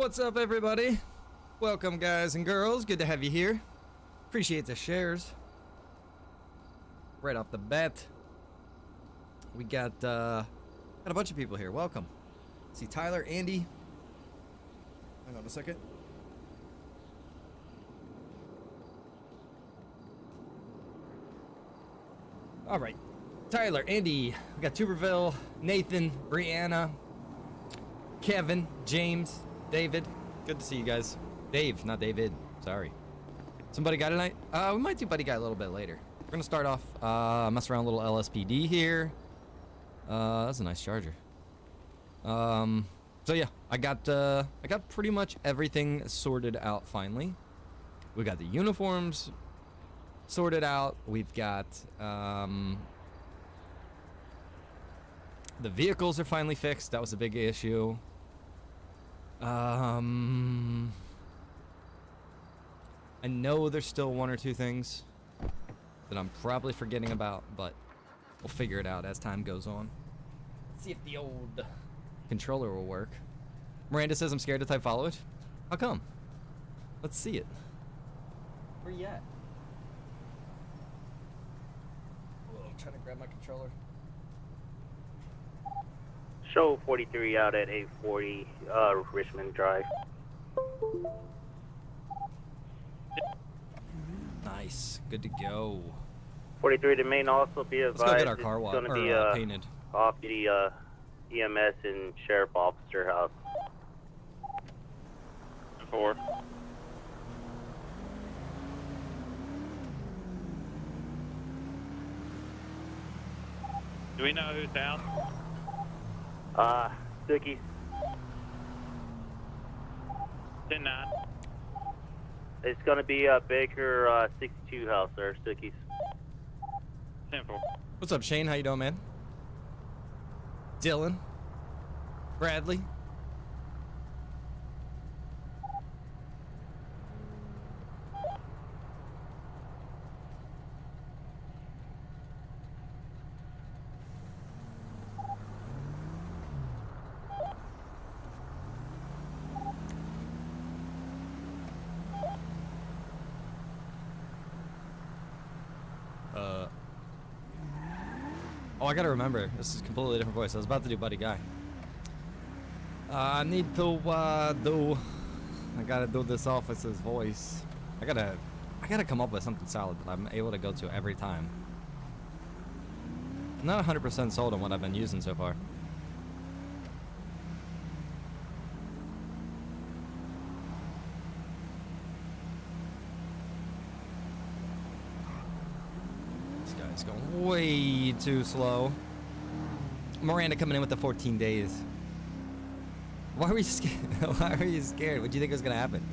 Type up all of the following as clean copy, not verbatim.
What's up, everybody? Welcome, guys and girls. Good to have you here. Appreciate the shares. Right off the bat, we got a bunch of people here. Welcome. See Tyler, Andy. Hang on a second. All right, Tyler, Andy. We got Tuberville, Nathan, Brianna, Kevin, James, David. Good to see you guys. Dave, not David. Sorry. Some Buddy Guy tonight? We might do Buddy Guy a little bit later. We're gonna start off, mess around a little Lspd here. That's a nice charger. So yeah, I got pretty much everything sorted out finally. We got the uniforms sorted out. We've got, the vehicles are finally fixed. That was a big issue. I know there's still one or two things that I'm probably forgetting about, but we'll figure it out as time goes on. Let's see if the old controller will work. Miranda says I'm scared to type follow it. How come? Let's see it. Where you at? Oh, I'm trying to grab my controller. Show 43 out at 840 Richmond Drive. Nice. Good to go. 43 to main also be advised. Let's go get our car wash, painted. Off-duty EMS and sheriff officer house. 4. Do we know who's down? Dookie. 10-9. It's going to be Baker 62 house there, Stookies. 10-4. What's up, Shane? How you doing, man? Dylan? Bradley? Oh, I gotta remember. This is a completely different voice. I was about to do Buddy Guy. I need to I gotta do this officer's voice. I gotta come up with something solid that I'm able to go to every time. I'm not 100% sold on what I've been using so far. It's going way too slow. Miranda coming in with the 14 days. Why were you scared? Why were you scared? What do you think was gonna happen?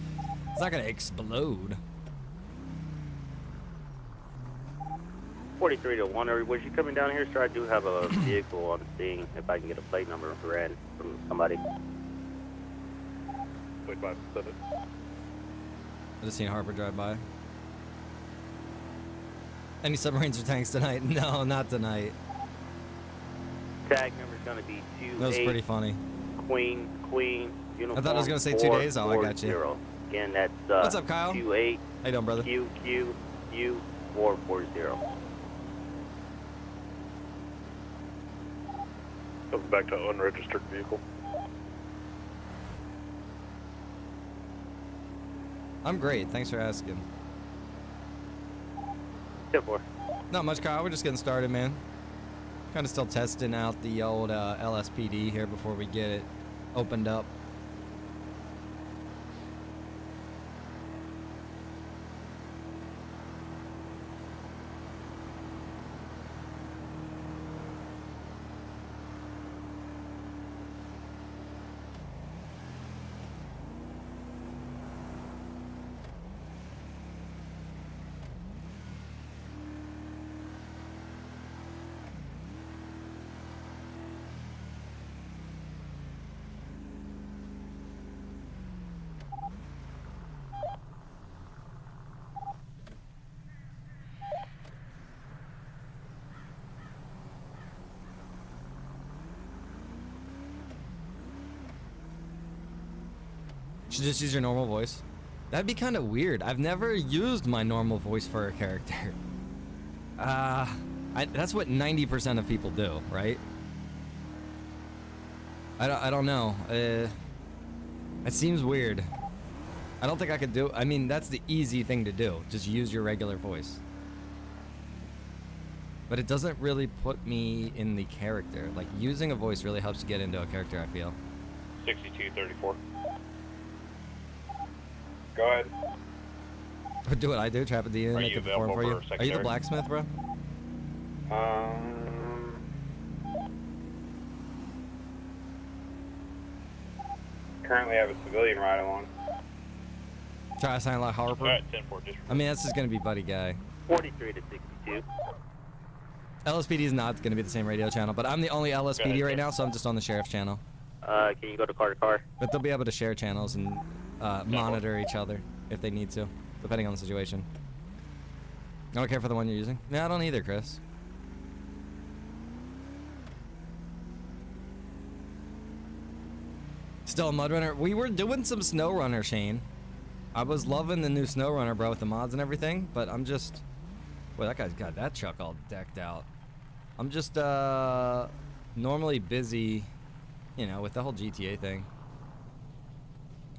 It's not gonna explode. 43 to 1. Was you coming down here, sir? I do have a vehicle on scene. If I can get a plate number ran from somebody. Wait, 5-7. I just seen Harper drive by. Any submarines or tanks tonight? No, not tonight. Tag number's going to be 28. That was pretty funny. Queen, uniform. I thought I was gonna say 2 days. Oh, I got you. Again, that's What's up, Kyle? 28. How you doing, brother? QQ 440. Comes back to unregistered vehicle. I'm great. Thanks for asking. 10-4. Not much, Kyle. We're just getting started, man. Kind of still testing out the old Lspd here before we get it opened up. Should just use your normal voice. That'd be kind of weird. I've never used my normal voice for a character. That's what 90% of people do, right? I don't know. It seems weird. I don't think I could do. I mean, that's the easy thing to do. Just use your regular voice. But it doesn't really put me in the character. Like, using a voice really helps you get into a character, I feel. 6234. Go ahead. Do what I do, trap a D and make it perform for you. Are you the blacksmith, bro? Currently have a civilian ride along. Try to sign like Harper. Alright, 10-4, just. I mean, that's just gonna be buddy guy. 43 to 62. LSPD is not gonna be the same radio channel, but I'm the only LSPD right now, so I'm just on the sheriff's channel. Can you go to car to car? But they'll be able to share channels and monitor each other if they need to, depending on the situation. I don't care for the one you're using. No, I don't either, Chris. Still a mud runner. We were doing some snow runner, Shane. I was loving the new snow runner, bro, with the mods and everything, but I'm just... Boy, that guy's got that truck all decked out. I'm just normally busy, you know, with the whole GTA thing.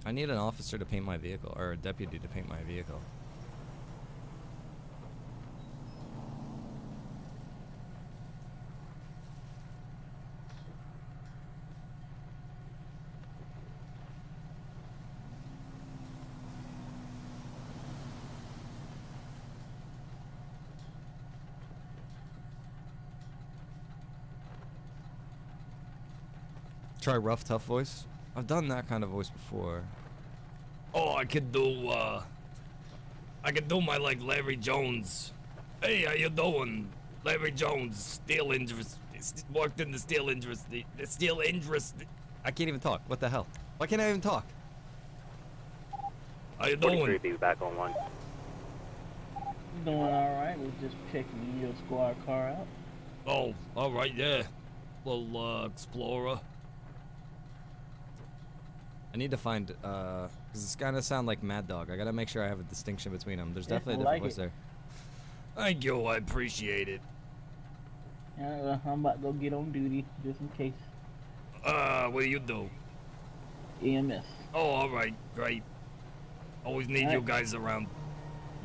I need an officer to paint my vehicle, or a deputy to paint my vehicle. Try rough, tough voice. I've done that kind of voice before. Oh, I could do my like Larry Jones. Hey, how you doing? Larry Jones, steel industry, worked in the steel industry. The steel industry. I can't even talk. What the hell? Why can't I even talk? How you doing? 43 be back on one. Doing alright, we're just checking your squad car out. Oh, all right, yeah. Little Explorer. I need to find, because it's gonna sound like Mad Dog. I gotta make sure I have a distinction between them. There's definitely a different voice there. Thank you, I appreciate it. I'm about to go get on duty, just in case. What do you do? EMS. Oh, alright, great. Always need you guys around.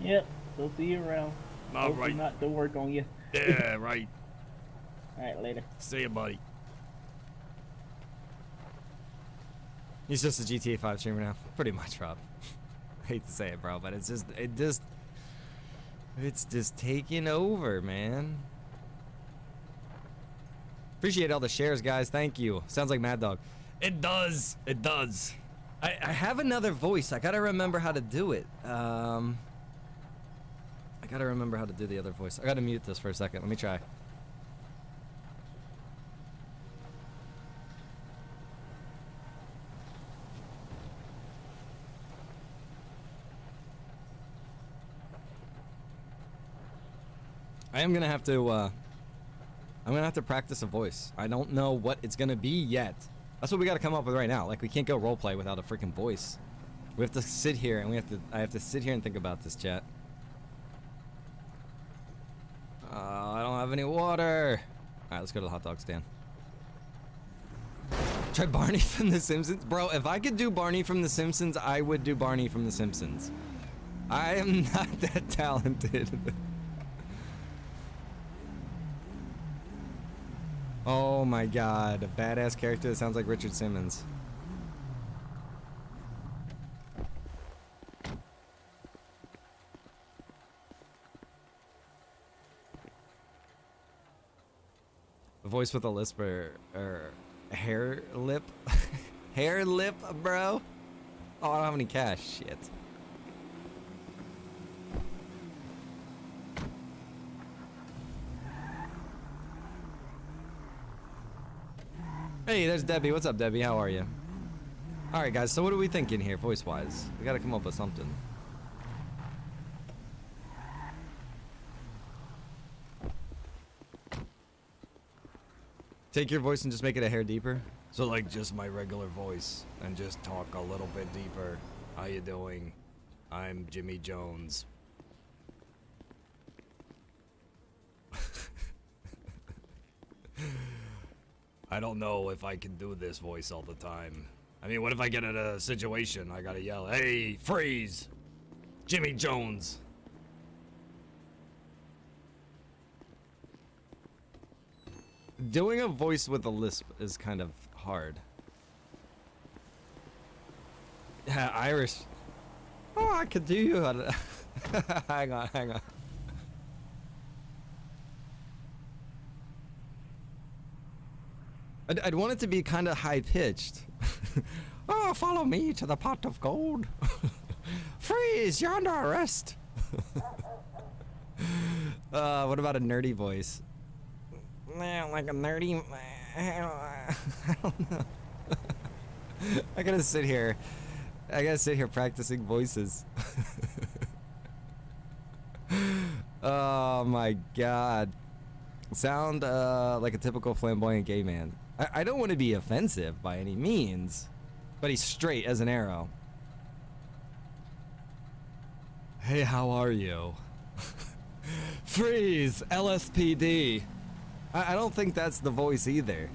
Yep, we'll see you around. Alright. Hopefully not to work on you. Yeah, right. Alright, later. See you, buddy. He's just a GTA 5 streamer now. Pretty much, Rob. Hate to say it, bro, but it's just taking over, man. Appreciate all the shares, guys. Thank you. Sounds like Mad Dog. It does. It does. I have another voice. I gotta remember how to do it. I gotta remember how to do the other voice. I gotta mute this for a second. Let me try. I'm gonna have to practice a voice. I don't know what it's gonna be yet. That's what we gotta come up with right now. Like, we can't go roleplay without a freaking voice. We have to sit here and I have to sit here and think about this, chat. I don't have any water. Alright, let's go to the hot dog stand. Try Barney from The Simpsons. Bro, if I could do Barney from The Simpsons, I would do Barney from The Simpsons. I am not that talented. Oh my god, a badass character that sounds like Richard Simmons. A voice with a lisp or hair lip? Hair lip, bro? Oh, I don't have any cash. Shit. Hey, there's Debbie. What's up, Debbie? How are you? Alright, guys, so what are we thinking here, voice-wise? We gotta come up with something. Take your voice and just make it a hair deeper. So like just my regular voice and just talk a little bit deeper. How you doing? I'm Jimmy Jones. I don't know if I can do this voice all the time. I mean, what if I get in a situation I gotta yell, "Hey, freeze! Jimmy Jones!" Doing a voice with a lisp is kind of hard. Yeah, Irish. Oh, I could do you. Hang on, hang on. I'd want it to be kind of high pitched. Oh, follow me to the pot of gold. Freeze! You're under arrest. What about a nerdy voice? Like a nerdy. I don't know. I gotta sit here practicing voices. Oh my god. Sound like a typical flamboyant gay man. I don't want to be offensive by any means, but he's straight as an arrow. Hey, how are you? Freeze! LSPD! I don't think that's the voice either.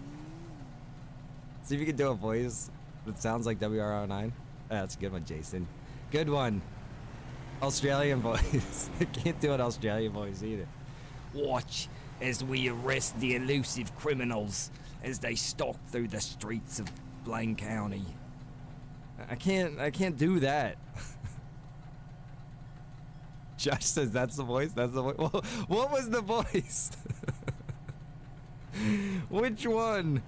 See if you can do a voice that sounds like WR09. That's a good one, Jason. Good one. Australian voice. I can't do an Australian voice either. Watch as we arrest the elusive criminals as they stalk through the streets of Blaine County. I can't do that. Josh says that's the voice. That's the voice. Well, what was the voice? Which one?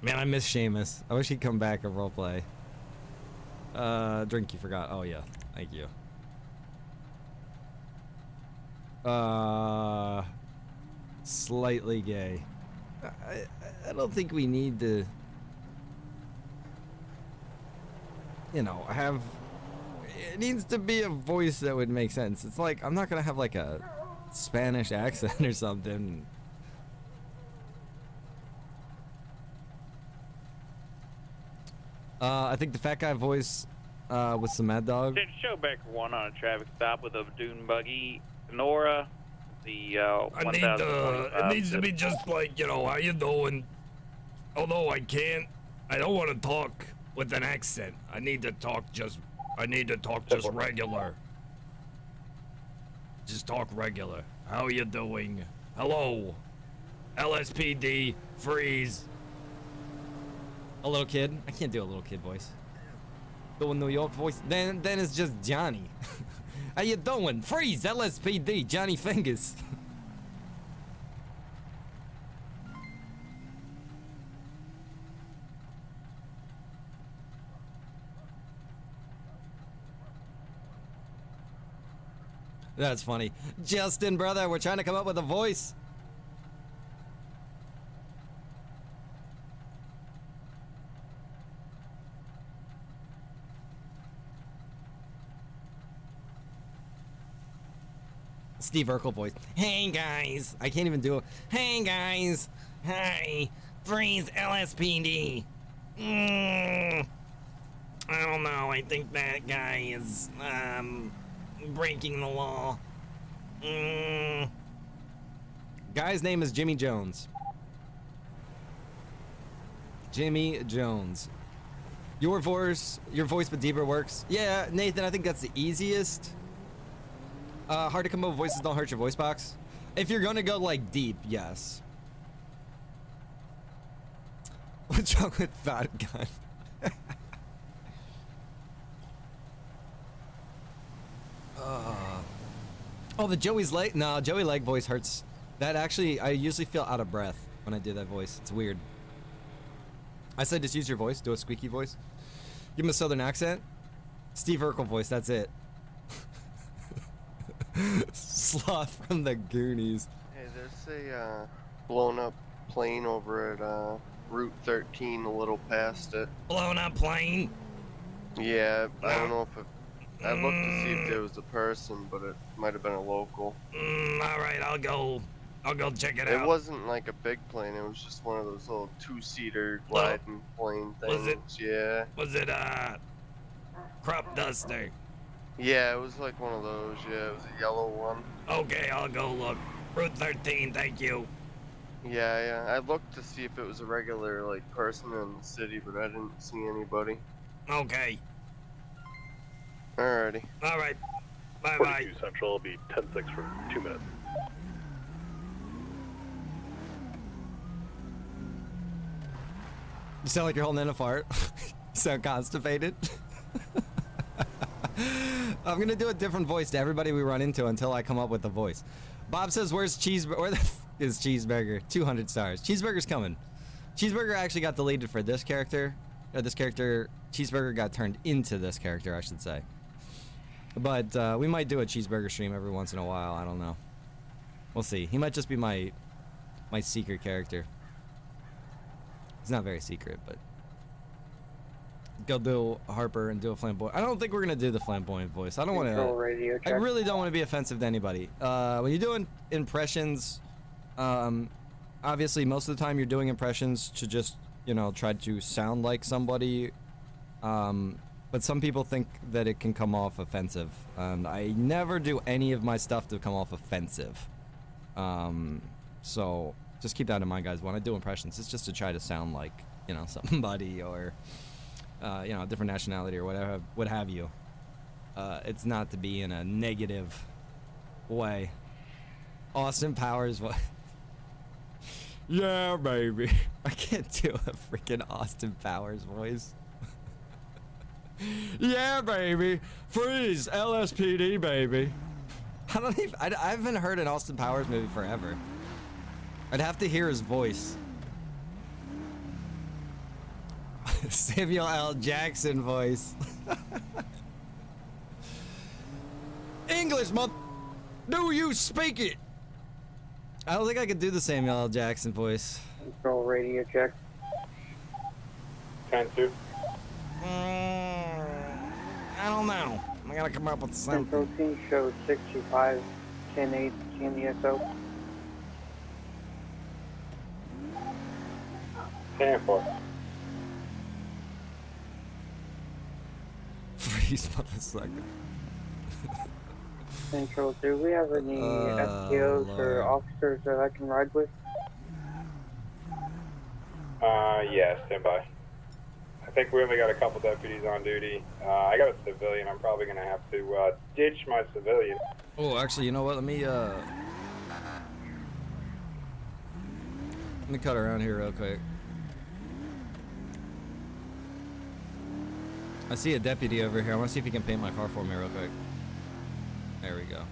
Man, I miss Seamus. I wish he'd come back and roleplay. Drink you forgot. Oh yeah, thank you. Slightly gay. I don't think we need to, you know, have. It needs to be a voice that would make sense. It's like I'm not gonna have like a Spanish accent or something. I think the fat guy voice with some Mad Dog. Showbacker 1 on a traffic stop with a dune buggy. Nora, the I need it needs to be just like, you know, how you doing? Although I don't want to talk with an accent. I need to talk just regular. Just talk regular. How you doing? Hello. LSPD, freeze. A little kid? I can't do a little kid voice. Do a New York voice? Then it's just Johnny. How you doing? Freeze! LSPD, Johnny Fingers. That's funny. Justin, brother, we're trying to come up with a voice. Steve Urkel voice. Hey guys, I can't even do it. Hey guys, hi, freeze LSPD. I don't know. I think that guy is breaking the law. Guy's name is Jimmy Jones. Jimmy Jones. Your voice with deeper works. Yeah, Nathan, I think that's the easiest. Hard to come up with voices don't hurt your voice box. If you're gonna go like deep, yes. What's wrong with Thought Gun? Oh, the Joey's leg. No, Joey leg voice hurts. That actually, I usually feel out of breath when I do that voice. It's weird. I said just use your voice. Do a squeaky voice. Give him a southern accent. Steve Urkel voice. That's it. Sloth from the Goonies. Hey, there's a blown up plane over at Route 13, a little past it. Blown up plane. Yeah, I don't know if it, I looked to see if there was a person, but it might have been a local. All right, I'll go check it out. It wasn't like a big plane. It was just one of those little two-seater gliding plane things. Was it? Yeah. Was it crop duster? Yeah, it was like one of those. Yeah, it was a yellow one. Okay, I'll go look. Route 13, thank you. Yeah. I looked to see if it was a regular like person in the city, but I didn't see anybody. Okay. Alrighty. All right. Bye. 42 Central will be 10-6 for 2 minutes. You sound like you're holding in a fart. You sound constipated. I'm gonna do a different voice to everybody we run into until I come up with a voice. Bob says, "Where's Cheeseburger? Where the f is Cheeseburger?" 200 stars. Cheeseburger's coming. Cheeseburger actually got deleted for this character. This character, Cheeseburger got turned into this character, I should say. But we might do a Cheeseburger stream every once in a while. I don't know. We'll see. He might just be my secret character. He's not very secret, but go do Harper and do a flamboyant. I don't think we're gonna do the flamboyant voice. I don't want to. I really don't want to be offensive to anybody. When you're doing impressions, obviously most of the time you're doing impressions to just try to sound like somebody. But some people think that it can come off offensive, and I never do any of my stuff to come off offensive. So just keep that in mind, guys. When I do impressions, it's just to try to sound like somebody or a different nationality or whatever, what have you. It's not to be in a negative way. Austin Powers, what? Yeah, baby. I can't do a freaking Austin Powers voice. Yeah, baby. Freeze, LSPD, baby. I haven't heard an Austin Powers movie forever. I'd have to hear his voice. Samuel L. Jackson voice. English, do you speak it? I don't think I could do the Samuel L. Jackson voice. Control radio check. 10-2. I don't know. I gotta come up with something. Central team shows 65, 10-8, 10 ESO. 10-4. Freeze, motherfucker. Central, do we have any FTOs or officers that I can ride with? Yeah, stand by. I think we only got a couple deputies on duty. I got a civilian. I'm probably gonna have to ditch my civilian. Oh, actually, you know what? Let me cut around here real quick. I see a deputy over here. I want to see if he can paint my car for me real quick. There we go.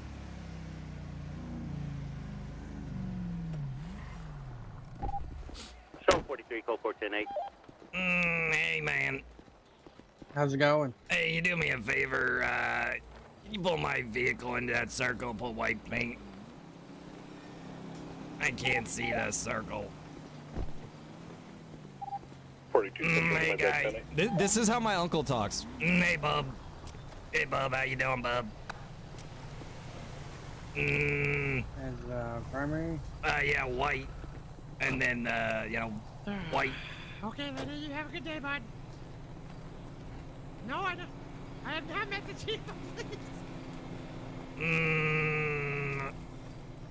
Show 43, code 410-8. Hey, man. How's it going? Hey, you do me a favor. Can you pull my vehicle into that circle, put white paint? I can't see the circle. 42 Central. Hey, guy. This is how my uncle talks. Hey, bub. Hey, bub. How you doing, bub? As primary? Yeah, white. And then, white. Okay, lady, you have a good day, bud. No, I have not met the chief of police.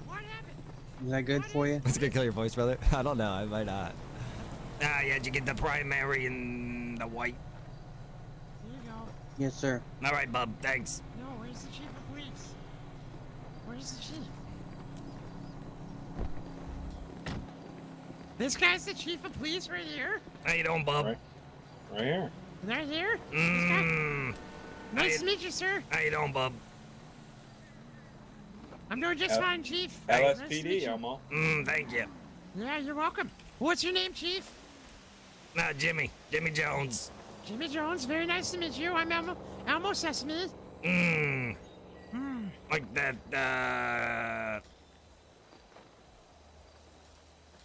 What happened? Is that good for you? It's gonna kill your voice, brother. I don't know. I might not. Yeah, did you get the primary and the white? Here you go. Yes, sir. All right, bub. Thanks. No, where's the chief of police? Where's the chief? This guy's the chief of police right here? How you doing, bub? Right here. Right here? This guy? Nice to meet you, sir. How you doing, bub? I'm doing just fine, chief. Nice to meet LSPD, you. Elmo. Thank you. Yeah, you're welcome. What's your name, chief? Nah, Jimmy Jones. Jimmy Jones, very nice to meet you. I'm Elmo Sesame. Like that,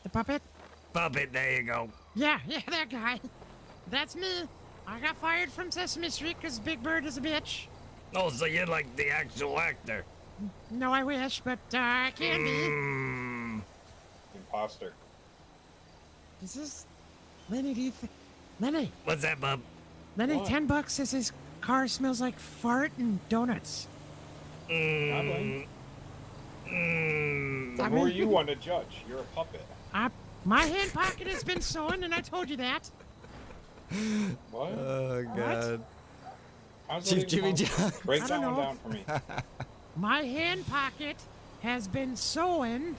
The puppet? puppet, there you go. Yeah, that guy. That's me. I got fired from Sesame Street because Big Bird is a bitch. Oh, so you're like the actual actor. No, I wish, but I can be. Imposter. This is... Lenny, Lenny, What's that, bub? Lenny, What? $10 says his car smells like fart and donuts. Who I are mean- you one to judge? You're a puppet. My hand pocket has been sewn, and I told you that. What? Oh, God. How's Chief that Jimmy even possible? John. Break I that don't one know. down for me. My hand pocket has been sewn.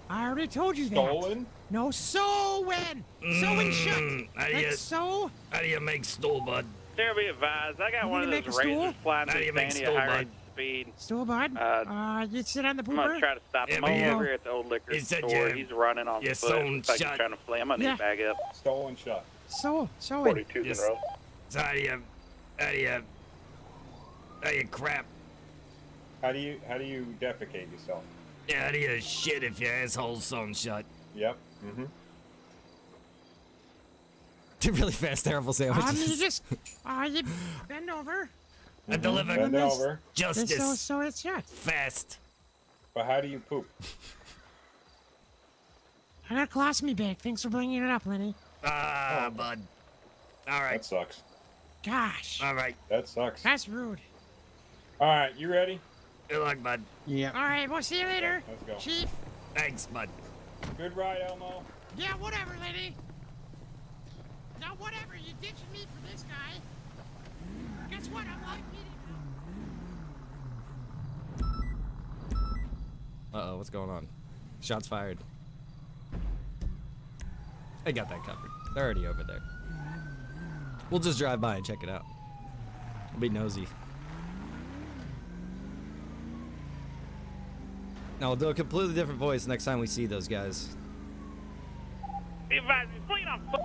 I already told you that. Stolen? No, sewn. Sewn shut. How do you- Like sew. How do you make stool, bud? There be advised, I got You one of need to those make a stool? razors flying How do through you make Sandy stool, at high bud? rate of speed. Stool bud. You sit on the I'm gonna pooper. try to stop Yeah, him but over you- here at the old liquor you said store. you- He's running on you're foot. sewn Looks like shut. he's trying to flay. I'm gonna Yeah. need back up. Stolen shut. Sewn. 42's Yes. in row. So how do you crap? How do you defecate yourself? Yeah, how do you shit if your asshole's sewn shut? Yep. Mm-hmm. Two really fast, terrible You sandwiches. just you bend over. I deliver Bend this- over. And justice so it's shut. fast. But how do you poop? I got a colostomy bag. Thanks for bringing it up, Lenny. Ah, bud. All right, That sucks. Gosh, all right. That sucks. that's rude. All right, you ready? Good luck, bud. Yeah. All right, we'll see you later, Let's go. Chief. Thanks, bud. Good ride, Elmo. Yeah, whatever, Lenny. Now, whatever. You ditched me for this guy. Guess what? I'm like Uh-oh, what's going on? Shots fired. I got that covered. They're already over there. We'll just drive by and check it out. We'll be nosy. Now we'll do a completely different voice next time we see those guys. Be advised, he's fleeing on foot.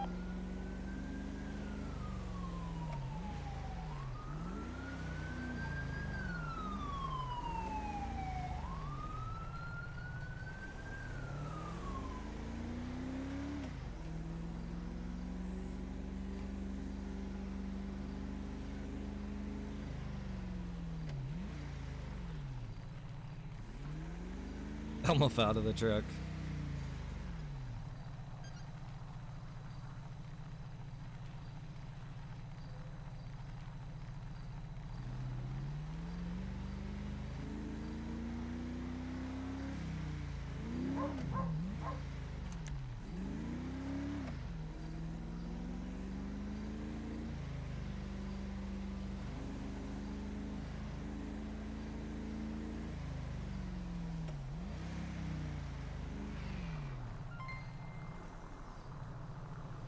Almost out of the truck.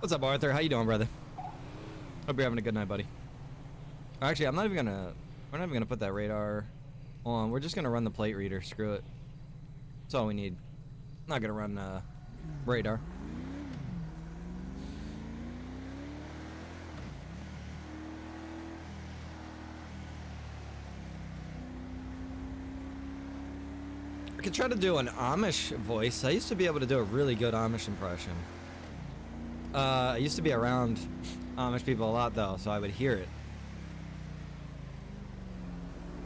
What's up, Arthur? How you doing, brother? Hope you're having a good night, buddy. Actually, we're not even gonna put that radar on. We're just gonna run the plate reader. Screw it. That's all we need. Not gonna run radar. I could try to do an Amish voice. I used to be able to do a really good Amish impression. I used to be around Amish people a lot, though, so I would hear it.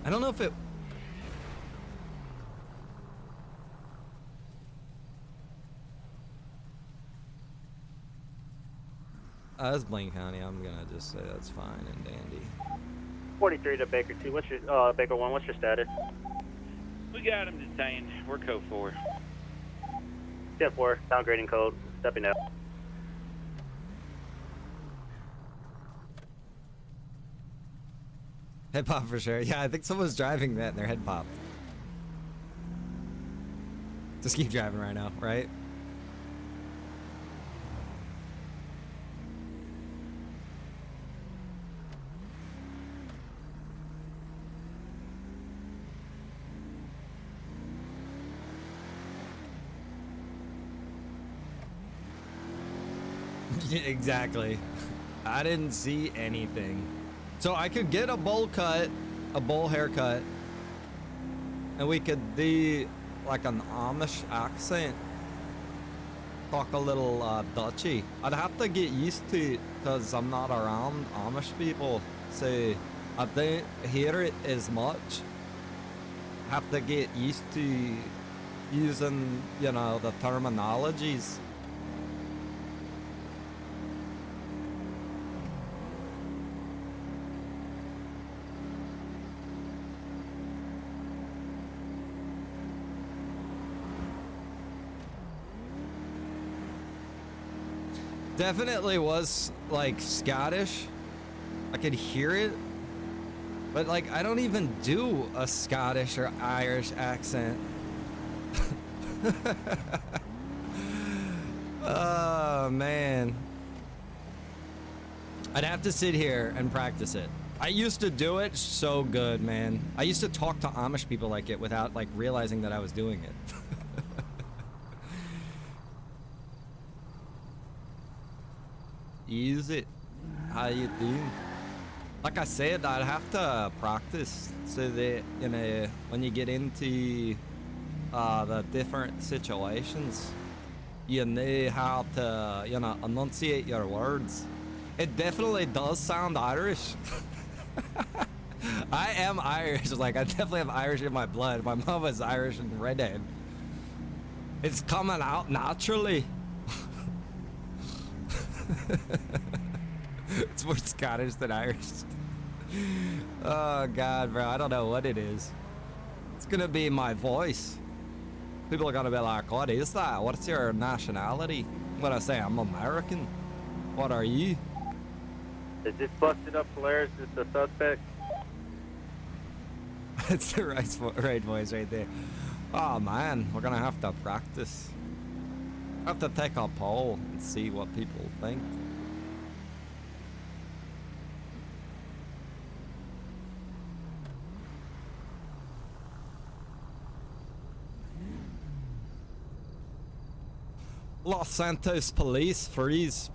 I don't know if it... That's Blaine County. I'm gonna just say that's fine and dandy. 43 to Baker 2. What's your, Baker 1, what's your status? We got him detained. We're code 4. Step 4, downgrading code, stepping out. Head pop for sure. Yeah, I think someone's driving that and their head popped. Just keep driving right now, right? Exactly. I didn't see anything. So I could get a bowl cut, a bowl haircut, and we could do like an Amish accent. Talk a little Dutchy. I'd have to get used to it because I'm not around Amish people. So I don't hear it as much. Have to get used to using, you know, the terminologies. Definitely was like Scottish. I could hear it, but like I don't even do a Scottish or Irish accent. Oh man, I'd have to sit here and practice it. I used to do it so good, man. I used to talk to Amish people like it without like realizing that I was doing it. Use it. How you doing? Like I said, I'd have to practice so that, you know, when you get into the different situations, you know how to, you know, enunciate your words. It definitely does sound Irish. I am Irish. Like, I definitely have Irish in my blood. My mom was Irish and redhead. It's coming out naturally. It's more Scottish than Irish. Oh god, bro, I don't know what it is. It's gonna be my voice. People are gonna be like, what is that? What's your nationality? What I say, I'm American. What are you? Is this busted up Polaris? Is the suspect? It's the right voice right there. Oh man, we're gonna have to practice. I have to take a poll and see what people think. Los Santos police freeze.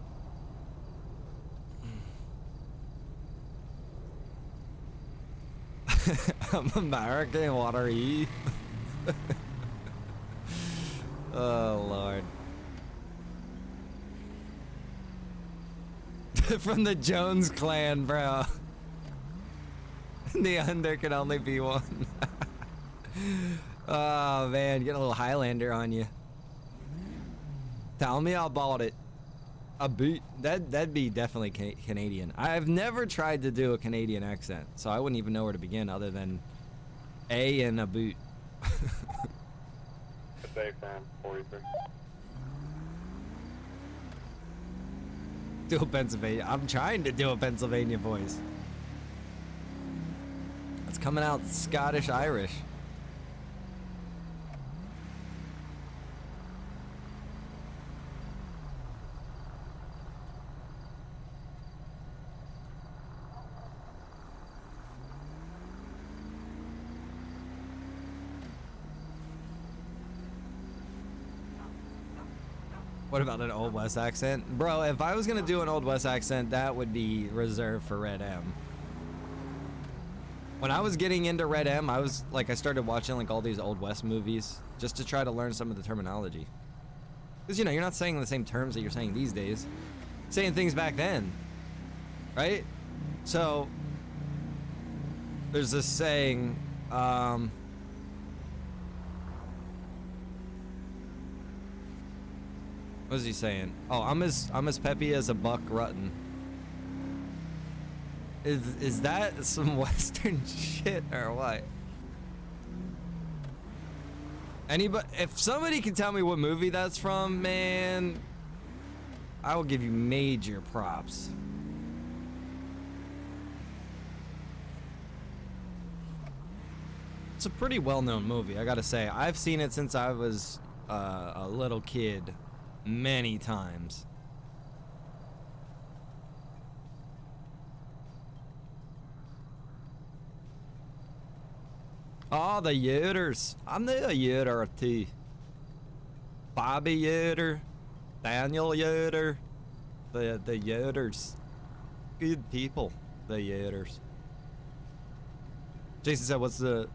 I'm American, what are you? Oh lord. From the Jones clan, bro. There can only be one. Oh man, get a little Highlander on you. Tell me about it. A boot. That'd be definitely Canadian. I've never tried to do a Canadian accent, so I wouldn't even know where to begin other than A and a boot. Safe man, 43. Do a Pennsylvania. I'm trying to do a Pennsylvania voice. It's coming out Scottish Irish. What about an Old West accent? Bro, if I was gonna do an Old West accent, that would be reserved for Red M. When I was getting into Red M, I started watching like all these Old West movies just to try to learn some of the terminology. Because, you know, you're not saying the same terms that you're saying these days. Saying things back then, right? So, there's this saying, what is he saying? Oh, I'm as peppy as a buck ruttin. Is that some Western shit or what? Anybody, if somebody can tell me what movie that's from, man, I will give you major props. It's a pretty well-known movie, I gotta say. I've seen it since I was a little kid. Many times. Oh, the Yoders. I knew a Yoder or two. Bobby Yoder, Daniel Yoder, The Yoders. Good people. The Yoders. Jason said, what's the...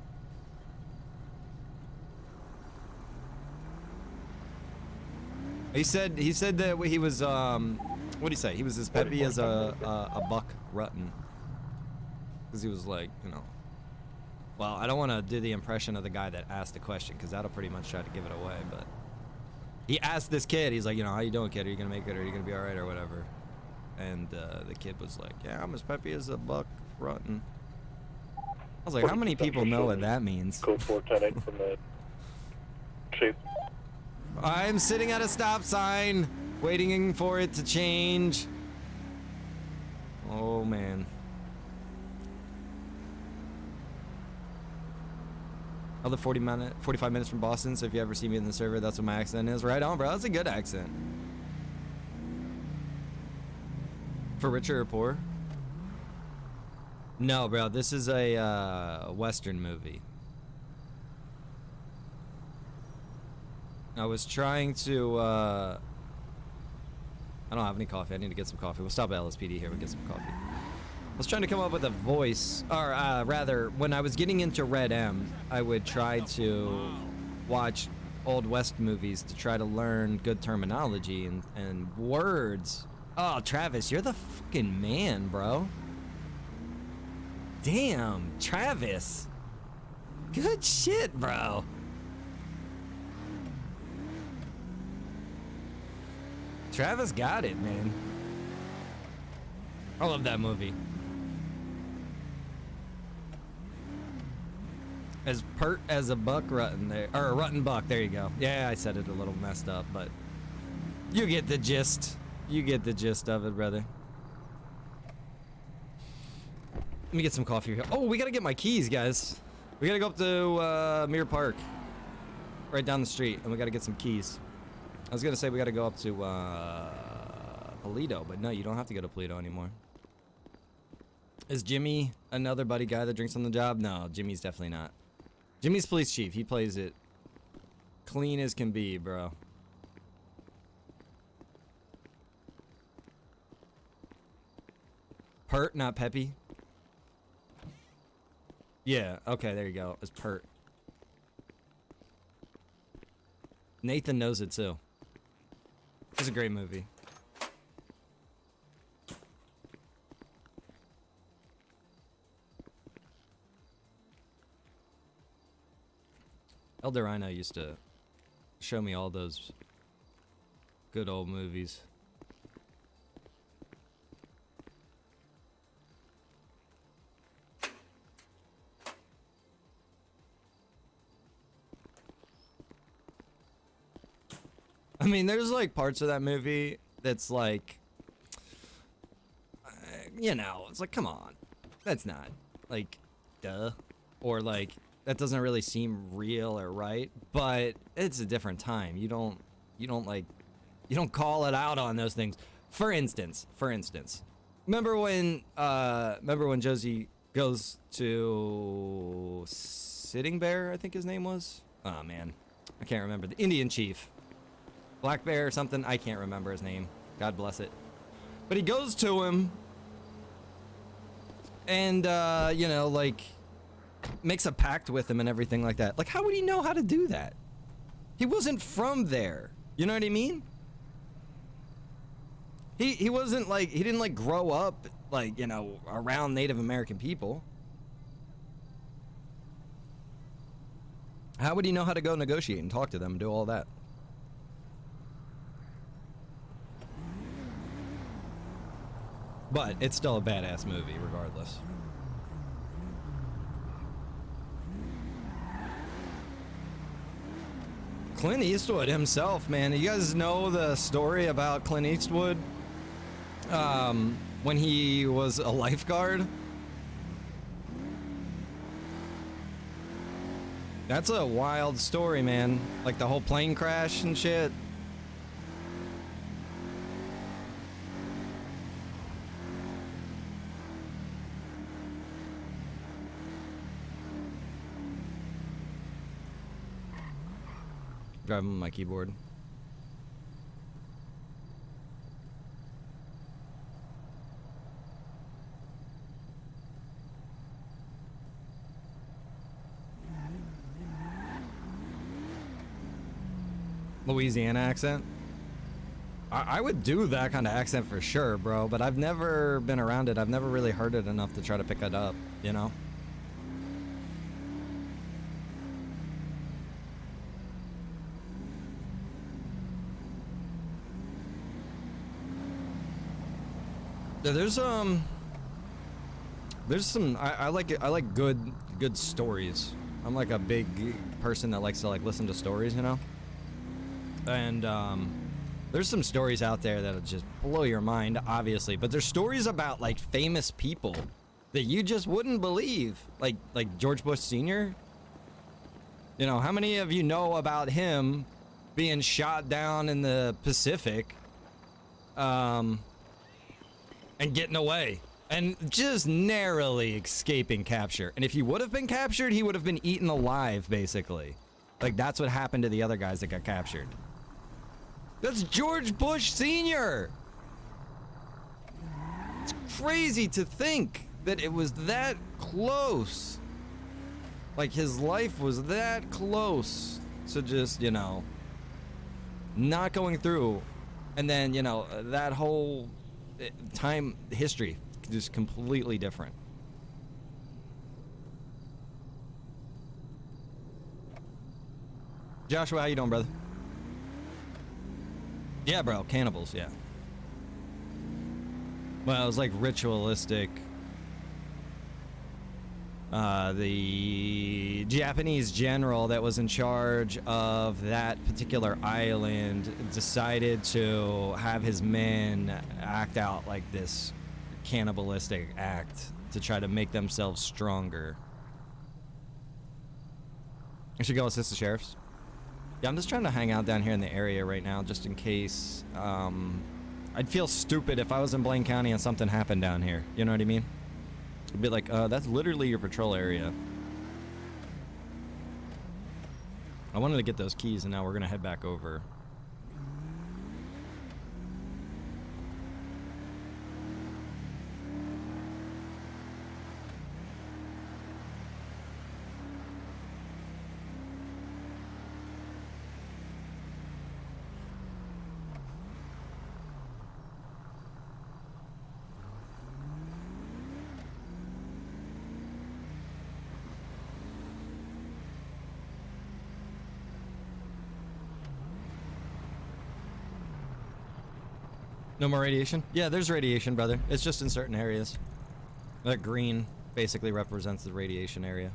He said that he was, what'd he say? He was as peppy as a buck ruttin. Because he was like, you know... Well, I don't want to do the impression of the guy that asked the question, because that'll pretty much try to give it away, but... He asked this kid, he's like, you know, how you doing, kid? Are you going to make it, or are you going to be alright, or whatever? And the kid was like, yeah, I'm as peppy as a buck ruttin. I was like, how many people know what that means? Code 410 from the shape. I'm sitting at a stop sign, waiting for it to change. Oh, man. Other 45 minutes from Boston, so if you ever see me in the server, that's what my accent is. Right on, bro. That's a good accent. For richer or poor? No, bro. This is a Western movie. I was trying to, I don't have any coffee. I need to get some coffee. We'll stop at Lspd here. We'll get some coffee. I was trying to come up with a voice, or rather, when I was getting into Red M, I would try to watch Old West movies to try to learn good terminology and words. Oh, Travis, you're the fucking man, bro. Damn, Travis. Good shit, bro. Travis got it, man. I love that movie. As pert as a buck ruttin there, or a ruttin buck, there you go. Yeah, I said it a little messed up, but you get the gist. You get the gist of it, brother. Let me get some coffee here. Oh, we gotta get my keys, guys. We gotta go up to Mirror Park, right down the street, and we gotta get some keys. I was gonna say we gotta go up to Polito, but no, you don't have to go to Polito anymore. Is Jimmy another buddy guy that drinks on the job? No, Jimmy's definitely not. Jimmy's police chief. He plays it clean as can be, bro. Pert, not Peppy. Yeah, okay, there you go. It's Pert. Nathan knows it too. It's a great movie. Elder Rhino used to show me all those good old movies. I mean, there's like parts of that movie that's like, you know, it's like, come on, that's not like, duh, or like, that doesn't really seem real or right, but it's a different time. You don't call it out on those things. For instance, remember when Josie goes to Sitting Bear, I think his name was? Oh man, I can't remember. The Indian chief. Black Bear or something, I can't remember his name. God bless it. But he goes to him and, you know, like, makes a pact with him and everything like that. Like, how would he know how to do that? He wasn't from there. You know what I mean? He wasn't like, he didn't like grow up like, you know, around Native American people. How would he know how to go negotiate and talk to them and do all that? But it's still a badass movie, regardless. Clint Eastwood himself, man. You guys know the story about Clint Eastwood when he was a lifeguard? That's a wild story, man. Like the whole plane crash and shit. Driving my keyboard. Louisiana accent? I would do that kind of accent for sure, bro, but I've never been around it. I've never really heard it enough to try to pick it up, you know? Yeah, there's some I like good stories. I'm like a big person that likes to like listen to stories, you know? And there's some stories out there that'll just blow your mind, obviously, but there's stories about like famous people that you just wouldn't believe, like George Bush Sr. You know, how many of you know about him being shot down in the Pacific and getting away and just narrowly escaping capture? And if he would have been captured, he would have been eaten alive, basically. Like, that's what happened to the other guys that got captured. That's George Bush Sr. It's crazy to think that it was that close. Like, his life was that close to just, you know, not going through. And then, you know, that whole time history just completely different. Joshua, how you doing, brother? Yeah, bro, cannibals, yeah. Well, it was like ritualistic. The Japanese general that was in charge of that particular island decided to have his men act out like this cannibalistic act to try to make themselves stronger. I should go assist the sheriffs. Yeah, I'm just trying to hang out down here in the area right now, just in case. I'd feel stupid if I was in Blaine County and something happened down here. You know what I mean? It'd be like, that's literally your patrol area. I wanted to get those keys, and now we're gonna head back over. No more radiation? Yeah, there's radiation, brother. It's just in certain areas. That green basically represents the radiation area.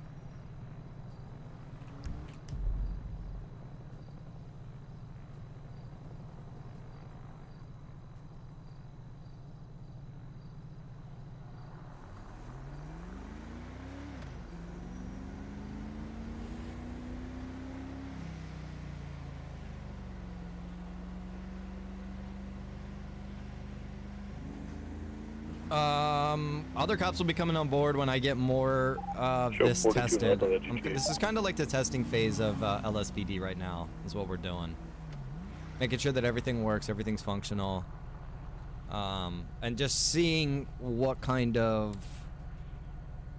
Other cops will be coming on board when I get more of this tested. This is kind of like the testing phase of LSPD right now, is what we're doing. Making sure that everything works, everything's functional. And just seeing what kind of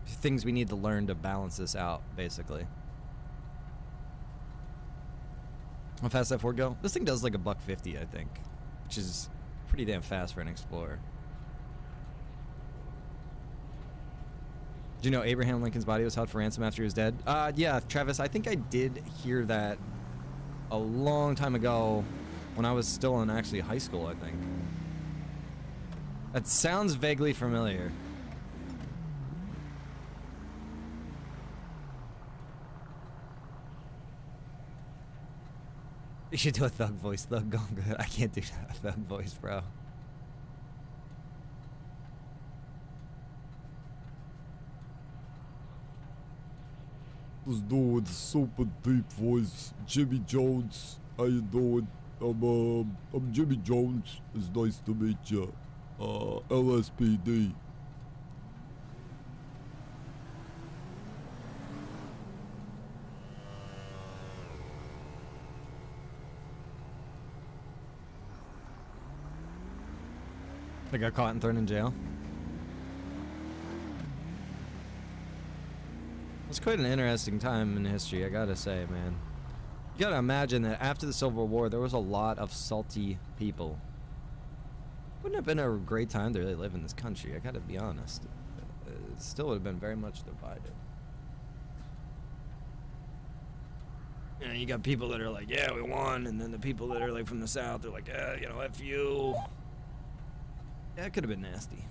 things we need to learn to balance this out, basically. How fast that Ford go? This thing does like a $150, I think, which is pretty damn fast for an Explorer. Do you know Abraham Lincoln's body was held for ransom after he was dead? Yeah, Travis, I think I did hear that a long time ago when I was still in actually high school, I think. That sounds vaguely familiar. You should do a thug voice, thug going good. I can't do that thug voice, bro. Let's do it. Super deep voice. Jimmy Jones. How you doing? I'm Jimmy Jones. It's nice to meet you. LSPD. They got caught and thrown in jail. It's quite an interesting time in history, I gotta say, man. You gotta imagine that after the Civil War, there was a lot of salty people. Wouldn't have been a great time to really live in this country, I gotta be honest. It still would have been very much divided. You know, you got people that are like, yeah, we won, and then the people that are like from the South are like, yeah, you know, F you. Yeah, it could have been nasty.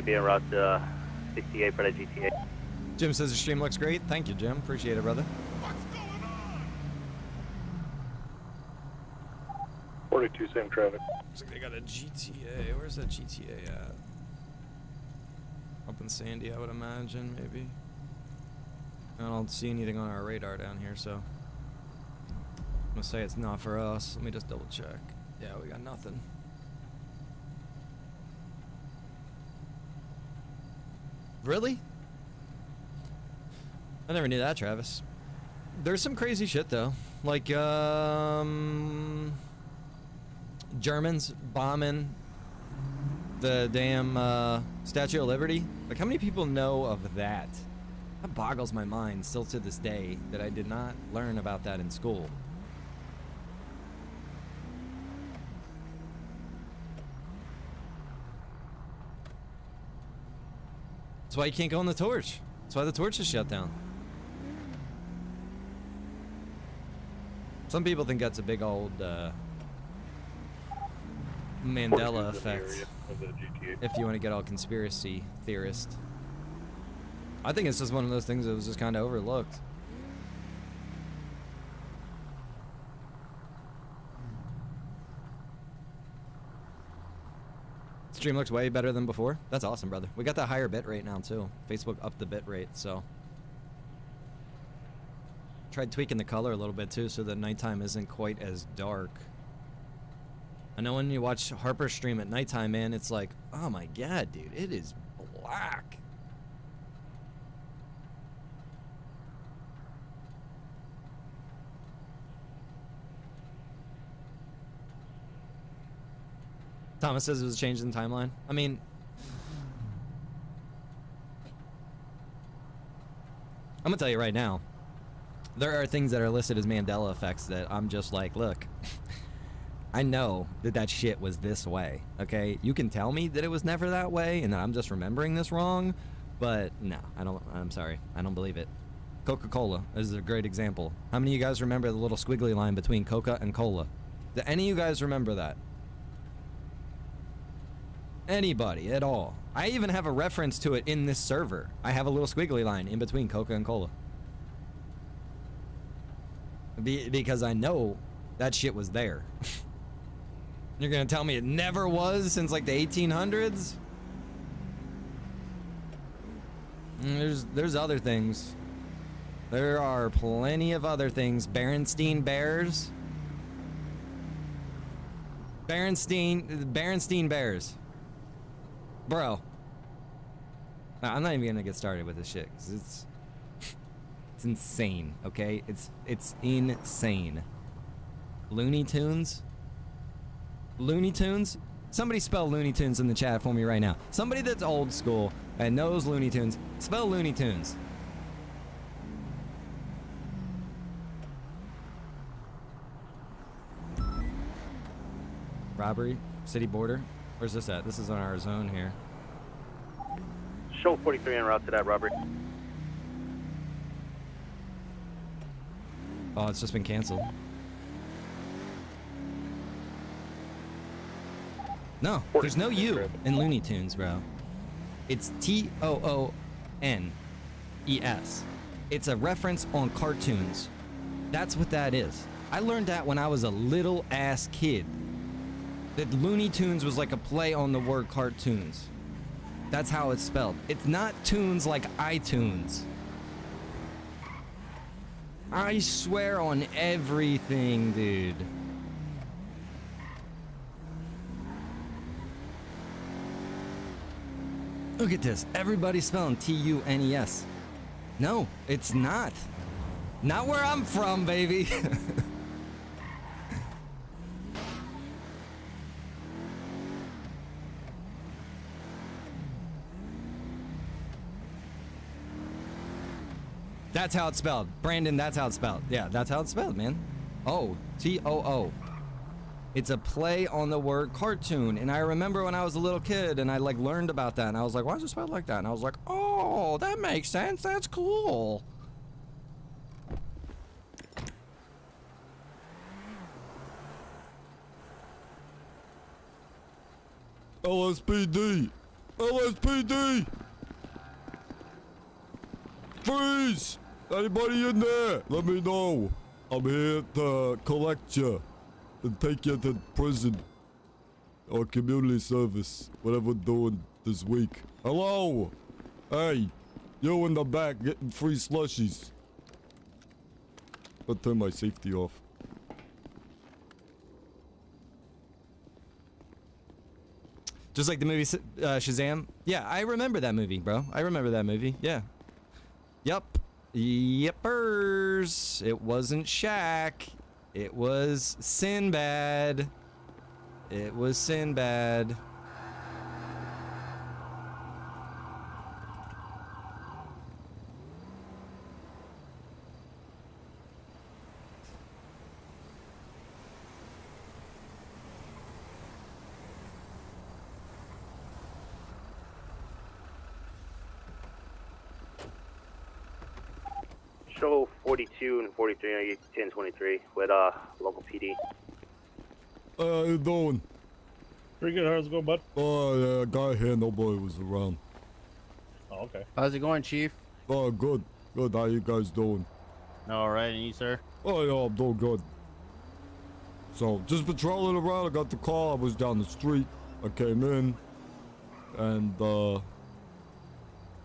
Being route 68 for the GTA. Jim says the stream looks great. Thank you, Jim. Appreciate it, brother. 42, same traffic. Looks like they got a GTA. Where's that GTA at? Up in Sandy, I would imagine, maybe. I don't see anything on our radar down here, so I'm gonna say it's not for us. Let me just double check. Yeah, we got nothing. Really? I never knew that, Travis. There's some crazy shit though. Like Germans bombing the damn Statue of Liberty. Like, how many people know of that? That boggles my mind still to this day that I did not learn about that in school. That's why you can't go on the torch. That's why the torch is shut down. Some people think that's a big old Mandela effect. If you want to get all conspiracy theorist. I think it's just one of those things that was just kind of overlooked. Stream looks way better than before. That's awesome, brother. We got the higher bit rate now too. Facebook upped the bit rate, so tried tweaking the color a little bit too, so that nighttime isn't quite as dark. I know when you watch Harper stream at nighttime, man, it's like, oh my god, dude, it is black. Thomas says it was a change in the timeline. I mean, I'm gonna tell you right now, there are things that are listed as Mandela effects that I'm just like, look, I know that that shit was this way, okay? You can tell me that it was never that way and that I'm just remembering this wrong, but no, I'm sorry, I don't believe it. Coca-Cola is a great example. How many of you guys remember the little squiggly line between Coca and Cola? Do any of you guys remember that? Anybody at all? I even have a reference to it in this server. I have a little squiggly line in between Coca and Cola. Because I know that shit was there. You're gonna tell me it never was since like the 1800s? There's other things. There are plenty of other things. Berenstein Bears. Berenstein Bears. Bro. I'm not even gonna get started with this shit, cause it's insane, okay? It's insane. Looney Tunes? Looney Tunes? Somebody spell Looney Tunes in the chat for me right now. Somebody that's old school and knows Looney Tunes, spell Looney Tunes. Robbery? City border? Where's this at? This is on our zone here. Show 43 en route to that robbery. Oh, it's just been canceled. No, there's no U in Looney Tunes, bro. It's Tooness. It's a reference on cartoons. That's what that is. I learned that when I was a little ass kid. That Looney Tunes was like a play on the word cartoons. That's how it's spelled. It's not tunes like iTunes. I swear on everything, dude. Look at this. Everybody's spelling Tunes. No, it's not. Not where I'm from, baby. That's how it's spelled. Brandon, that's how it's spelled. Yeah, that's how it's spelled, man. Oh, T-O-O. It's a play on the word cartoon. And I remember when I was a little kid and I like learned about that and I was like, why is it spelled like that? And I was like, oh, that makes sense. That's cool. LSPD! LSPD! Freeze! Anybody in there? Let me know. I'm here to collect you and take you to prison or community service, whatever we're doing this week. Hello? Hey, you in the back getting free slushies. I'll turn my safety off. Just like the movie Shazam. Yeah, I remember that movie, bro. I remember that movie. Yeah. Yup. Yippers. It wasn't Shaq. It was Sinbad. It was Sinbad. Show 42 and 43 1023 with local PD. How you doing? Pretty good. How's it going, bud? Oh, yeah, guy here, nobody was around. Oh, okay. How's it going, Chief? Oh, good. Good. How you guys doing? All right, and you, sir? Oh, yeah, I'm doing good. So, just patrolling around. I got the call. I was down the street. I came in. And,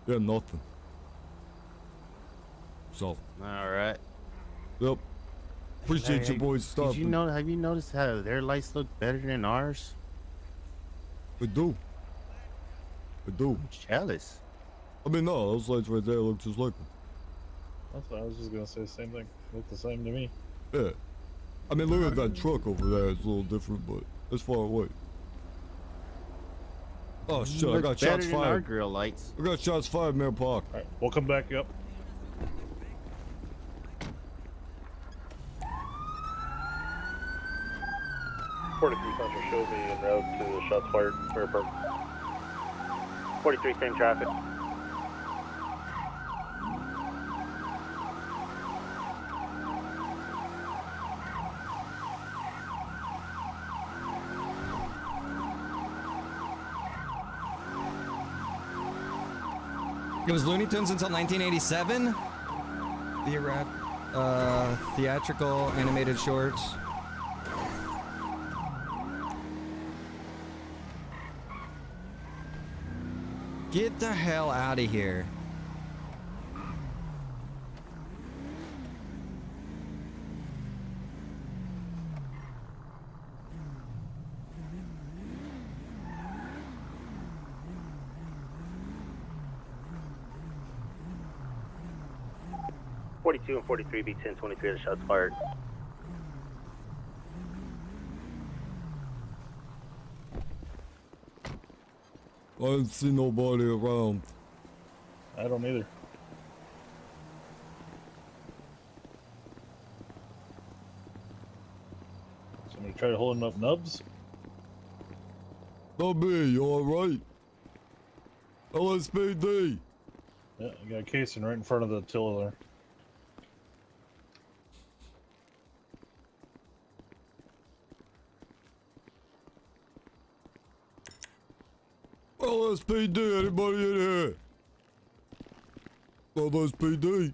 yeah, nothing. So. All right. Yep. Appreciate Hey, you boys stopping. Did you know? Have you noticed how their lights look better than ours? We do. We do. I'm jealous. I mean, no, those lights right there look just like them. That's what I was just gonna say. The same thing. Look the same to me. Yeah. I mean, look at that truck over there. It's a little different, but it's far away. Oh, shit. I got shots than our fired. grill lights. I got shots fired, Mayor Park. All right, we'll come back up. Central showed me en route to the shots fired. Fair Park. 43 same traffic. It was Looney Tunes until 1987. Theatrical animated shorts. Get the hell out of here. And 43 B 1023 the shots fired. I didn't see nobody around. I don't either. Somebody try to hold enough nubs? Not me, you alright? LSPD! Yeah, I got a casing right in front of the tiller there. LSPD, anybody in here? LSPD?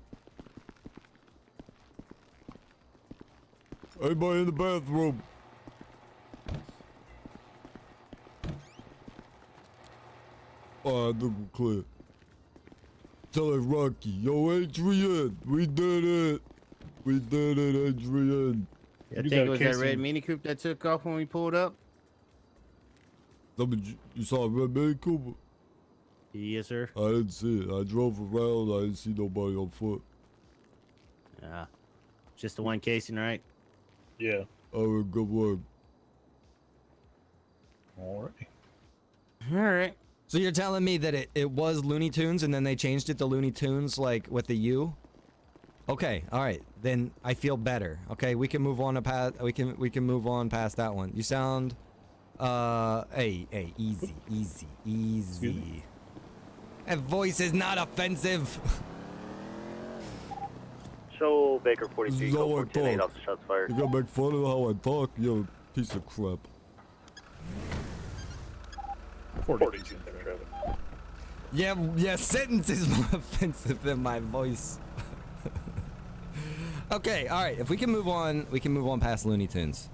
Anybody in the bathroom? Alright, look, we're clear. Tell it Rocky. Yo, Adrian, we did it. We did it, Adrian. I think it was that red Mini Coupe that took off when we pulled up. You saw a red Mini Cooper? Yes, sir. I didn't see it. I drove around. I didn't see nobody on foot. Yeah. Just the one casing, right? Yeah. Oh, good work. All right. All right. So you're telling me that it was Looney Tunes and then they changed it to Looney Tunes like with the U? Okay, all right. Then I feel better. Okay, we can move on to past. We can move on past that one. You sound, hey, easy. That voice is not offensive. Show Baker 43, This is go how I 410 talk. off the shots fired. You gotta make fun of how I talk, you piece of crap. 42 traffic. Yeah, sentence is more offensive than my voice. Okay, all right. If we can move on, we can move on past Looney Tunes.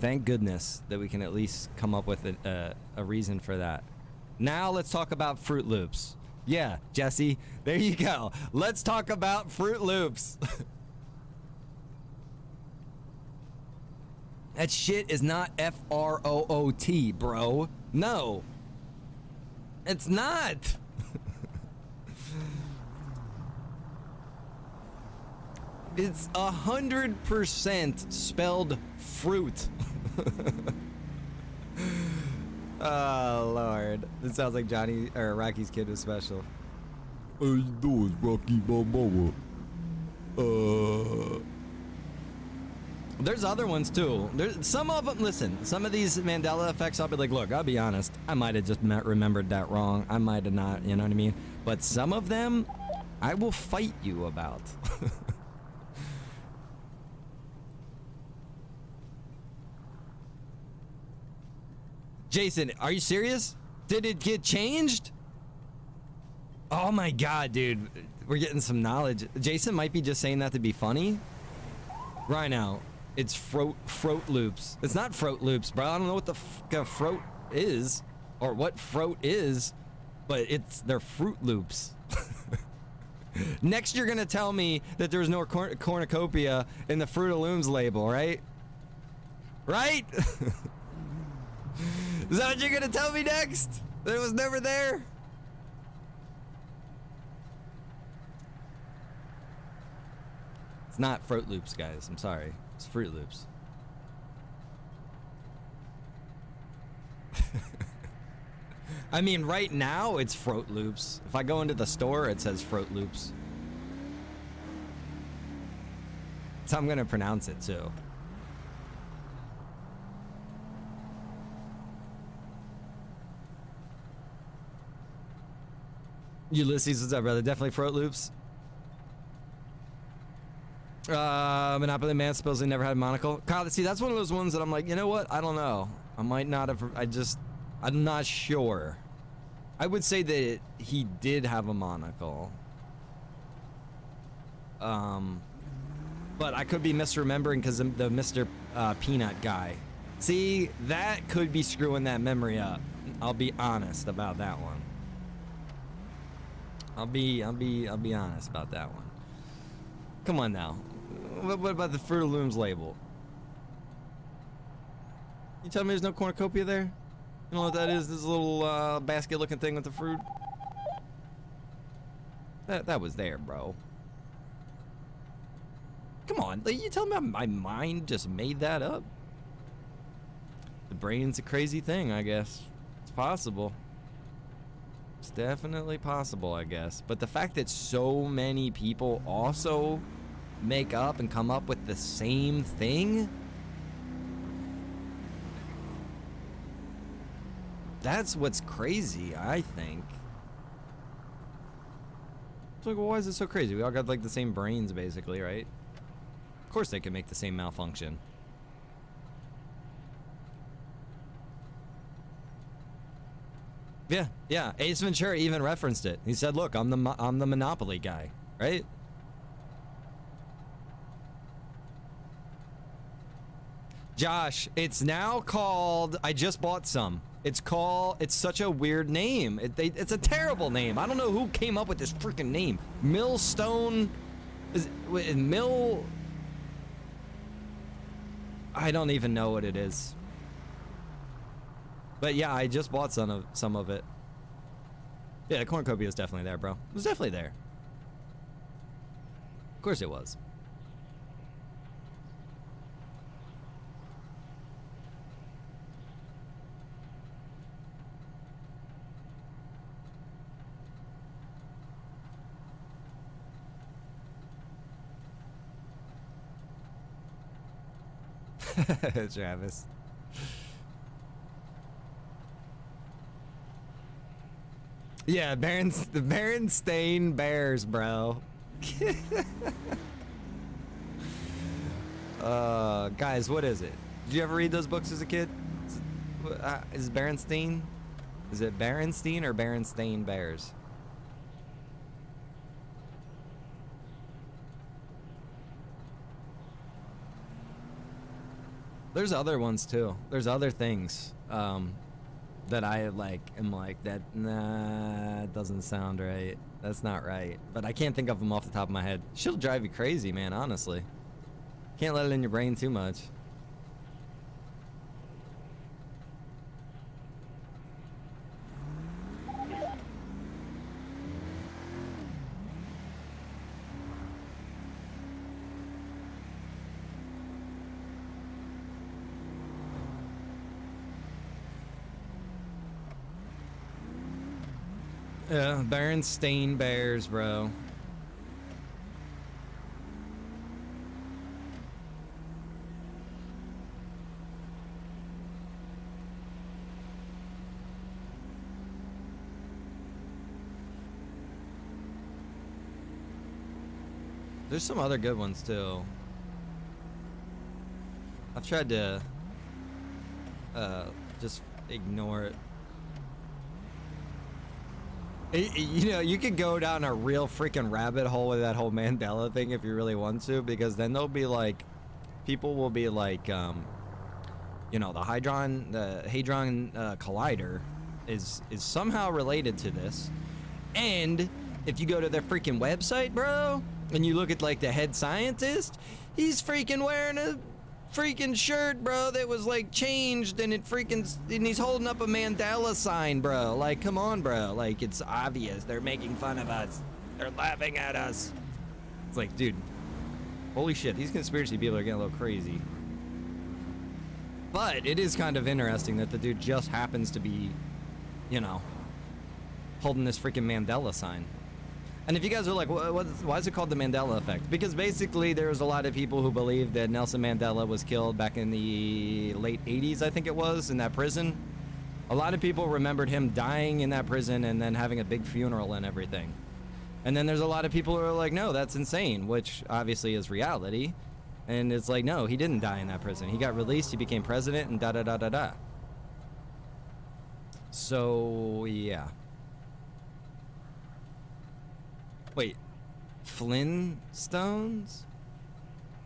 Thank goodness that we can at least come up with a reason for that. Now let's talk about Fruit Loops. Yeah, Jesse, there you go. Let's talk about Fruit Loops. That shit is not F-R-O-O-T, bro. No. It's not. It's 100% spelled fruit. Oh, Lord. This sounds like Johnny, or Rocky's Kid was special. How you doing, Rocky Balboa? There's other ones, too. There's some of them, listen, some of these Mandela effects, I'll be like, look, I'll be honest. I might have just remembered that wrong. I might have not, you know what I mean? But some of them, I will fight you about. Jason, are you serious? Did it get changed? Oh my god, dude. We're getting some knowledge. Jason might be just saying that to be funny. Right now, it's Fruit Loops. It's not Fruit Loops, bro. I don't know what the Fruit is or what Fruit is, but they're Fruit Loops. Next, you're gonna tell me that there's no cornucopia in the Fruit of Looms label, right? Right? Is that what you're gonna tell me next? That it was never there? It's not Fruit Loops, guys. I'm sorry. It's Fruit Loops. I mean, right now it's Fruit Loops. If I go into the store, it says Fruit Loops. That's how I'm gonna pronounce it too. Ulysses, what's up, brother? Definitely Fruit Loops. Monopoly Man supposedly never had a monocle. Kyle, see, that's one of those ones that I'm like, you know what? I don't know. I might not have. I'm not sure. I would say that he did have a monocle. But I could be misremembering because the Mr. Peanut guy. See, that could be screwing that memory up. I'll be honest about that one. I'll be honest about that one. Come on now. What about the Fruit of Looms label? You tell me there's no cornucopia there? You know what that is? This little basket-looking thing with the fruit. That was there, bro. Come on, you tell me my mind just made that up? The brain's a crazy thing, I guess. It's possible. It's definitely possible, I guess. But the fact that so many people also make up and come up with the same thing, that's what's crazy, I think. It's like, well, why is it so crazy? We all got like the same brains, basically, right? Of course they can make the same malfunction. Yeah. Ace Ventura even referenced it. He said, "Look, I'm the Monopoly guy," right? Josh, it's now called. I just bought some. It's such a weird name. It's a terrible name. I don't know who came up with this freaking name. Millstone, Mill. I don't even know what it is. But yeah, I just bought some of it. Yeah, the cornucopia is definitely there, bro. It was definitely there. Of course it was. Travis. Yeah, the Berenstain Bears, bro. Guys, what is it? Did you ever read those books as a kid? Is Berenstain? Is it Berenstein or Berenstain Bears? There's other ones too. There's other things that I like am like that. Nah, it doesn't sound right. That's not right. But I can't think of them off the top of my head. She'll drive you crazy, man. Honestly, can't let it in your brain too much. Yeah, Berenstain Bears, bro. There's some other good ones too. I've tried to just ignore it. You know, you could go down a real freaking rabbit hole with that whole Mandela thing if you really want to, because then they'll be like, people will be like, you know, the Hadron Collider is somehow related to this. And if you go to their freaking website, bro, and you look at like the head scientist, he's freaking wearing a freaking shirt, bro, that was like changed, and and he's holding up a Mandela sign, bro. Like, come on, bro. Like, it's obvious they're making fun of us. They're laughing at us. It's like, dude, holy shit, these conspiracy people are getting a little crazy. But it is kind of interesting that the dude just happens to be, you know, holding this freaking Mandela sign. And if you guys are like, why is it called the Mandela effect? Because basically there was a lot of people who believed that Nelson Mandela was killed back in the late 80s, I think it was, in that prison. A lot of people remembered him dying in that prison and then having a big funeral and everything. And then there's a lot of people who are like, no, that's insane, which obviously is reality. And it's like, no, he didn't die in that prison. He got released, he became president, and da-da-da-da-da. So, yeah. Wait, Flintstones?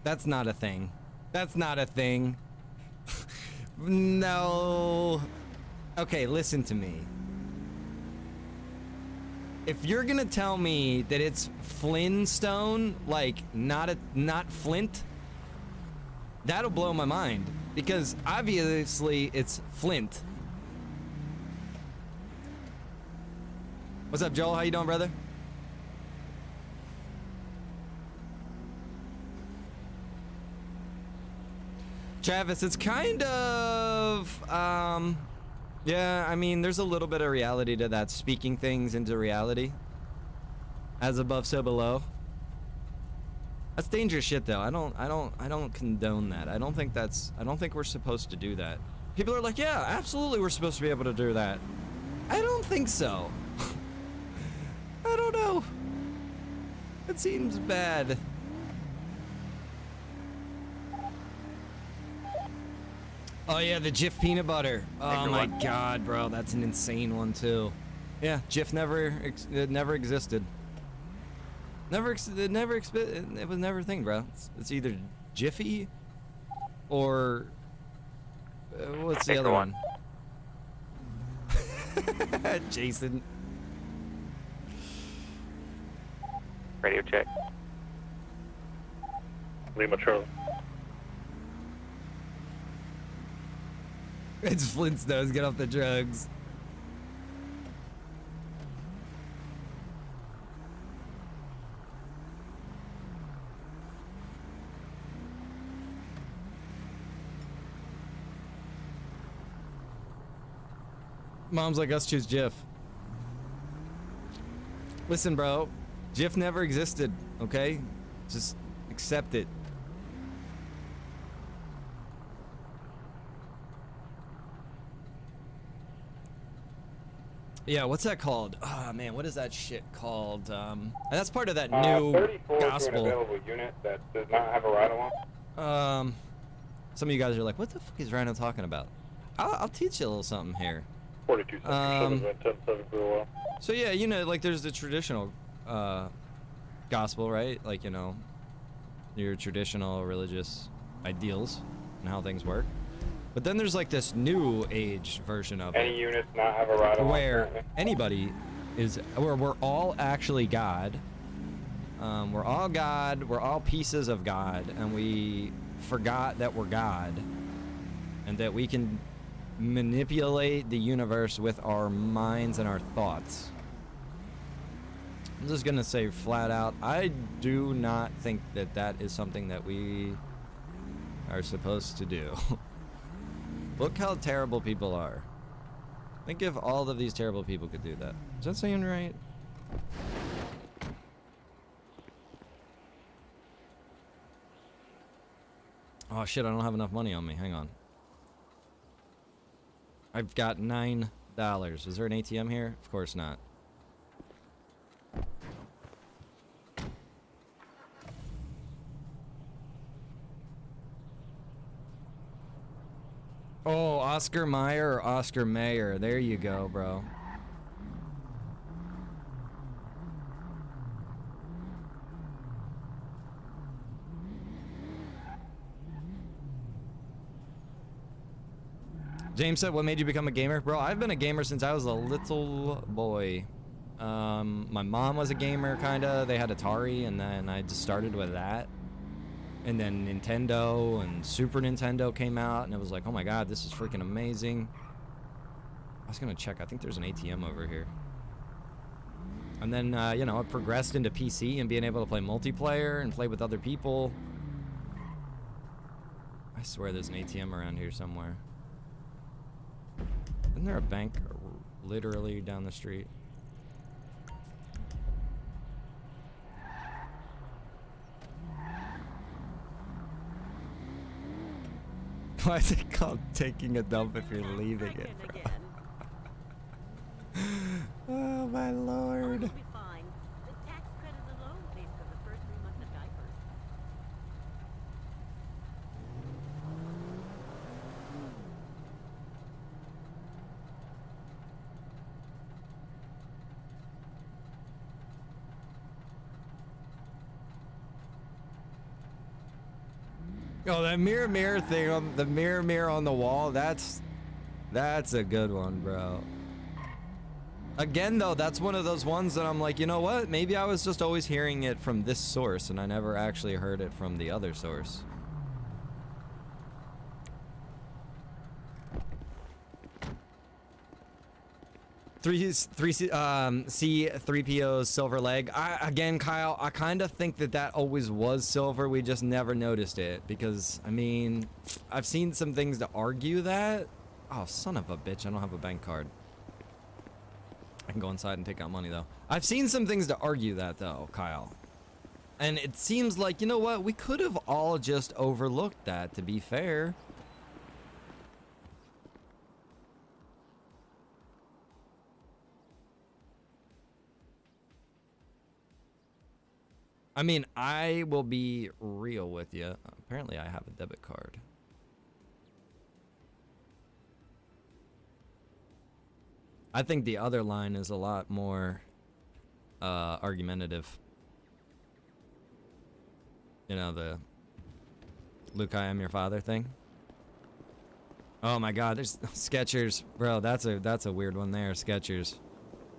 That's not a thing. That's not a thing. No. Okay, listen to me. If you're gonna tell me that it's Flintstone, like not Flint, that'll blow my mind, because obviously it's Flint. What's up, Joel? How you doing, brother? Travis, it's kind of, yeah, I mean, there's a little bit of reality to that, speaking things into reality. As above, so below. That's dangerous shit, though. I don't condone that. I don't think we're supposed to do that. People are like, yeah, absolutely we're supposed to be able to do that. I don't think so. I don't know. It seems bad. Oh yeah, the Jif peanut butter. Oh my god, bro, that's an insane one too. Yeah, Jif never existed. It was never a thing, bro. It's either Jiffy or what's the other one? Jason. Radio check. Lima Charlie. It's Flintstones, get off the drugs. Mom's like, us choose Jif. Listen, bro. Jif never existed, okay? Just accept it. Yeah, what's that called? Oh man, what is that shit called? That's part of that new 34 gospel. to an available unit that does not have a ride-along. Some of you guys are like, what the fuck is Rhino talking about? I'll teach you a little something here. 42 Central, 7 for a while. So yeah, you know, like there's the traditional gospel, right? Like, you know, your traditional religious ideals and how things work. But then there's like this new age version of Any units not have a ride-along where currently? anybody is, where we're all actually God. We're all God, we're all pieces of God, and we forgot that we're God, and that we can manipulate the universe with our minds and our thoughts. I'm just gonna say flat out, I do not think that that is something that we are supposed to do. Look how terrible people are. Think if all of these terrible people could do that. Is that saying right? Oh shit, I don't have enough money on me. Hang on. I've got $9. Is there an ATM here? Of course not. Oh, Oscar Mayer or Oscar Mayer. There you go, bro. James said, what made you become a gamer? Bro, I've been a gamer since I was a little boy. My mom was a gamer, kinda. They had Atari, and then I just started with that. And then Nintendo and Super Nintendo came out, and it was like, oh my god, this is freaking amazing. I was gonna check. I think there's an ATM over here. And then, you know, I progressed into PC and being able to play multiplayer and play with other people. I swear there's an ATM around here somewhere. Isn't there a bank literally down the street? Why is it called taking a dump if you're leaving it, bro? Oh my lord. Oh, that mirror thing on the mirror on the wall, that's a good one, bro. Again though, that's one of those ones that I'm like, you know what? Maybe I was just always hearing it from this source and I never actually heard it from the other source. C3PO's silver leg. Again, Kyle, I kind of think that that always was silver. We just never noticed it because, I mean, I've seen some things to argue that. Oh, son of a bitch. I don't have a bank card. I can go inside and take out money, though. I've seen some things to argue that, though, Kyle. And it seems like, you know what? We could have all just overlooked that, to be fair. I mean, I will be real with you. Apparently, I have a debit card. I think the other line is a lot more argumentative. You know, the Luke, I am your father thing. Oh my god, there's Skechers. Bro, that's a weird one there, Skechers.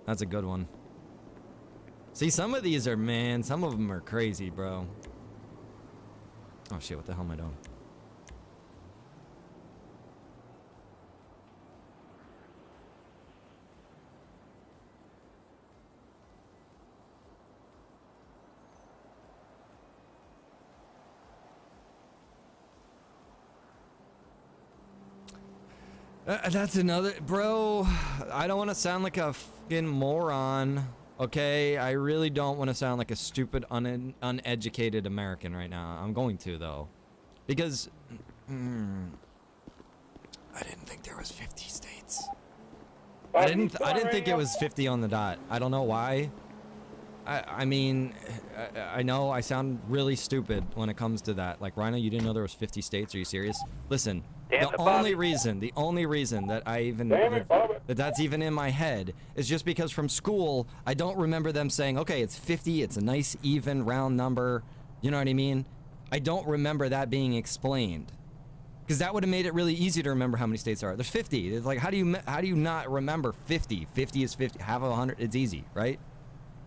That's a good one. See, some of these are, man, some of them are crazy, bro. Oh shit, what the hell am I doing? That's another, bro. I don't want to sound like a fucking moron. Okay, I really don't want to sound like a stupid, uneducated American right now. I'm going to though, because I didn't think there was 50 states. I didn't think it was 50 on the dot. I don't know why. I mean, I know I sound really stupid when it comes to that. Like, Rhino, you didn't know there was 50 states? Are you serious? Listen, the only reason that I even, that's even in my head is just because from school, I don't remember them saying, okay, it's 50, it's a nice, even, round number. You know what I mean? I don't remember that being explained. Because that would have made it really easy to remember how many states there are. There's 50. It's like, how do you not remember 50? 50 is 50. Have 100. It's easy, right?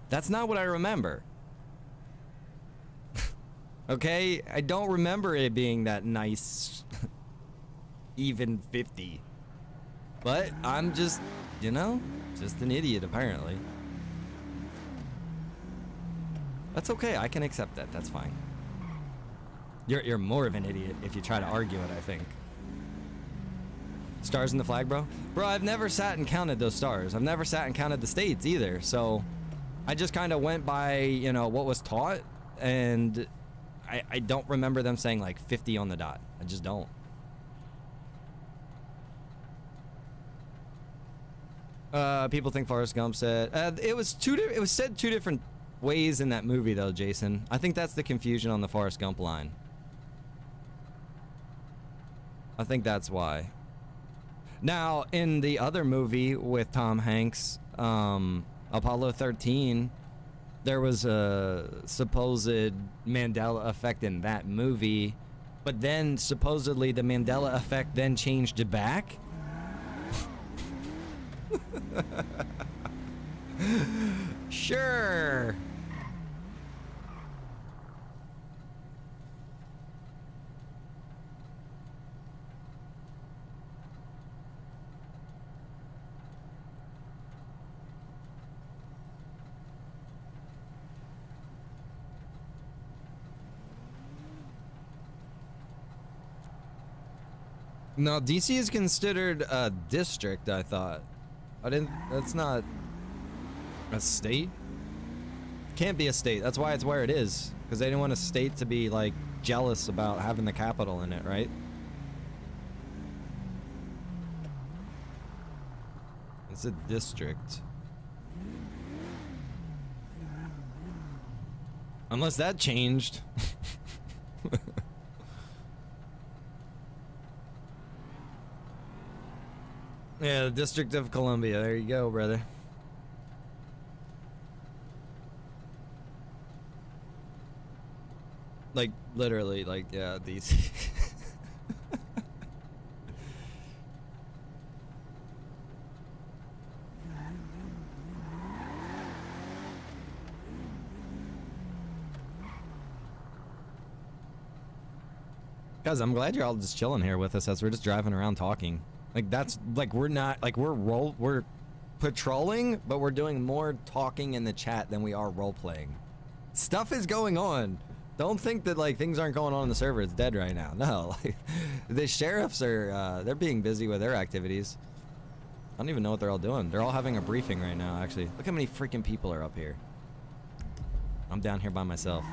That's not what I remember. Okay? I don't remember it being that nice, even 50. But I'm just, you know, just an idiot, apparently. That's okay. I can accept that. That's fine. You're more of an idiot if you try to argue it, I think. Stars in the flag, bro? Bro, I've never sat and counted those stars. I've never sat and counted the states either, so I just kind of went by, you know, what was taught, and I don't remember them saying like 50 on the dot. I just don't. People think Forrest Gump said it was said two different ways in that movie though, Jason. I think that's the confusion on the Forrest Gump line. I think that's why. Now, in the other movie with Tom Hanks, Apollo 13, there was a supposed Mandela effect in that movie, but then supposedly the Mandela effect then changed it back. Sure. No, DC is considered a district, I thought. That's not a state. Can't be a state. That's why it's where it is. Because they didn't want a state to be, like, jealous about having the capital in it, right? It's a district. Unless that changed. Yeah, the District of Columbia. There you go, brother. Like, literally, like, yeah, DC. Guys, I'm glad you're all just chilling here with us as we're just driving around talking. Like, that's, like, we're not, like, we're patrolling, but we're doing more talking in the chat than we are role-playing. Stuff is going on. Don't think that, like, things aren't going on in the server. It's dead right now. No, like, the sheriffs are, they're being busy with their activities. I don't even know what they're all doing. They're all having a briefing right now, actually. Look how many freaking people are up here. I'm down here by myself.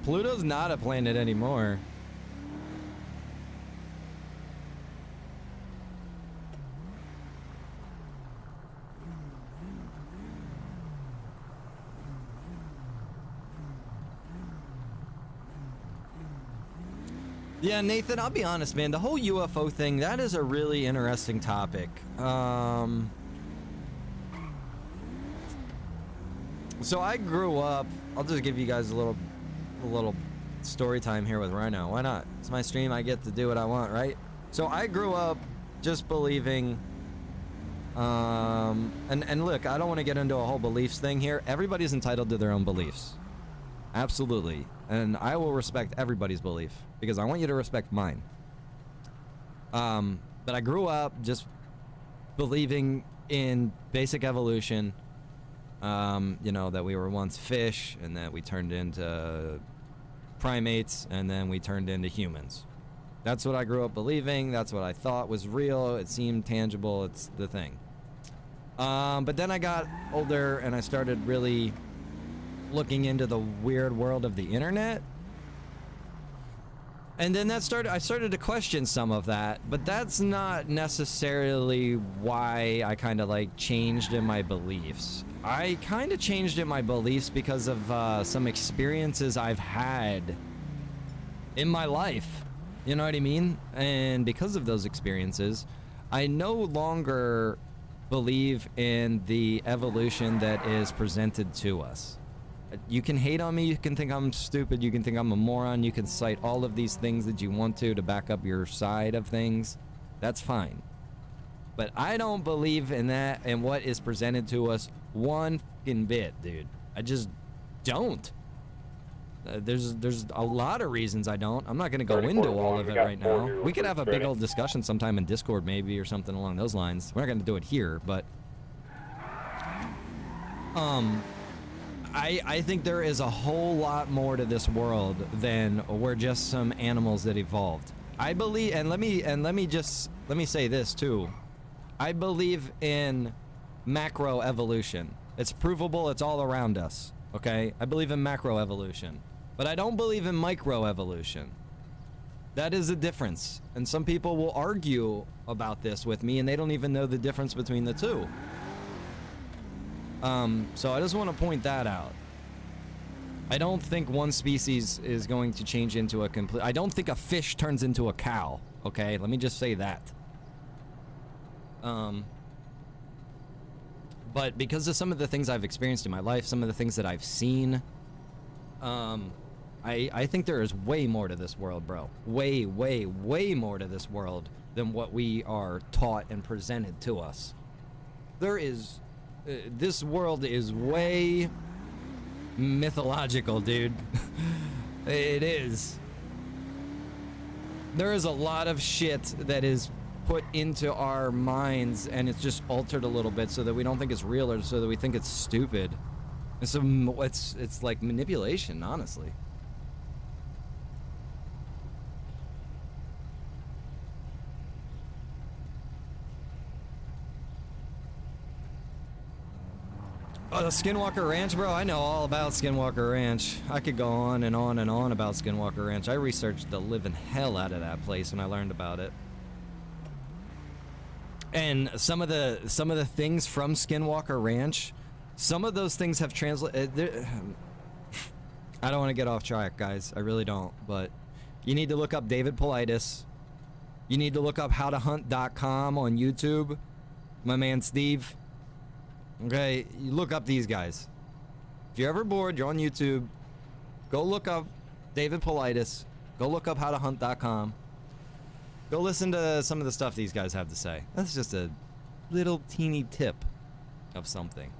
Pluto's not a planet anymore. Yeah, Nathan, I'll be honest, man. The whole UFO thing, that is a really interesting topic. So I grew up, I'll just give you guys a little story time here with Rhino. Why not? It's my stream. I get to do what I want, right? So I grew up just believing, and look, I don't want to get into a whole beliefs thing here. Everybody's entitled to their own beliefs. Absolutely. And I will respect everybody's belief because I want you to respect mine. But I grew up just believing in basic evolution. You know, that we were once fish and that we turned into primates, and then we turned into humans. That's what I grew up believing. That's what I thought was real. It seemed tangible. It's the thing. But then I got older and I started really looking into the weird world of the internet. And then I started to question some of that, but that's not necessarily why I kind of like changed in my beliefs. I kind of changed in my beliefs because of some experiences I've had in my life. You know what I mean? And because of those experiences, I no longer believe in the evolution that is presented to us. You can hate on me, you can think I'm stupid, you can think I'm a moron, you can cite all of these things that you want to back up your side of things. That's fine. But I don't believe in that and what is presented to us one fucking bit, dude. I just don't. There's a lot of reasons I don't. I'm not going to go into all of it right now. We could have a big old discussion sometime in Discord maybe or something along those lines. We're not going to do it here, but I think there is a whole lot more to this world than we're just some animals that evolved. I believe, and let me say this too. I believe in macro evolution. It's provable, it's all around us, okay? I believe in macro evolution. But I don't believe in microevolution. That is a difference. And some people will argue about this with me and they don't even know the difference between the two. So I just want to point that out. I don't think one species is going to change into a complete... I don't think a fish turns into a cow, okay? Let me just say that. But because of some of the things I've experienced in my life, some of the things that I've seen, I think there is way more to this world, bro. Way, way, way more to this world than what we are taught and presented to us. There is... this world is way mythological, dude. It is. There is a lot of shit that is put into our minds and it's just altered a little bit so that we don't think it's real or so that we think it's stupid. And so it's like manipulation, honestly. Oh, the Skinwalker Ranch, bro. I know all about Skinwalker Ranch. I could go on and on and on about Skinwalker Ranch. I researched the living hell out of that place when I learned about it. And some of the things from Skinwalker Ranch, some of those things have translated. I don't want to get off track, guys. I really don't. But you need to look up David Politis. You need to look up howtohunt.com on YouTube. My man Steve. Okay, you look up these guys. If you're ever bored, you're on YouTube, go look up David Politis. Go look up howtohunt.com. Go listen to some of the stuff these guys have to say. That's just a little teeny tip of something.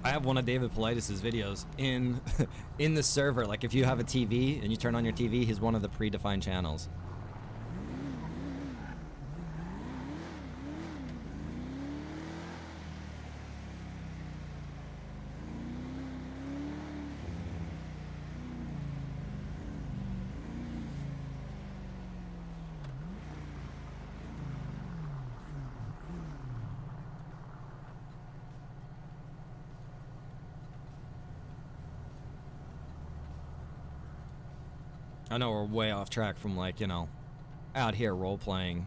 I have one of David Politis' videos in the server. Like if you have a TV and you turn on your TV, he's one of the predefined channels. I know we're way off track from, like, you know, out here role-playing.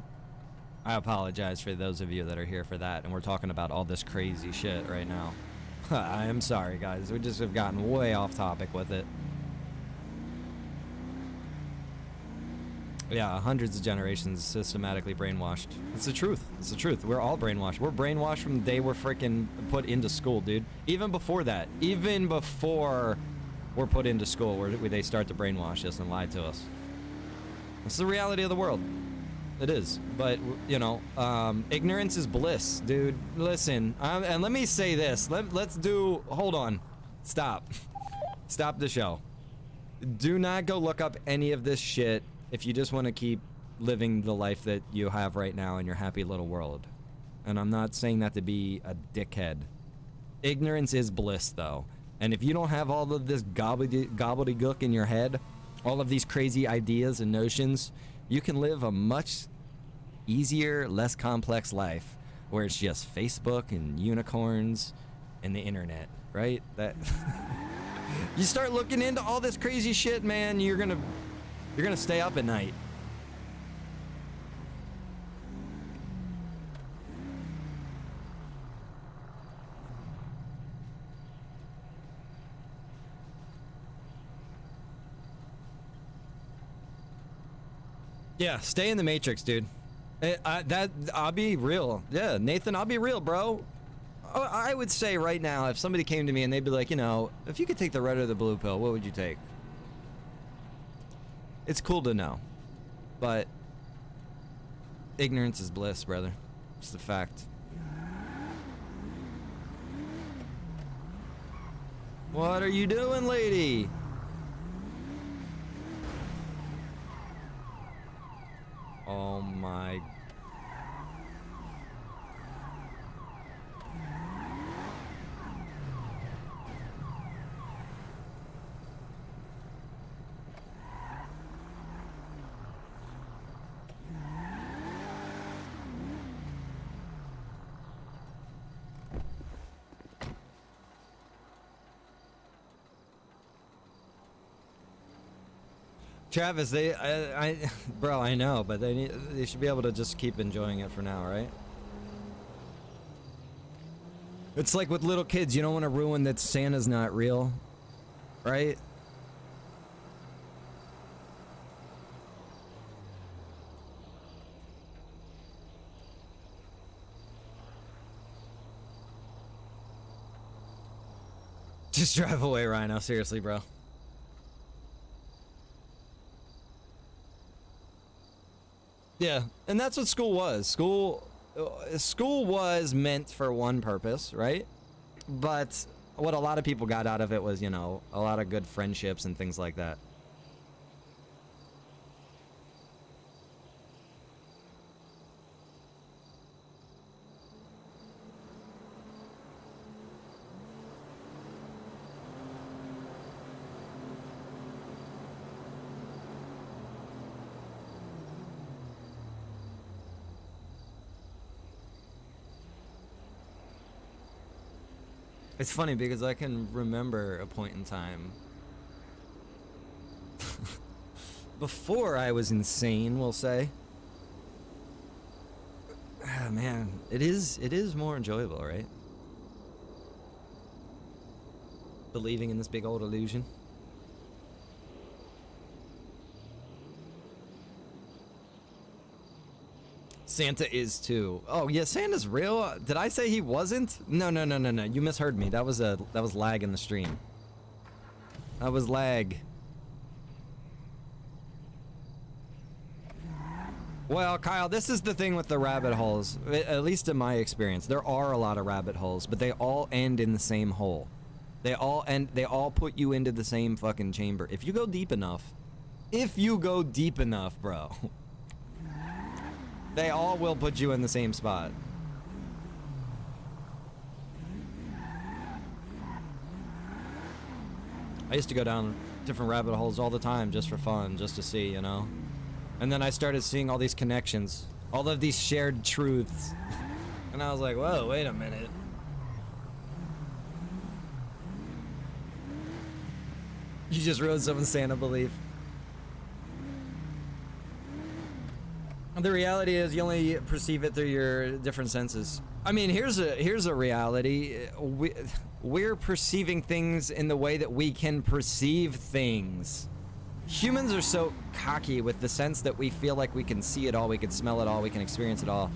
I apologize for those of you that are here for that, and we're talking about all this crazy shit right now. I am sorry, guys. We just have gotten way off topic with it. Yeah, hundreds of generations systematically brainwashed. It's the truth. It's the truth. We're all brainwashed. We're brainwashed from the day we're freaking put into school, dude. Even before that. Even before... we're put into school where they start to brainwash us and lie to us. It's the reality of the world. It is. But, you know, ignorance is bliss, dude. Listen, and let me say this. Let's do... hold on. Stop. Stop the show. Do not go look up any of this shit if you just want to keep living the life that you have right now in your happy little world. And I'm not saying that to be a dickhead. Ignorance is bliss, though. And if you don't have all of this gobbledygook in your head, all of these crazy ideas and notions, you can live a much easier, less complex life where it's just Facebook and unicorns and the internet, right? That you start looking into all this crazy shit, man, you're gonna stay up at night. Yeah, stay in the Matrix, dude. I'll be real. Yeah, Nathan, I'll be real, bro. I would say right now, if somebody came to me and they'd be like, you know, if you could take the red or the blue pill, what would you take? It's cool to know, but ignorance is bliss, brother. It's the fact. What are you doing, lady? Oh my. Travis, bro, I know, but they should be able to just keep enjoying it for now, right? It's like with little kids, you don't want to ruin that Santa's not real, right? Just drive away, Rhino, seriously, bro. Yeah, and that's what school was. School was meant for one purpose, right? But what a lot of people got out of it was, you know, a lot of good friendships and things like that. It's funny because I can remember a point in time before I was insane, we'll say. Ah, man, it is more enjoyable, right? Believing in this big old illusion. Santa is too. Oh yeah, Santa's real. Did I say he wasn't? No. You misheard me. That was lag in the stream. That was lag. Well, Kyle, this is the thing with the rabbit holes. At least in my experience, there are a lot of rabbit holes, but they all end in the same hole. They all put you into the same fucking chamber. If you go deep enough, bro. They all will put you in the same spot. I used to go down different rabbit holes all the time just for fun, just to see, you know? And then I started seeing all these connections, all of these shared truths. And I was like, whoa, wait a minute. You just ruined someone's Santa belief. The reality is you only perceive it through your different senses. I mean, here's a reality. We're perceiving things in the way that we can perceive things. Humans are so cocky with the sense that we feel like we can see it all, we can smell it all, we can experience it all.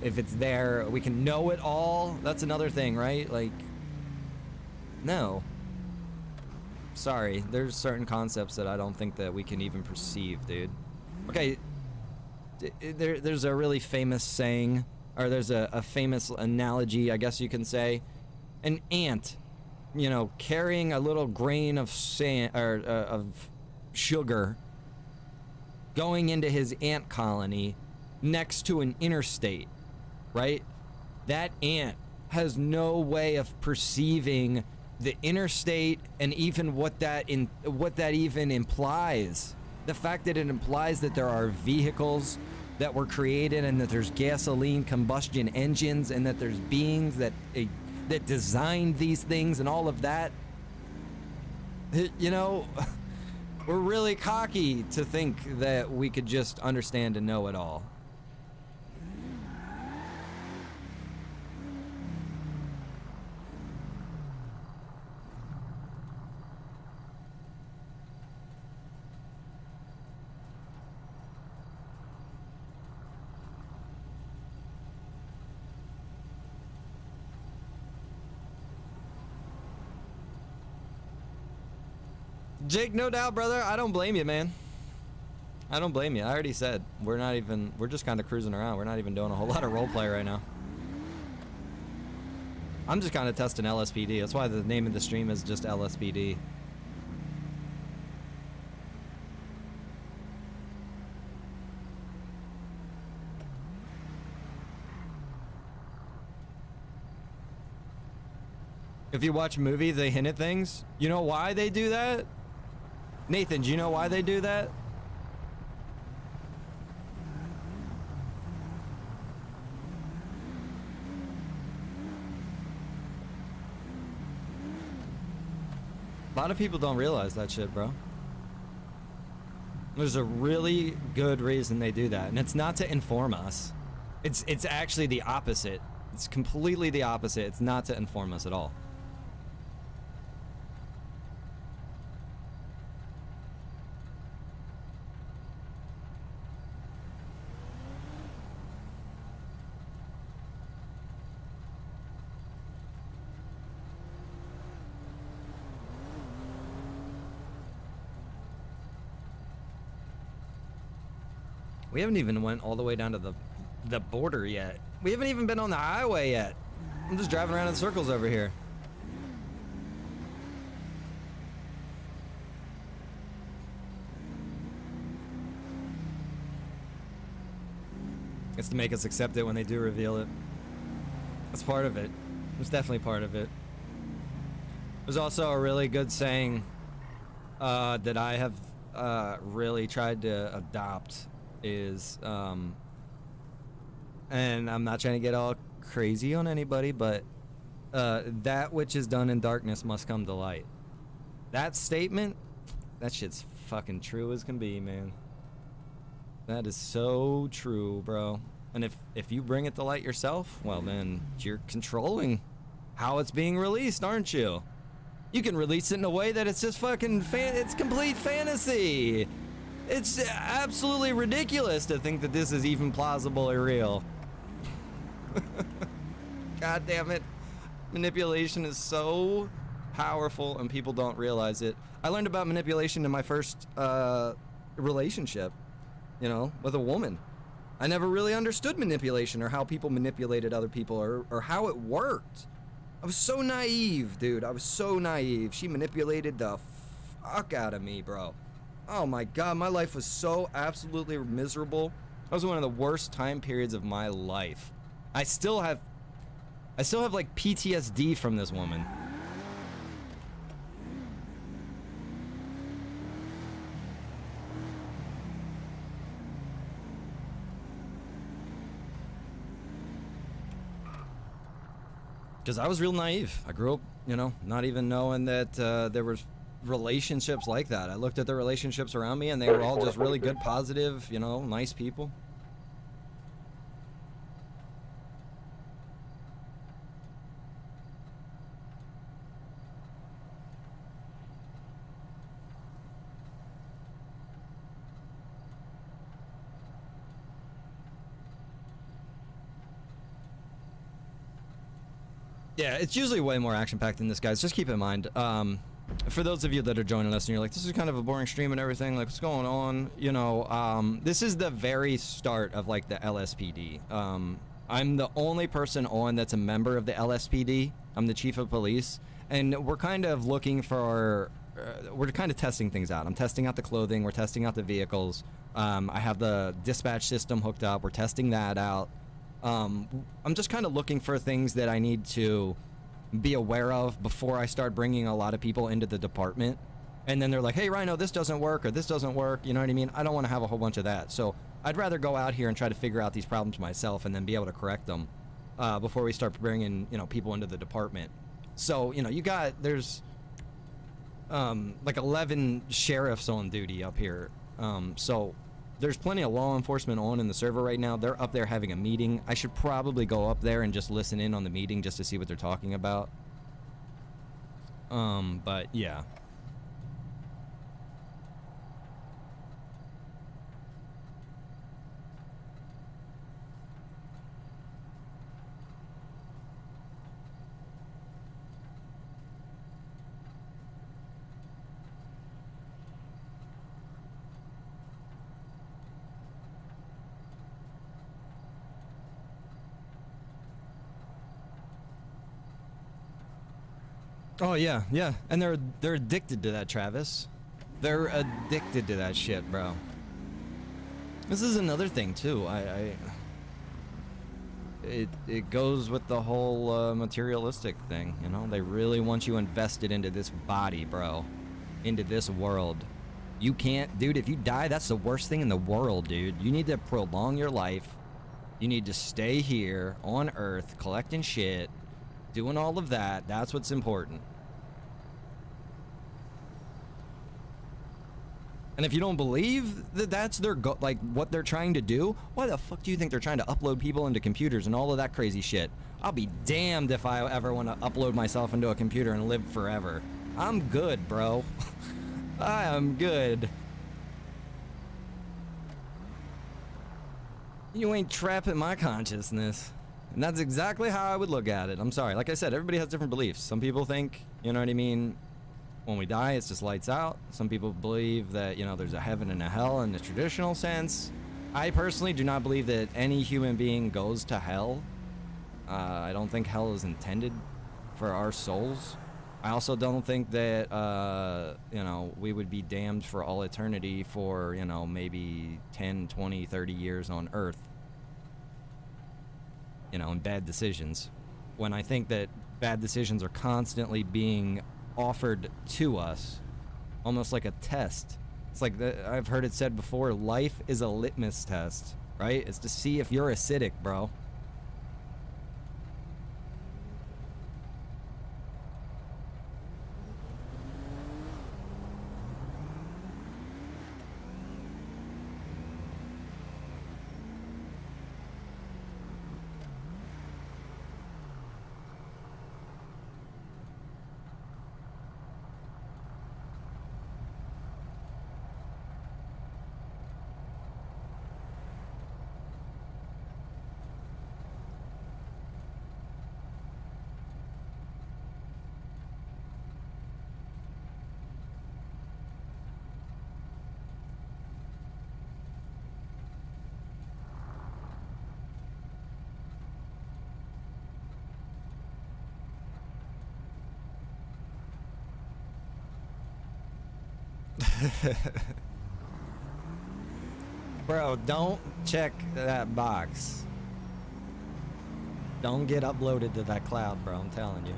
If it's there, we can know it all. That's another thing, right? Like, no. Sorry, there's certain concepts that I don't think that we can even perceive, dude. Okay. There's a really famous saying, or there's a famous analogy, I guess you can say. An ant, you know, carrying a little grain of sand or of sugar going into his ant colony next to an interstate, right? That ant has no way of perceiving the interstate and even what that even implies. The fact that it implies that there are vehicles that were created and that there's gasoline combustion engines and that there's beings that designed these things and all of that. You know, we're really cocky to think that we could just understand and know it all. Jake, no doubt, brother. I don't blame you, man. I don't blame you. I already said we're just kind of cruising around. We're not even doing a whole lot of roleplay right now. I'm just kind of testing LSPD. That's why the name of the stream is just LSPD. If you watch movies, they hint at things. You know why they do that? Nathan, do you know why they do that? A lot of people don't realize that shit, bro. There's a really good reason they do that, and it's not to inform us. It's actually the opposite. It's completely the opposite. It's not to inform us at all. We haven't even went all the way down to the border yet. We haven't even been on the highway yet. I'm just driving around in circles over here. It's to make us accept it when they do reveal it. That's part of it. It's definitely part of it. There's also a really good saying that I have really tried to adopt is, and I'm not trying to get all crazy on anybody, but that which is done in darkness must come to light. That statement, that shit's fucking true as can be, man. That is so true, bro. And if you bring it to light yourself, well, then you're controlling how it's being released, aren't you? You can release it in a way that it's just fucking it's complete fantasy. It's absolutely ridiculous to think that this is even plausible or real. God damn it. Manipulation is so powerful and people don't realize it. I learned about manipulation in my first relationship, you know, with a woman. I never really understood manipulation or how people manipulated other people or how it worked. I was so naive, dude. I was so naive. She manipulated the fuck out of me, bro. Oh my God, my life was so absolutely miserable. That was one of the worst time periods of my life. I still have like PTSD from this woman. Because I was real naive. I grew up, you know, not even knowing that there was relationships like that. I looked at the relationships around me and they were all just really good, positive, you know, nice people. Yeah, it's usually way more action-packed than this, guys. Just keep in mind, for those of you that are joining us and you're like, this is kind of a boring stream and everything, like, what's going on? You know, this is the very start of, like, the LSPD. I'm the only person on that's a member of the LSPD. I'm the chief of police. And we're kind of looking for we're kind of testing things out. I'm testing out the clothing. We're testing out the vehicles. I have the dispatch system hooked up. We're testing that out. I'm just kind of looking for things that I need to be aware of before I start bringing a lot of people into the department. And then they're like, hey, Rhino, this doesn't work, or this doesn't work. You know what I mean? I don't want to have a whole bunch of that. So I'd rather go out here and try to figure out these problems myself and then be able to correct them before we start bringing, people into the department. So, there's like 11 sheriffs on duty up here. So there's plenty of law enforcement on in the server right now. They're up there having a meeting. I should probably go up there and just listen in on the meeting just to see what they're talking about. But yeah. Oh yeah, yeah, and they're addicted to that, Travis. They're addicted to that shit, bro. This is another thing too. It goes with the whole materialistic thing, They really want you invested into this body, bro, into this world. You can't, dude. If you die, that's the worst thing in the world, dude. You need to prolong your life. You need to stay here on Earth, collecting shit, doing all of that. That's what's important. And if you don't believe that that's their what they're trying to do, why the fuck do you think they're trying to upload people into computers and all of that crazy shit? I'll be damned if I ever want to upload myself into a computer and live forever. I'm good, bro. I am good. You ain't trapping my consciousness. And that's exactly how I would look at it. I'm sorry. Like I said, everybody has different beliefs. Some people think, you know what I mean, when we die, it's just lights out. Some people believe that, there's a heaven and a hell in the traditional sense. I personally do not believe that any human being goes to hell. I don't think hell is intended for our souls. I also don't think that, we would be damned for all eternity for, maybe 10, 20, 30 years on Earth. And bad decisions. When I think that bad decisions are constantly being offered to us, almost like a test. It's like, I've heard it said before, life is a litmus test, right? It's to see if you're acidic, bro. Bro, don't check that box. Don't get uploaded to that cloud, bro. I'm telling you.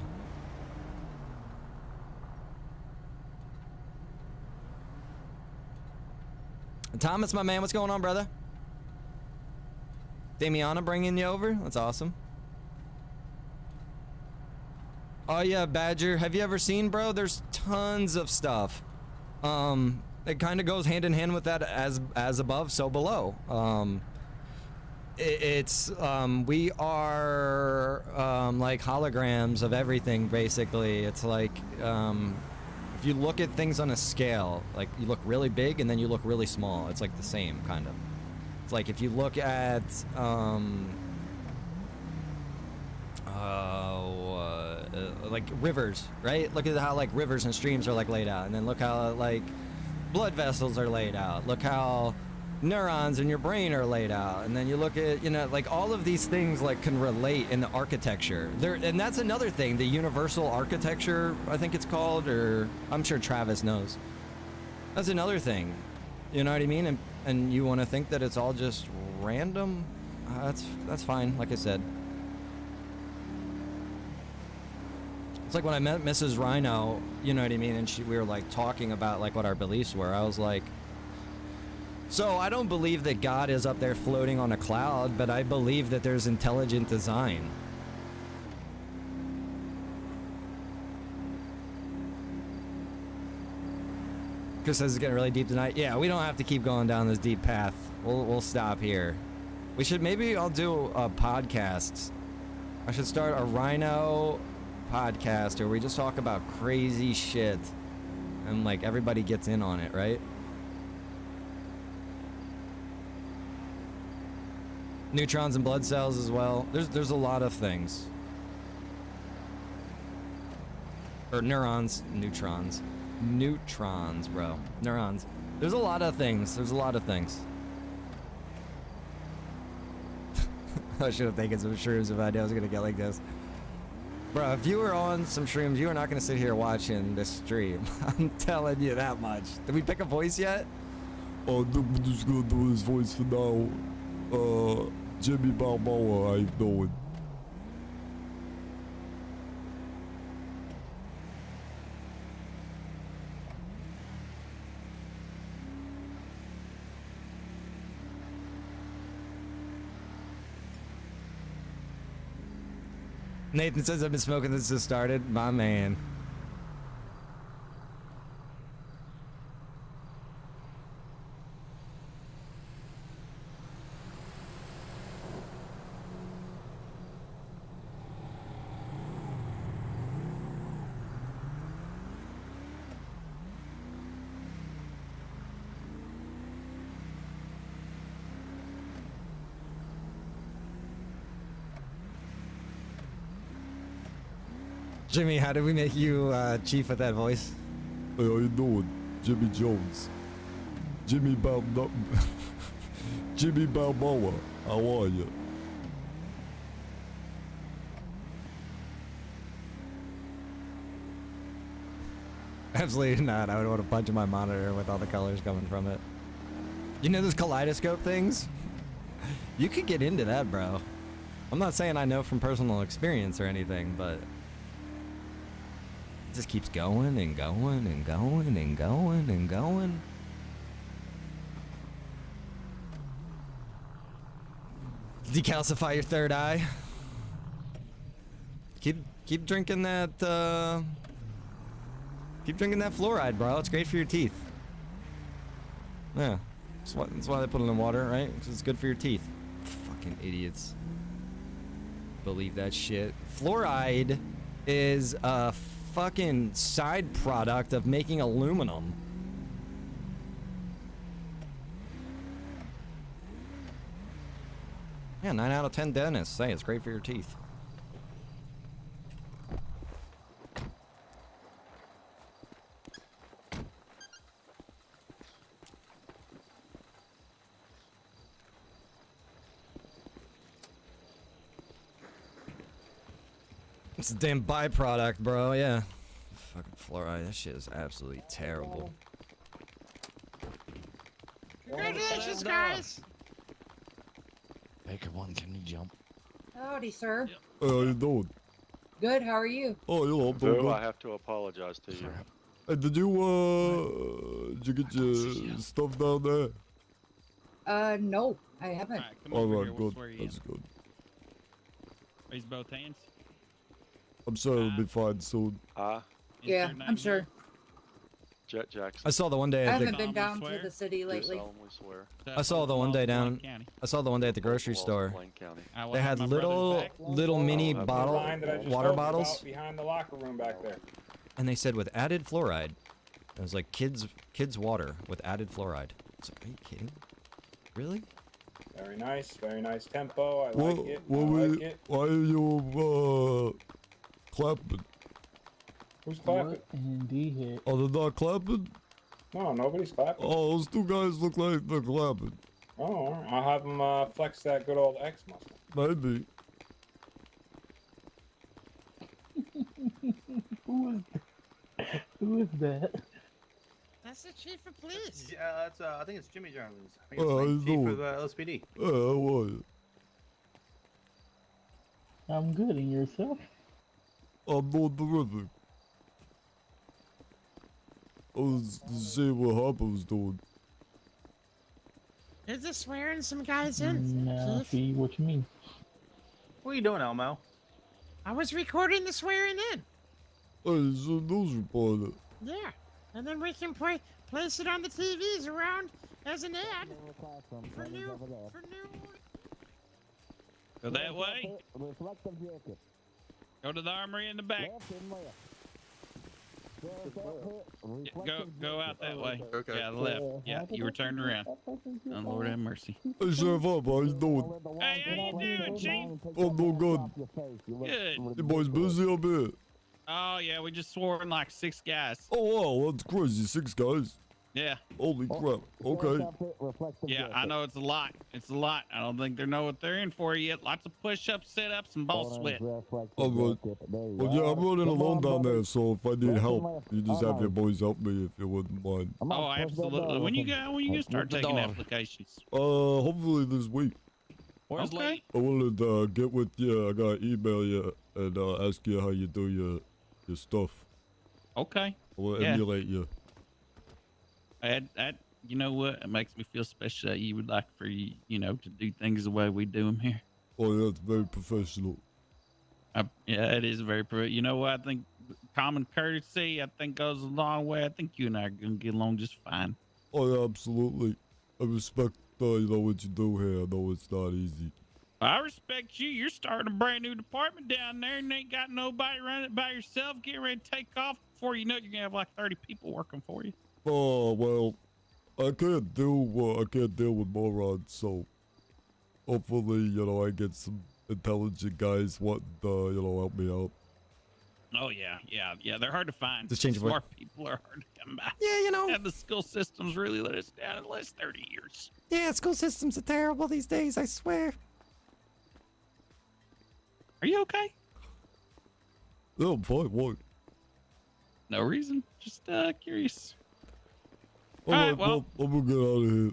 Thomas, my man, what's going on, brother? Damiana bringing you over? That's awesome. Oh yeah, Badger. Have you ever seen, bro? There's tons of stuff. It kind of goes hand in hand with that, as above, so below. We are like holograms of everything, basically. It's like if you look at things on a scale, like you look really big and then you look really small. It's like the same kind of. It's like if you look at like rivers, right? Look at how like rivers and streams are like laid out, and then look how like blood vessels are laid out. Look how neurons in your brain are laid out, and then you look at, you know, like all of these things like can relate in the architecture there. And that's another thing, the universal architecture, I think it's called, or I'm sure Travis knows. That's another thing, you know what I mean? And you want to think that it's all just random? That's fine, like I said. It's like when I met Mrs. Rhino, you know what I mean, and we were like talking about like what our beliefs were. I was like, so I don't believe that God is up there floating on a cloud, but I believe that there's intelligent design. Chris says it's getting really deep tonight. Yeah, we don't have to keep going down this deep path. We'll stop here. We should, maybe I'll do a podcast. I should start a Rhino podcast where we just talk about crazy shit and like everybody gets in on it, right? Neutrons and blood cells as well. There's a lot of things. Or neurons, neutrons. Neutrons, bro. Neurons. There's a lot of things. There's a lot of things. I should have taken some shrooms if I knew I was gonna get like this. Bro, if you were on some shrooms, you were not gonna sit here watching this stream. I'm telling you that much. Did we pick a voice yet? Oh, we're just gonna do his voice for now. Jimmy Balboa, how you doing? Nathan says I've been smoking since this started. My man. Jimmy, how did we make you chief with that voice? Hey, how you doing? Jimmy Jones. Jimmy Balboa. Jimmy Balboa. How are you? Absolutely not. I would want to punch in my monitor with all the colors coming from it. You know those kaleidoscope things? You could get into that, bro. I'm not saying I know from personal experience or anything, but it just keeps going and going and going and going and going. Decalcify your third eye. Keep drinking that keep drinking that fluoride, bro. It's great for your teeth. Yeah. That's why they put it in water, right? Because it's good for your teeth. Fucking idiots. Believe that shit. Fluoride is a fucking side product of making aluminum. Yeah, 9 out of 10 dentists say it's great for your teeth. It's a damn byproduct, bro, yeah. Fucking fluoride, that shit is absolutely terrible. Congratulations, guys! Hey, come on, can you jump? Howdy, sir. Hey, how you doing? Good, how are you? Oh, hello, I'm doing Boo, good. I have to apologize to you. Hey, did you get your stuff down there? No, I haven't. Alright, good. That's good. Raise both hands. I'm sure it'll be fine soon. Yeah, I'm sure. Jet Jackson. I saw the one day I at the... haven't been down to the city lately. I saw the one day down... I saw the one day at the grocery store. They had little mini water bottles. Behind the locker room back there. And they said with added fluoride. It was like kids water with added fluoride. It's like, are you kidding? Really? Very nice tempo. I like it. I like it. Why are you clapping? Who's clapping? What in the heck? Oh, they're not clapping? No, nobody's clapping. Oh, those two guys look like they're clapping. Oh, all right. I'll have him flex that good old X muscle. Maybe. Who is that? That's the chief of police. Yeah, that's I think it's Jimmy Jones. I think Oh, it's how the you chief doing? of Lspd. How are you? I'm good, and yourself? I'm not terrific. I was seeing what Harper was doing. You're just swearing some guys in, Nah, Chief. see what you mean. What are you doing, Elmo? I was recording the swearing in. Hey, it's a news reporter. Yeah, and then we can place it on the TVs around as an ad for new. Go that way. Go to the armory in the back. Go out that way. Okay. Yeah, the left. Yeah, you were turned around. Oh, Lord have mercy. Hey, Sheriff Harper, how you doing? Hey, how you doing, Chief? I'm doing good. Good. You boys busy up here? Oh, yeah, we just swore in like 6 guys. Oh, wow, that's crazy. 6 guys. Yeah. Holy crap. Okay. Yeah, I know it's a lot. It's a lot. I don't think they know what they're in for yet. Lots of push-ups, sit-ups, and ball sweat. All right. Well, yeah, I'm running alone down there, so if I need help, you just have your boys help me if you wouldn't mind. Oh, absolutely. When you gonna start taking applications? Hopefully this week. Where's late? I wanted to get with you. I gotta email you and ask you how you do your stuff. Okay. I want to Yeah. emulate you. You know what? It makes me feel special that you would like for you to do things the way we do them here. Oh, yeah, it's very professional. Yeah, it is very. You know what? I think common courtesy, I think, goes a long way. I think you and I are gonna get along just fine. Oh, yeah, absolutely. I respect, what you do here. I know it's not easy. I respect you. You're starting a brand new department down there, and ain't got nobody running it by yourself. Getting ready to take off before you know it, you're gonna have like 30 people working for you. Oh, well, I can't deal with morons, so hopefully, I get some intelligent guys wanting to, help me out. Oh yeah. They're hard to find. Just change your Smart people are hard to come by. Yeah, And the school system's really let us down in the last 30 years. Yeah, school systems are terrible these days, I swear. Are you okay? Yeah, I'm fine. Why? No reason. Just curious. All right, right, well, I'm gonna get out of here.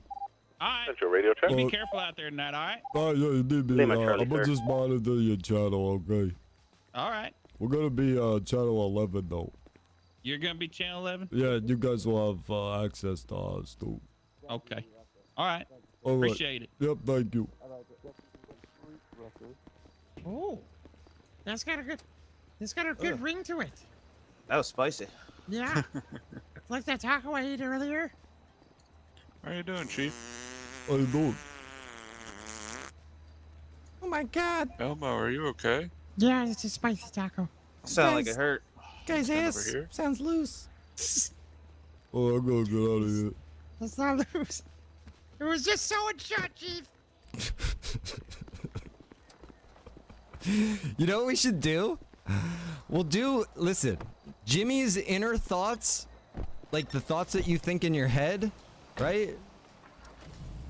All right. Central radio check. You be careful out there tonight, all right? All right, yeah, you need me. Name my Charlie, I'm gonna sir. just monitor your channel, okay? All right. We're gonna be channel 11 though. You're going to be channel 11? Yeah, you guys will have access to ours too. Okay. All right. All right. Appreciate it. Yep, thank you. Oh, that's got a good ring to it. That was spicy. Yeah, like that taco I ate earlier. How you doing, Chief? How you doing? Oh my God. Elmo, are you okay? Yeah, it's a spicy taco. Sound like it hurt. Guy's Stand ass over here. sounds loose. Oh, I'm gonna get out of here. That's not loose. It was just so shot, Chief. You know what we should do? Listen, Jimmy's inner thoughts, like the thoughts that you think in your head, right?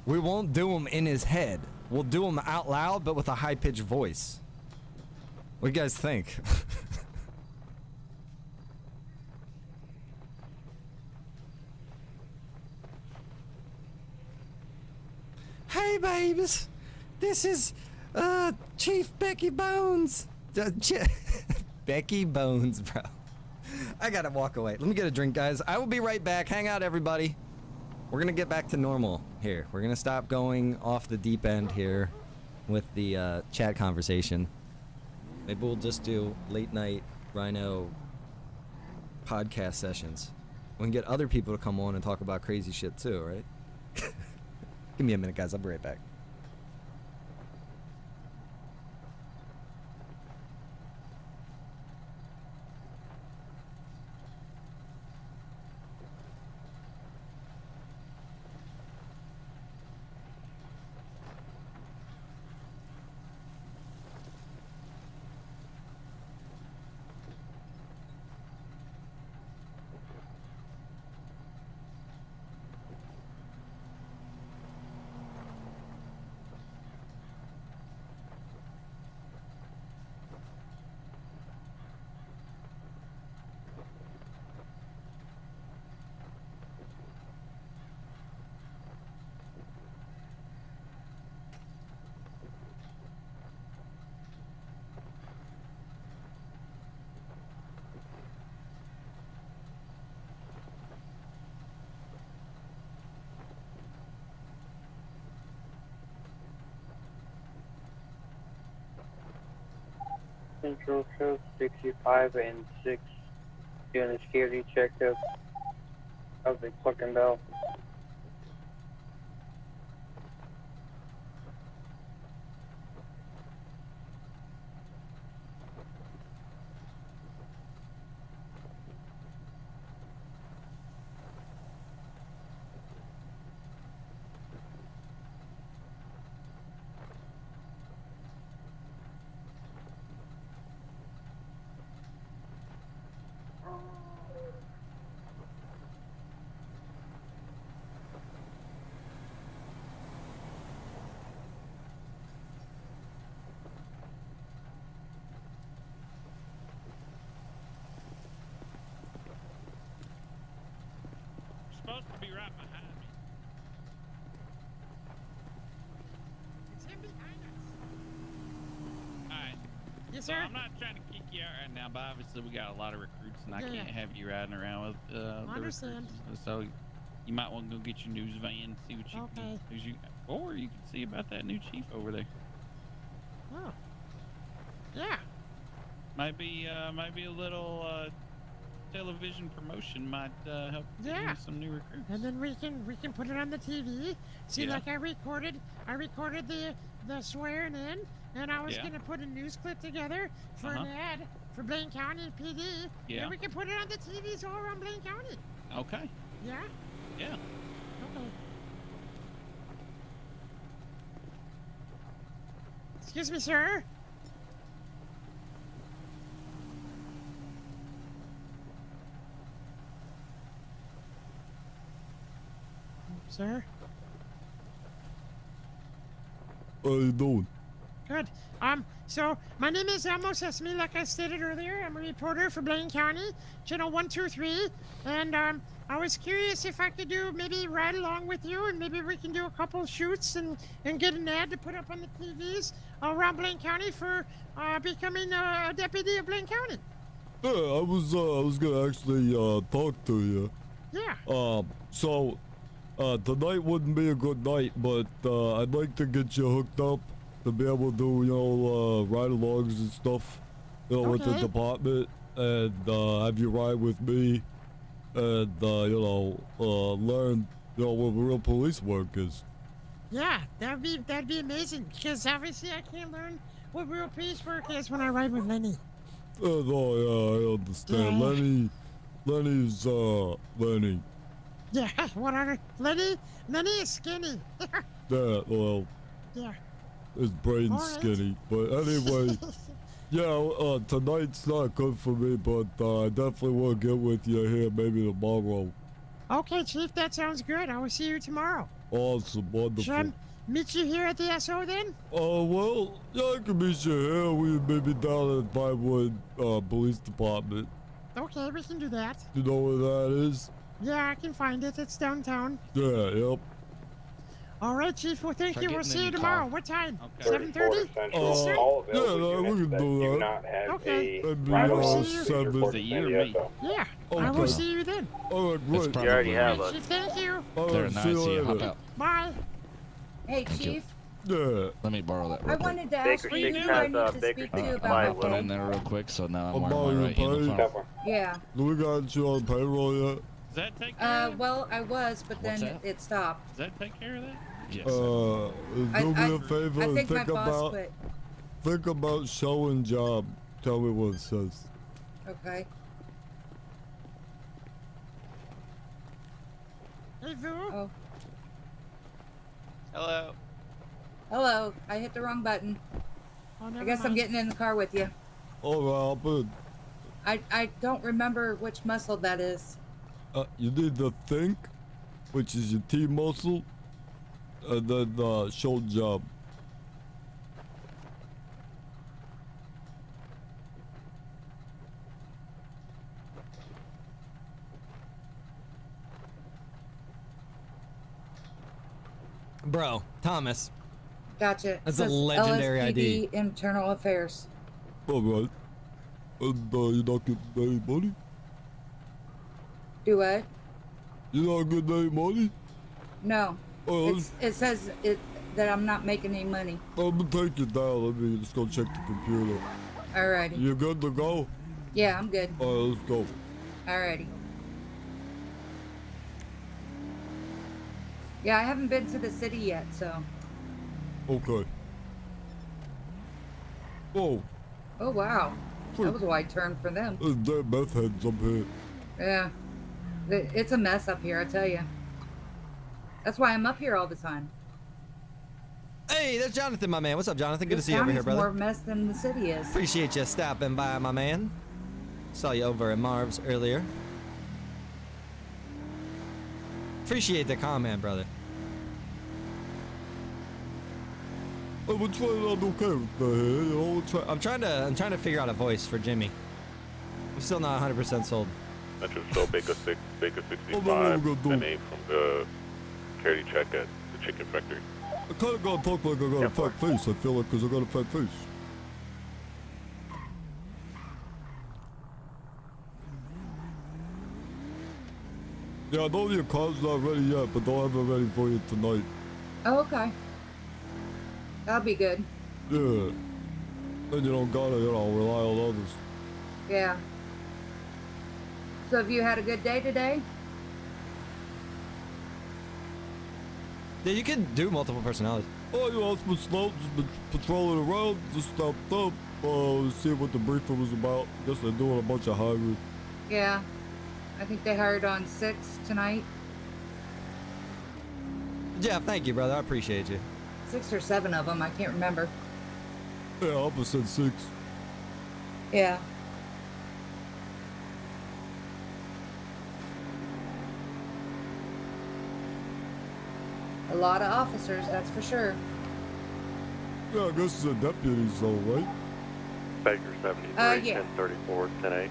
We won't do them in his head. We'll do them out loud, but with a high-pitched voice. What do you guys think? Hey, babes. This is, Chief Becky Bones. Becky Bones, bro. I gotta walk away. Let me get a drink, guys. I will be right back. Hang out, everybody. We're gonna get back to normal here. We're gonna stop going off the deep end here with the chat conversation. Maybe we'll just do late night Rhino podcast sessions. We can get other people to come on and talk about crazy shit too, right? Give me a minute, guys. I'll be right back. Central shows 65 and 6 doing a security check of the Clucking Bell. Supposed to be right behind me. It's him behind us. Alright. Yes, So sir. I'm not trying to kick you out right now, but obviously we got a lot of recruits, and I Yeah, can't have you riding around with I the understand. recruits. So you might want to go get your news van, see what you can Okay. do. Or you can see about that new chief over there. Oh. Yeah. Maybe a little television promotion might help get Yeah. you some new recruits. And then we can put it on the TV. See, Yeah. like I recorded the swearing in, and I was Yeah. gonna put a news clip together for an ad for Blaine County PD. Yeah. And we can put it on the TVs all around Blaine County. Okay. Yeah. Yeah. Okay. Excuse me, sir. Sir. How you doing? Good. So my name is Elmo Sesame, like I stated earlier. I'm a reporter for Blaine County, Channel 123, and I was curious if I could maybe ride along with you, and maybe we can do a couple shoots and get an ad to put up on the TVs around Blaine County for becoming a deputy of Blaine County. Yeah, I was gonna actually talk to you. Yeah. So tonight wouldn't be a good night, but I'd like to get you hooked up to be able to do, ride-alongs and stuff, with the Okay. department, and have you ride with me, and learn, what real police work is. Yeah, that'd be amazing, because obviously I can't learn what real police work is when I ride with Lenny. No, yeah, I understand. Yeah. Lenny's Lenny. Yeah, what are Lenny? Lenny is skinny. Yeah, well, Yeah. his brain's All right. skinny. But anyway, yeah, tonight's not good for me, but I definitely will get with you here maybe tomorrow. Okay, Chief, that sounds good. I will see you tomorrow. Awesome, wonderful. Should I meet you here at the SO then? Well, yeah, I can meet you here. We maybe down at Vinewood Police Department. Okay, we can do that. You know where that is? Yeah, I can find it. It's downtown. Yeah, yep. All right, Chief. Well, thank Try you. We'll getting see in you the tomorrow. car. What time? Okay. 7:30? Central, sir? all Yeah, available we units can that do do that. not have Okay. That'd be I will all see you. seven. Is it you or me? Yeah, I Okay. will see you then. All right, great. You already have us. Chief, thank you. All There, right, now see I you see you. Hop later. out. Bye. Hey, Thank you. Chief. Yeah. Let me borrow that I real quick. wanted to ask Baker you Street who I has, need to Baker speak Street to has about plywood. my Put pay. in there real quick, so now I'm About wearing my your right pay? uniform. Definitely. Yeah. Do we got you on payroll yet? Does that take care of that? Well, I was, but What's then that? it stopped. Does that take care of that? Yes. Do me a favor I and think my think boss about quit. think about show and job. Tell me what it says. Okay. Hey, Vu. Oh. Hello. Hello. I hit the wrong button. Oh, I never guess I'm mind. getting in the car with you. All right, I'll put. I don't remember which muscle that is. You need the think, which is your T muscle, and then show and job. Bro, Thomas. Gotcha. That's a Says legendary LSPD ID. Internal Affairs. All right. And you're not getting any money. Do what? You're not getting any money. No. Oh, It says that I'm not making any money. I'm gonna take you down. Let me just go check the computer. Alrighty. You good to go? Yeah, I'm good. Alright, let's go. Alrighty. Yeah, I haven't been to the city yet, so. Okay. Oh. Oh, wow. That was a wide turn for them. There's damn meth heads up here. Yeah. It's a mess up here, I tell you. That's why I'm up here all the time. Hey, that's Jonathan, my man. What's up, Jonathan? Good to This see you over here, county's more brother. mess than the city is. Appreciate you stopping by, my man. Saw you over at Marv's earlier. Appreciate the comment, brother. I would try not to care with the hair, you know. I'm trying to figure out a voice for Jimmy. I'm still not 100% sold. Metro Show Baker 65, the name from the security check at the chicken factory. I kind of gotta talk like I got a fat face. I feel like because I got a fat face. Yeah, I know your car's not ready yet, but they'll have it ready for you tonight. Oh, okay. That'll be good. Yeah. Then you don't gotta, you know, rely on others. Yeah. So have you had a good day today? Yeah, you can do multiple personalities. Oh, you know, it's been slow, just been patrolling around, just stopped up, see what the briefing was about. Guess they're doing a bunch of hiring. Yeah. I think they hired on 6 tonight. Jeff, thank you, brother. I appreciate you. 6 or 7 of them, I can't remember. Yeah, I almost said 6. Yeah. A lot of officers, that's for sure. Yeah, I guess the deputies though, right? Baker 73, yeah. 1034, 10-8.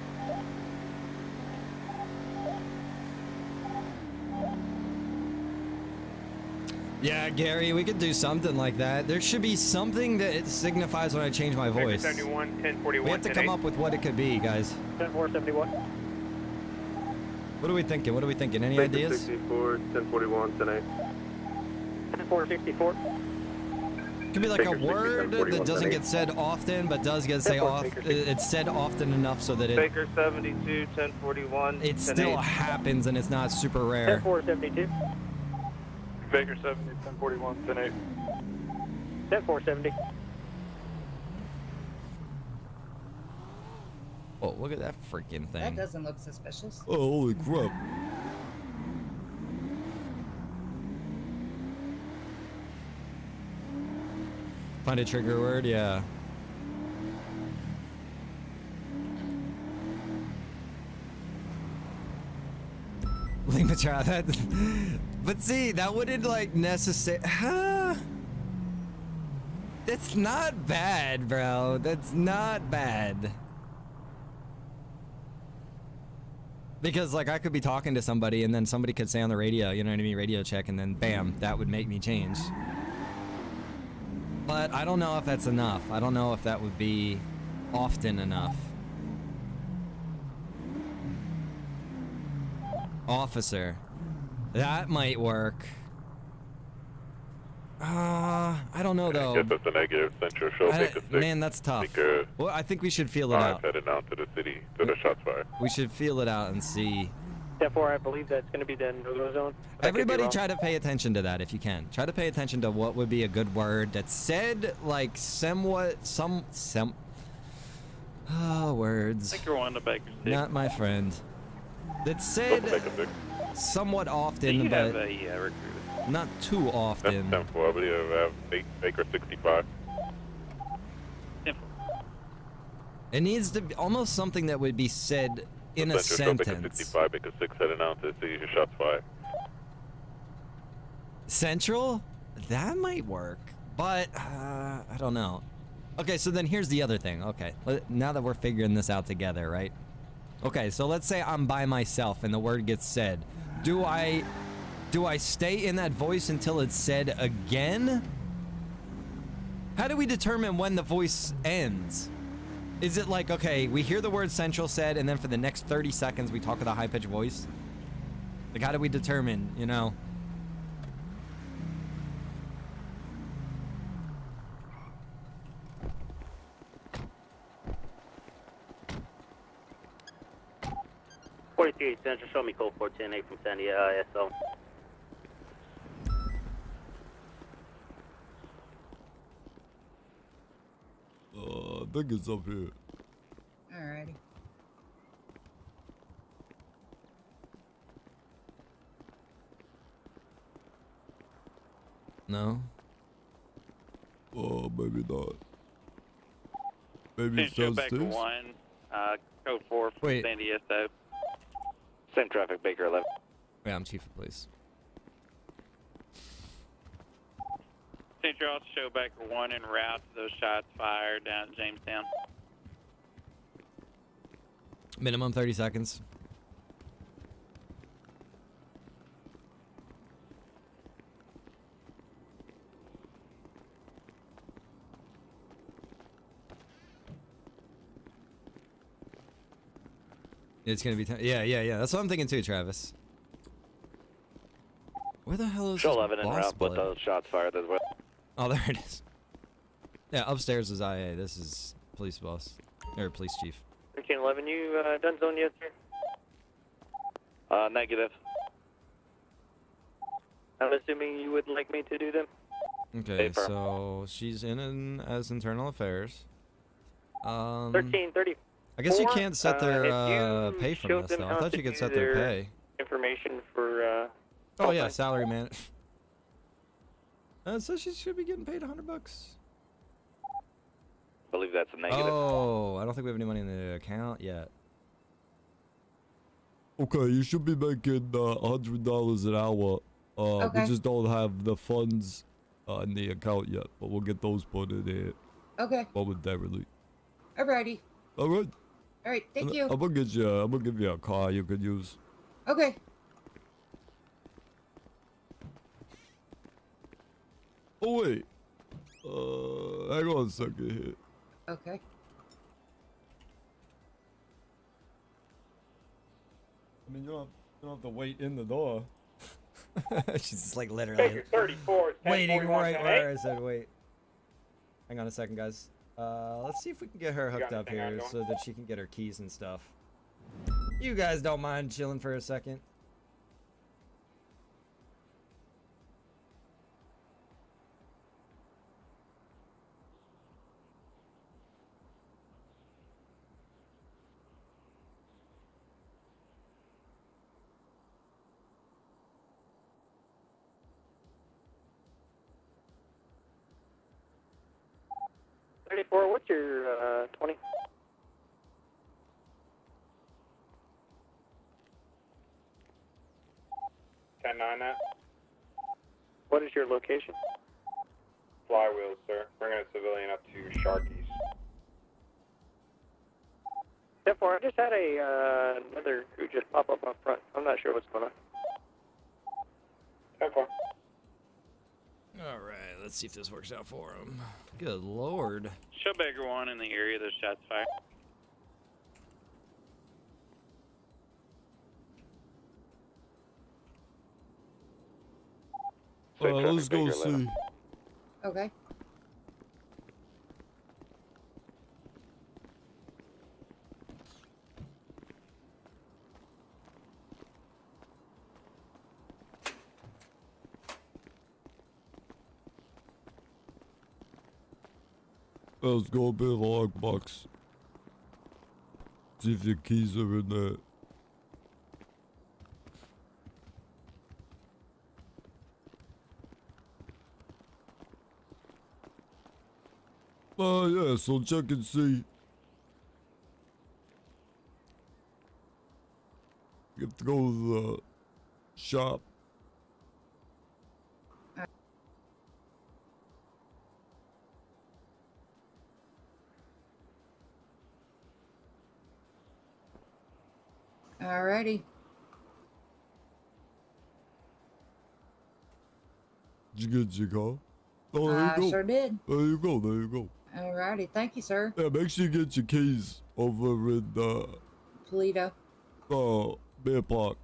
Yeah, Gary, we could do something like that. There should be something that it signifies when I change my voice. 71, 1041, We have to come up with what it could be, guys. 10471. What are we thinking? What are we thinking? Any ideas? 64, 1041, 10-8. 464. Could be like a Baker 60, word 1041, that doesn't 10-8. get said often, but does get say off. It's said often enough so that it Baker 72, 1041. it still happens and it's not super rare. 10472. Baker 70, 1041, 10-8. 10470. Oh, look at that freaking That thing. doesn't look suspicious. Oh, holy crap. Find a trigger word, yeah. Link the child. But see, that wouldn't like necessarily. That's not bad, bro. That's not bad. Because like I could be talking to somebody and then somebody could say on the radio, you know what I mean, radio check, and then bam, that would make me change. But I don't know if that's enough. I don't know if that would be often enough. Officer. That might work. I don't know though. I guess that's a negative. Central Show Baker 6. Man, that's tough. Baker Well, I think we should feel it 5 out. headed out to the city to the shots fired. We should feel it out and see. Therefore, I believe that's going to be the no-go zone. Everybody try to pay attention to that if you can. Try to pay attention to what would be a good word that's said like somewhat, words. I think you're on the Baker 6. Not my friend. That's said somewhat often, You have but a recruiter. not too often. That's 10-4, I believe I have Baker 65. It needs to be almost something that would be said in a Central Show Baker sentence. 65, Baker 6 heading out to the city to shots fired. Central? That might work, but I don't know. Okay, so then here's the other thing. Okay, now that we're figuring this out together, right? Okay, so let's say I'm by myself and the word gets said. Do I stay in that voice until it's said again? How do we determine when the voice ends? Is it like, okay, we hear the word Central said and then for the next 30 seconds we talk with a high-pitched voice? Like, how do we determine, you know? 43 Central, show me code 410 from San Diego ISO. I think it's up here. Alrighty. No. Maybe not. Maybe it's Show back to downstairs? 1, code 4 from Wait. San Diego. Same traffic, Baker 11. Yeah, I'm chief of police. St. Charles, show back 1 en route to those shots fired down at Jamestown. Minimum 30 seconds. It's gonna be yeah. That's what I'm thinking too, Travis. Where the hell is Show this 11 en boss route with blood? those shots fired as well. Oh, there it is. Yeah, upstairs is IA. This is police boss. Or police chief. 1311, you done zone yet, sir? Negative. I'm assuming you would like me to do them? Okay, so she's in as internal affairs. 1330. I guess you can't set their if you pay from showed this them though. I how thought to you could do set their their pay. Information for, Oh yeah, salary man. So she should be getting paid $100. I believe that's a negative. Oh, I don't think we have any money in the account yet. Okay, you should be making $100 an hour. Okay. We just don't have the funds in the account yet, but we'll get those put in there Okay. momentarily. Alrighty. All right. Alright, thank you. I'm gonna give you a car you could use. Okay. Oh wait. Hang on a second here. Okay. I mean, you don't have to wait in the door. She's just like literally Baker 34, waiting 1041, right 10, where I said wait. Hang on a second, guys. Let's see if we can get her hooked up here so that she can get her keys and stuff. You guys don't mind chilling for a second? What's your 20? that. What is your location? Flywheels, sir. Bringing a civilian up to Sharky's. 10-4, I just had another crew just pop up front. I'm not sure what's going on. 10-4. All right, let's see if this works out for him. Good lord. Show Baker 1 in the area, those shots fired. Let's go see. Okay. Let's go up in the lockbox. See if your keys are in there. Yeah, so check and see. You have to go to the shop. Alrighty. Did you get your car? Oh, there you go. Sure did. There you go, there you go. Alrighty, thank you, sir. Yeah, make sure you get your keys over in Polito. Bear Park.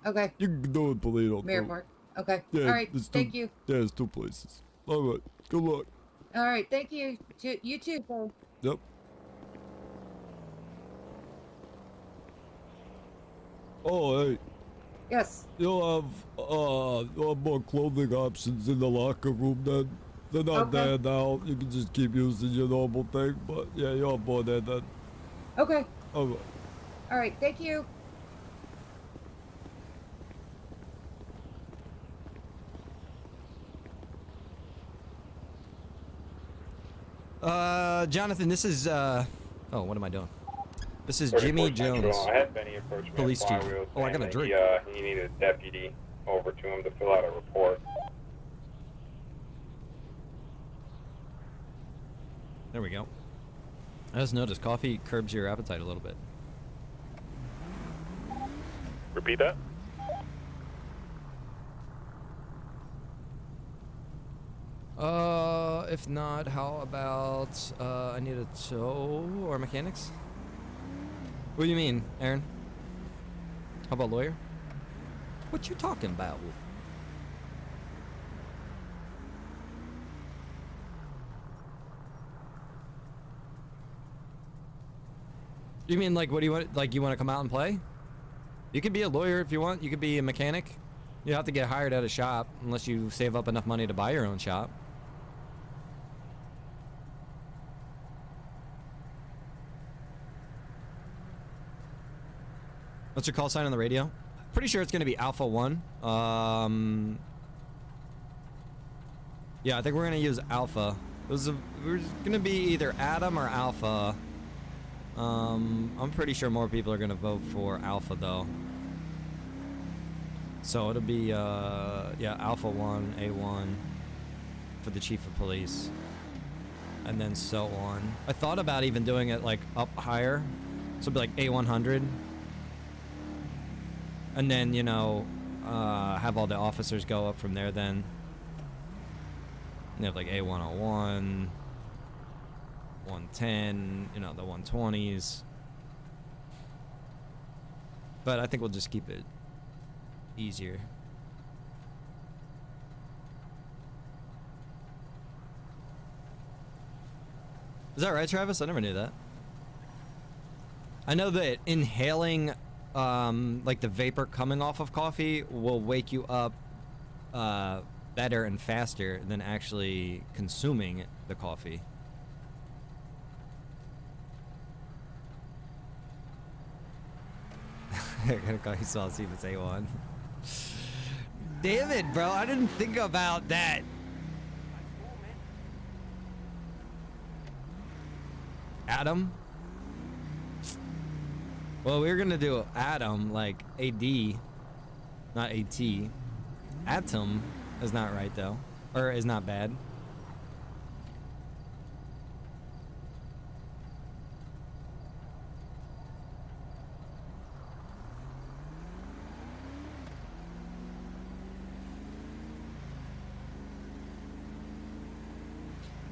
Okay. You can do it, Polito. Mirror too. Park. Okay. Yeah, Alright, there's thank two, you. Yeah, there's two places. Alright, good luck. Alright, thank you. You too, sir. Yep. Oh, hey. Yes. You'll have more clothing options in the locker room then. They're not there now. You can just keep using your normal thing, but yeah, you'll have more there then. Okay. Alright. All right. Thank you. Jonathan, this is, oh, what am I doing? This is 34 Jimmy Central. Jones, I had Benny approach me at police chief. Flywheel Oh, I got a saying drink. that he needed a deputy over to him to fill out a report. There we go. I just noticed coffee curbs your appetite a little bit. Repeat that. If not, how about, I need a tow or mechanics? What do you mean, Aaron? How about lawyer? What you talking about? You mean like, what do you want, like you want to come out and play? You could be a lawyer if you want, you could be a mechanic. You have to get hired at a shop unless you save up enough money to buy your own shop. What's your call sign on the radio? Pretty sure it's going to be Alpha 1. Yeah, I think we're going to use Alpha. We're going to be either Adam or Alpha. I'm pretty sure more people are going to vote for Alpha, though. So it'll be, yeah, Alpha 1, A1 for the chief of police. And then so on. I thought about even doing it, like, up higher. So it'd be like A100. And then, you know, have all the officers go up from there then. You have like A101, 110, you know, the 120s. But I think we'll just keep it easier. Is that right, Travis? I never knew that. I know that inhaling like the vapor coming off of coffee will wake you up better and faster than actually consuming the coffee. I gotta call you Saul, see if it's A1. Damn it, bro, I didn't think about that. Adam? Well, we were gonna do Adam, like AD, not AT. Atom is not right though, or is not bad.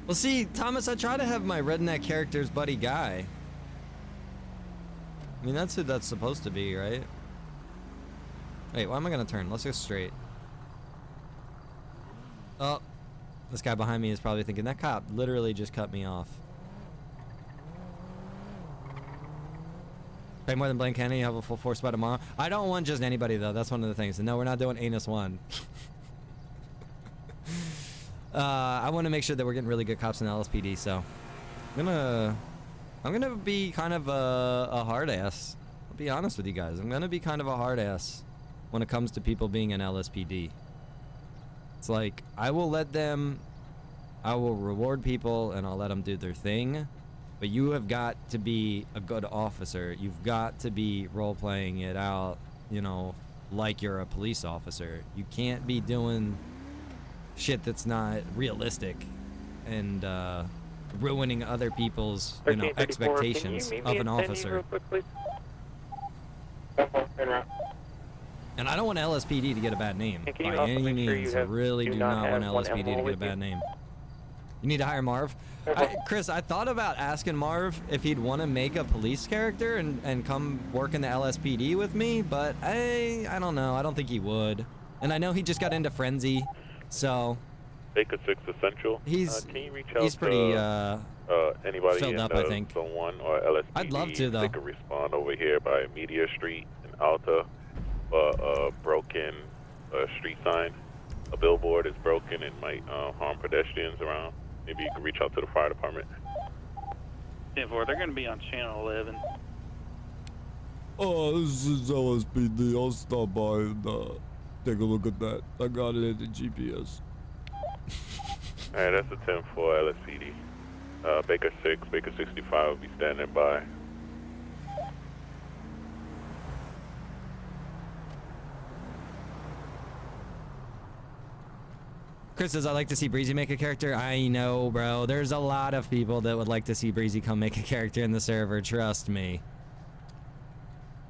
Well, see, Thomas, I try to have my redneck characters buddy guy. I mean, that's who that's supposed to be, right? Wait, why am I gonna turn? Let's go straight. Oh, this guy behind me is probably thinking, that cop literally just cut me off. Pay more than Blaine Kennedy, you have a full force by tomorrow. I don't want just anybody, though. That's one of the things. And no, we're not doing Anus 1. I want to make sure that we're getting really good cops in the LSPD, so I'm gonna be kind of a hard ass. I'll be honest with you guys. I'm gonna be kind of a hard ass when it comes to people being in LSPD. It's like, I will reward people and I'll let them do their thing, but you have got to be a good officer. You've got to be role-playing it out, you know, like you're a police officer. You can't be doing shit that's not realistic and ruining other people's, you know, expectations of an officer. And I don't want LSPD to get a bad name by any means. I really do not want LSPD to get a bad name. You need to hire Marv. Chris, I thought about asking Marv if he'd want to make a police character and come work in the LSPD with me, but I don't know. I don't think he would. And I know he just got into Frenzy, so Baker 6 Essential. Can you reach out pretty to anybody filled in up, I think. Zone 1 or LSPD? I'd love to, though. They could respond over here by Media Street in Alta. a broken street sign. A billboard is broken and might harm pedestrians around. Maybe you can reach out to the fire department. 10-4, they're going to be on channel 11. Oh, this is Lspd. I'll stop by and take a look at that. I got it in the GPS. Alright, that's a 10-4 LSPD. Baker 6, Baker 65 will be standing by. Chris says, I'd like to see Breezy make a character. I know, bro. There's a lot of people that would like to see Breezy come make a character in the server. Trust me.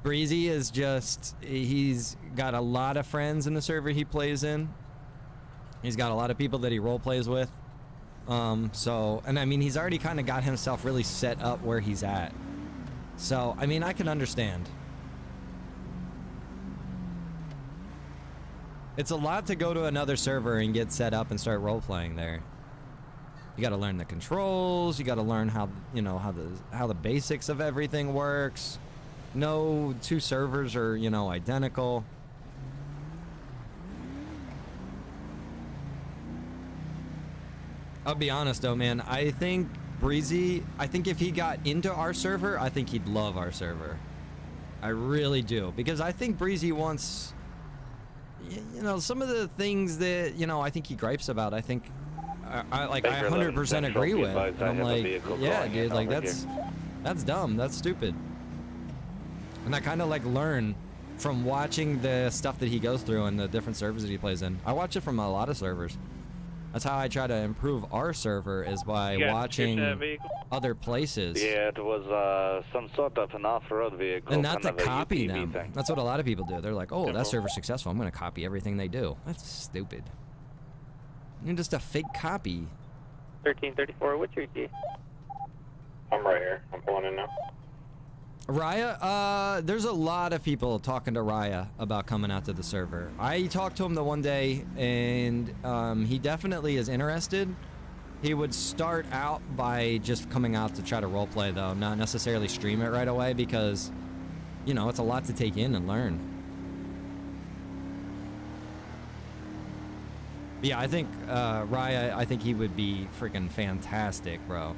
Breezy is just, he's got a lot of friends in the server he plays in. He's got a lot of people that he role plays with. And I mean, he's already kind of got himself really set up where he's at. So, I mean, I can understand. It's a lot to go to another server and get set up and start role-playing there. You got to learn the controls. You got to learn how, you know, how the basics of everything works. No two servers are, you know, identical. I'll be honest though, man. I think Breezy, I think if he got into our server, I think he'd love our server. I really do, because I think Breezy wants, you know, some of the things that, you know, I think he gripes about, I think I 100% agree with. And I'm like, yeah, dude, like that's dumb. That's stupid. And I kind of like learn from watching the stuff that he goes through and the different servers that he plays in. I watch it from a lot of servers. That's how I try to improve our server, is by watching other places. Yeah, it was some sort of an off-road vehicle. And not to copy them. That's what a lot of people do. They're like, oh, that server's successful. I'm going to copy everything they do. That's stupid. You're just a fake copy. 1334, what's your key? I'm right here. I'm pulling in now. Raya, there's a lot of people talking to Raya about coming out to the server. I talked to him the one day, and he definitely is interested. He would start out by just coming out to try to roleplay, though, not necessarily stream it right away, because, you know, it's a lot to take in and learn. But yeah, I think Raya, I think he would be freaking fantastic, bro.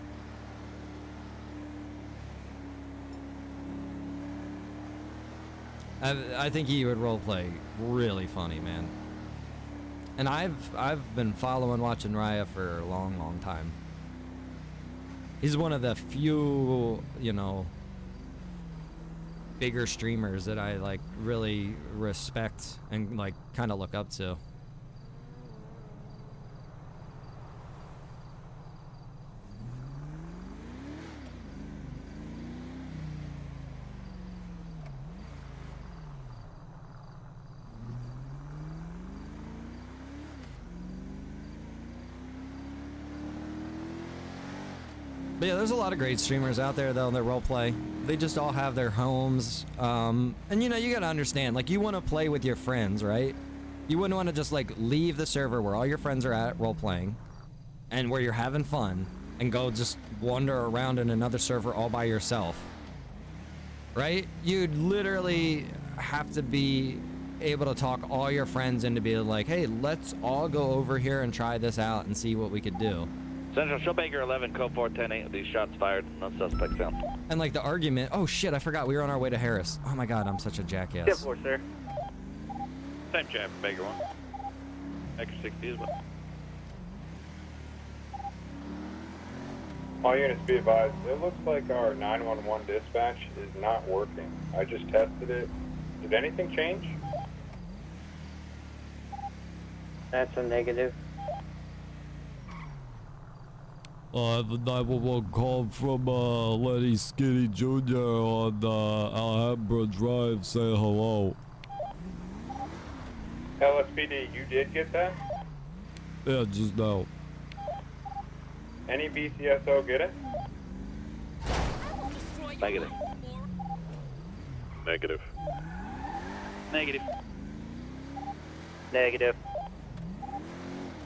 I think he would roleplay really funny, man. And I've been watching Raya for a long, long time. He's one of the few, you know, bigger streamers that I like really respect and like kind of look up to. But yeah, there's a lot of great streamers out there, though, that roleplay. They just all have their homes. And, you know, you gotta understand, like, you want to play with your friends, right? You wouldn't want to just, like, leave the server where all your friends are at roleplaying and where you're having fun and go just wander around in another server all by yourself. Right? You'd literally have to be able to talk all your friends into being like, hey, let's all go over here and try this out and see what we could do. Central, show Baker 11, code 410-8 of these shots fired. No suspect found. And like the argument, oh shit, I forgot we were on our way to Harris. Oh my god, I'm such a jackass. 10-4, sir. Same chat for Baker 1. Baker 60 as well. All units be advised, it looks like our 911 dispatch is not working. I just tested it. Did anything change? That's a negative. I have a 911 call from Lenny Skinny Jr. on Alhambra Drive saying hello. LSPD, you did get that? Yeah, just now. Any BCSO get it? Negative. Negative. Negative. Negative.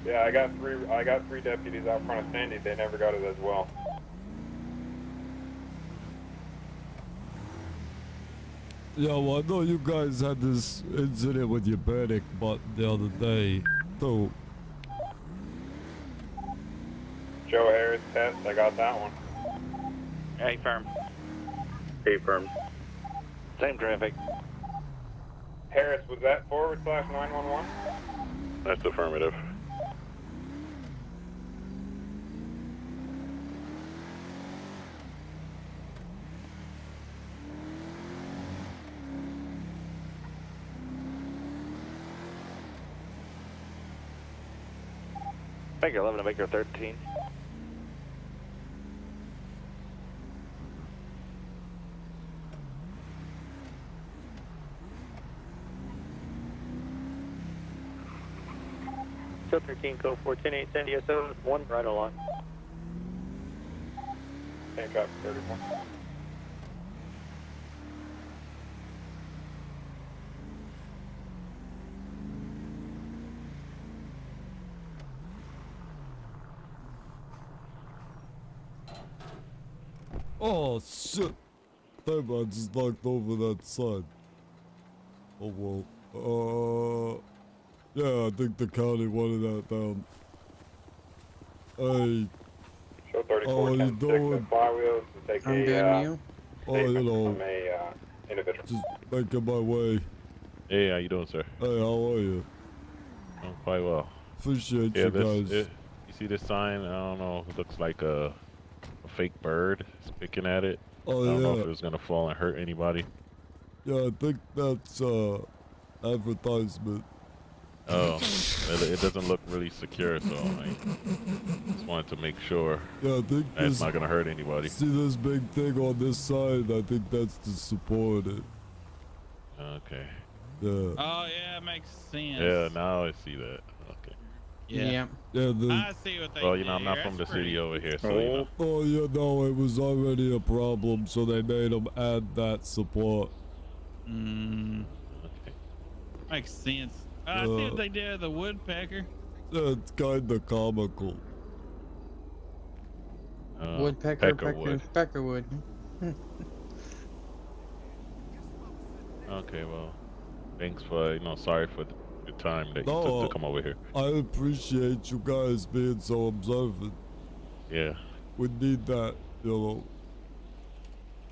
Yeah, I got three deputies out front of Sandy. They never got it as well. Yeah, well, I know you guys had this incident with your panic button the other day, too. Joe Harris test, I got that one. Hey, firm. Hey, firm. Same traffic. Harris, was that /911? That's affirmative. Baker 11 to Baker 13. Show 13, code 410-8, San Diego, 1 right along. Handcuff 31. Oh, shit. Damn, I just knocked over that sign. Oh, well. Yeah, I think the county wanted that down. Hey. Show 34, How are you 10-6 doing? and flywheels to take I'm a, good, and you? Oh, you statement know. from a, individual. Just making my way. Hey, how you doing, sir? Hey, how are you? I'm quite well. Appreciate Yeah, you guys. you see this sign? I don't know. It looks like a fake bird. It's picking at it. Oh, I don't know yeah. if it was gonna fall and hurt anybody. Yeah, I think that's, advertisement. Oh, it doesn't look really secure, so I just wanted to make sure Yeah, I think that it's not gonna hurt anybody. See this big thing on this side? I think that's to support it. Okay. Yeah. Oh yeah, it makes sense. Yeah, now I see that. Okay. Yeah. Yeah, I see what they Well, did I'm not here. from the That's city pretty- over here, so you know. Oh, yeah, no, it was already a problem, so they made them add that support. Makes sense. I see what they did with the woodpecker. Yeah, it's kinda comical. Woodpecker, Peckerwood. Peckerwood. Okay, well, thanks for, sorry for the time that you No, took to come over here. I appreciate you guys being so observant. Yeah, We need that, you know.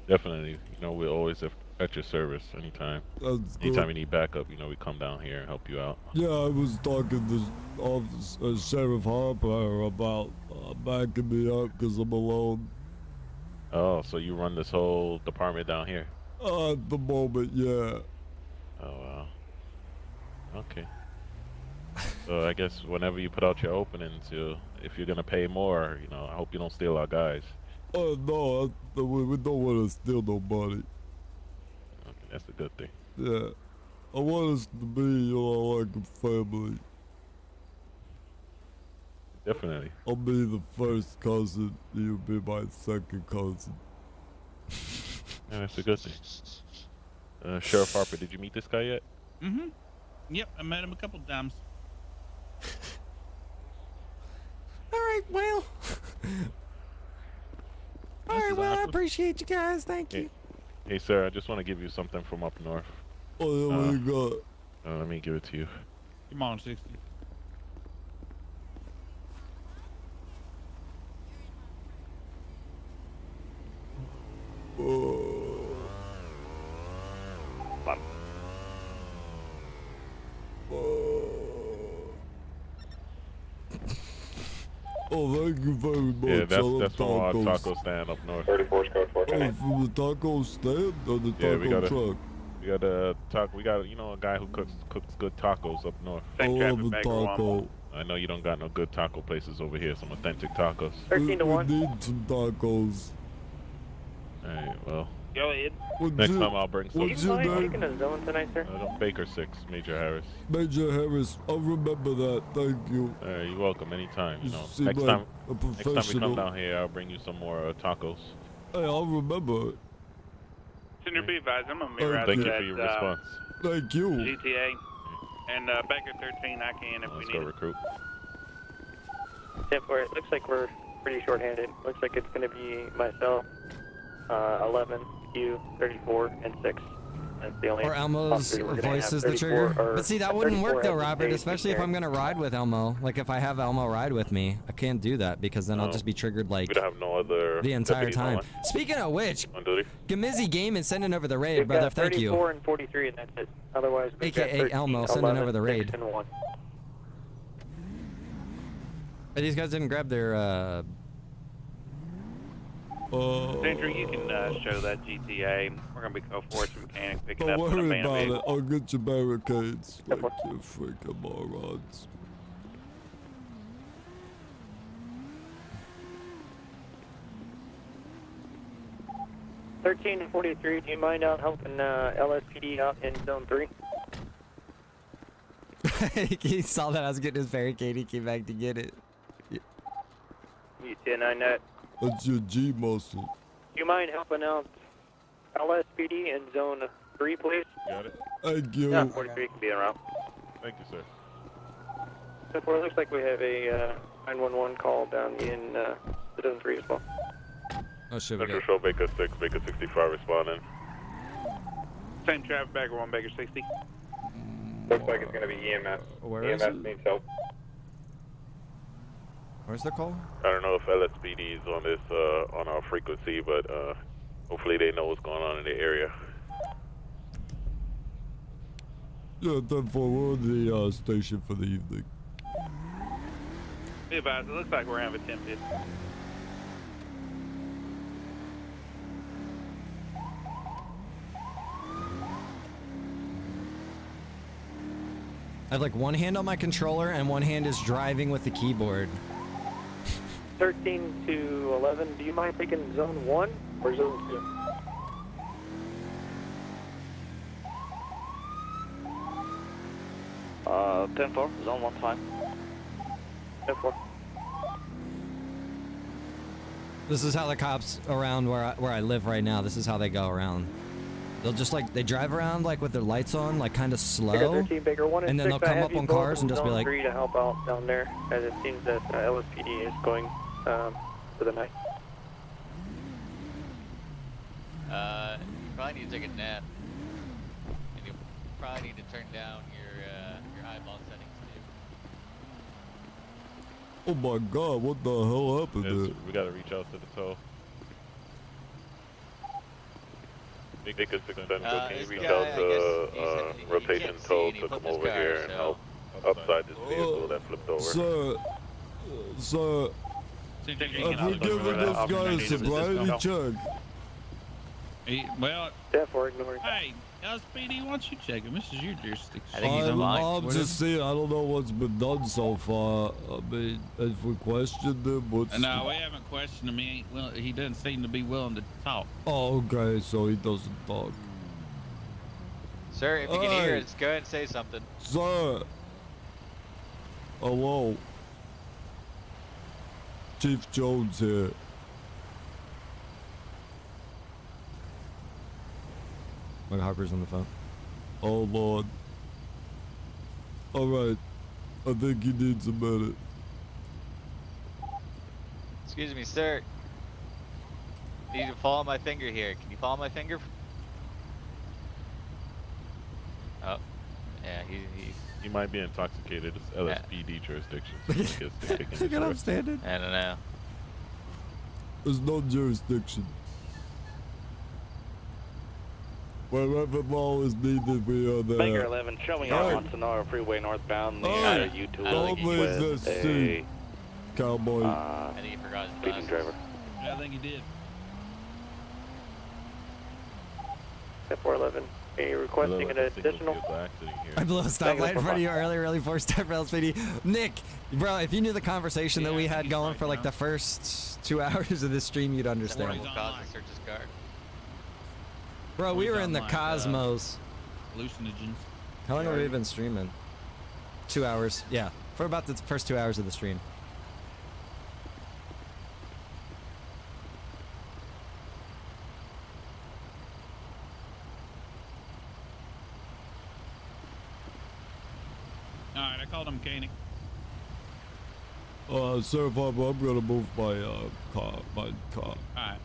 definitely. We're always at your service anytime. That's good. Anytime you need backup, we come down here and help you out. Yeah, I was talking to Sheriff Harper about backing me up because I'm alone. Oh, so you run this whole department down here? At the moment, yeah. Oh, wow. Okay. So I guess whenever you put out your openings, if you're gonna pay more, I hope you don't steal our guys. Oh, no, we don't want to steal nobody. Okay, that's a good thing. Yeah. I want us to be, like a family. Definitely. I'll be the first cousin, you'll be my second cousin. Yeah, that's a good thing. Sheriff Harper, did you meet this guy yet? Mm-hmm. Yep, I met him a couple times. All right, well. All right, well, I appreciate you guys. Thank you. Hey, sir, I just want to give you something from up north. Oh, yeah, what you got? Let me give it to you. Come on, 60. Oh, thank you very much. Yeah, I love that's from our tacos. taco stand up north. 34 code 410. Oh, from the taco stand or the Yeah, taco truck? we got a taco. We got a guy who cooks good tacos up north. I love a taco. I know you don't got no good taco places over here. Some authentic tacos. 13 to 1. We need some tacos. All right, well. Go ahead. Next time I'll bring some. What's your name? Taking a zone tonight, sir? Baker 6, Major Harris. Major Harris, I'll remember that. Thank you. You're welcome. Anytime. You seem Next like time. a Next time we professional. come down here, I'll bring you some more tacos. Hey, I'll remember it. Senior B advised, I'm going to be Thank right Thank you at for your response. Thank you. GTA. And Baker 13, I can if we Let's need go it. recruit. 10-4, it looks like we're pretty short-handed. Looks like it's going to be myself, 11, Q, 34, and 6. That's the only Or Elmo's possibility we're gonna voice have. is the 34 trigger. or But see, that wouldn't 34 work though, has Robert, stayed especially if there. I'm gonna ride with Elmo. Like if I have Elmo ride with me, I can't do that because then I'll just be triggered like We don't have no other the entire deputies time. on. Speaking of which, On duty. Gamizzy Game is sending over the raid, We've brother. got Thank 34 you. and 43, and that's it. Otherwise, we've got AKA 13, Elmo sending 11, over the 6, raid. and 1. But these guys didn't grab their Sandra, you can show that GTA. We're gonna be go forward to mechanic picking Don't up on the worry main about vehicle. it. I'll get your barricades. Like you freaking morons. Thirteen and 43. Do you mind out helping LSPD out in Zone 3? he saw that I was getting his barricade, he came back to get it. You 10-9 net. That's your G muscle. Do you mind helping out LSPD in Zone 3, please? Got it. Thank you. Yeah, 43 can be en route. Thank you, sir. So far, it looks like we have a 911 call down in Zone 3 as well. Oh shit, we Central got Show Baker 6, Baker 65 responding. Same traffic, Baker 1, Baker 60. Looks like it's going to be EMS. Where is EMS it? needs help. Where's the call? I don't know if LSPD is on this on our frequency, but hopefully they know what's going on in the area. Yeah, 10-4, we're on the station for the evening. Be about it. It looks like we're having attempted. I have like one hand on my controller and one hand is driving with the keyboard. 13 to 11. Do you mind taking Zone 1 or Zone 2? Uh, 10-4, zone 1 time. 10-4. This is how the cops around where I live right now, this is how they go around. They'll just like, they drive around like with their lights on, like kind of Baker slow. 13, Baker 1 And then 6, they'll I come have up you on both cars in and just be Zone like, 3 to help out down there, as it seems that LSPD is going for the night. You probably need to take a nap. And you probably need to turn down your eyeball settings too. Oh my god, what the hell happened there? We gotta reach out to the tow. Baker 6 Central, can you reach out to rotation tow to come over here and help upside this vehicle that flipped over? Sir, have we given this guy a sobriety check? Well, therefore, ignore. Hey, LSPD, why don't you check him? This is your jurisdiction. I'm just saying, I don't know what's been done so far. I mean, if we questioned him, what's... No, we haven't questioned him. He doesn't seem to be willing to talk. Oh, okay, so he doesn't talk. Sir, if you can hear it, go ahead and say something. Sir! Hello? Chief Jones here. Like Harper's on the phone. Oh, Lord. Alright. I think he needs a minute. Excuse me, sir. You need to follow my finger here. Can you follow my finger? Oh, yeah, He might be intoxicated. It's LSPD jurisdiction. Look at him standing. I don't know. There's no jurisdiction. Wherever law is needed, we are there. Baker 11, showing up on Sonora Freeway northbound near U2 Don't leave with this seat, cowboy. I think he forgot his speeding driver. I think he did. 411. Are you requesting an additional? I blew a stoplight in front of you early forced step for LSPD. Nick, bro, if you knew the conversation that we had going for like the first 2 hours of this stream, you'd understand. Search his car. Bro, we were in the cosmos. Hallucinogens. How long have we been streaming? 2 hours. Yeah, for about the first 2 hours of the stream. Alright, I called him mechanic. Sir, if I'm gonna move my car. Alright.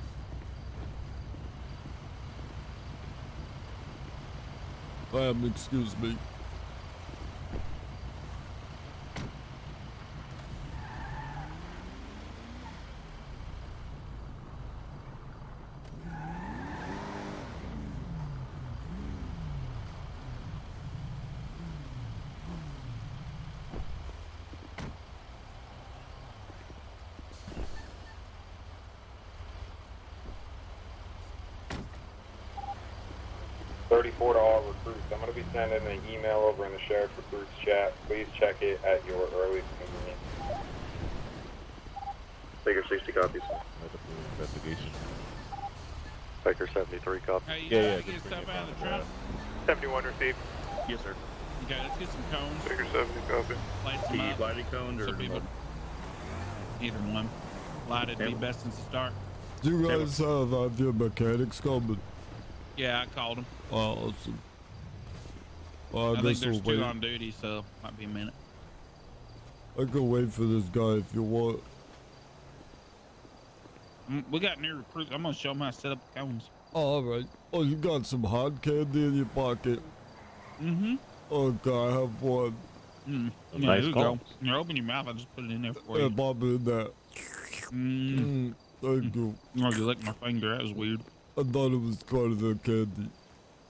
Excuse me. $34 to all recruits. I'm going to be sending an email over in the Sheriff Recruits chat. Please check it at your earliest convenience. Baker 60 copies. Investigation. Baker 73 copies. Hey, you Yeah, gotta yeah, get just stuff bring it out of the down. trunk. 71 received. Yes, sir. Okay, let's get some cones. Baker 70 copy. Light some The up. lighting cones or Some people. Either one. Lighted be best since the start. Do you guys have your mechanics coming? Yeah, I called him. Oh, awesome. I think guess there's we'll two wait. on duty, so might be a minute. I can wait for this guy if you want. We got new recruits. I'm gonna show them how to set up the cones. Oh, all right. Oh, you got some hard candy in your pocket. Mm-hmm. Okay, I have one. Mm. A Yeah, nice here you go. cone. You open your mouth. I just put it in there for Yeah, you. pop it in there. Thank you. Oh, you licked my finger. That was weird. I thought it was part of the candy.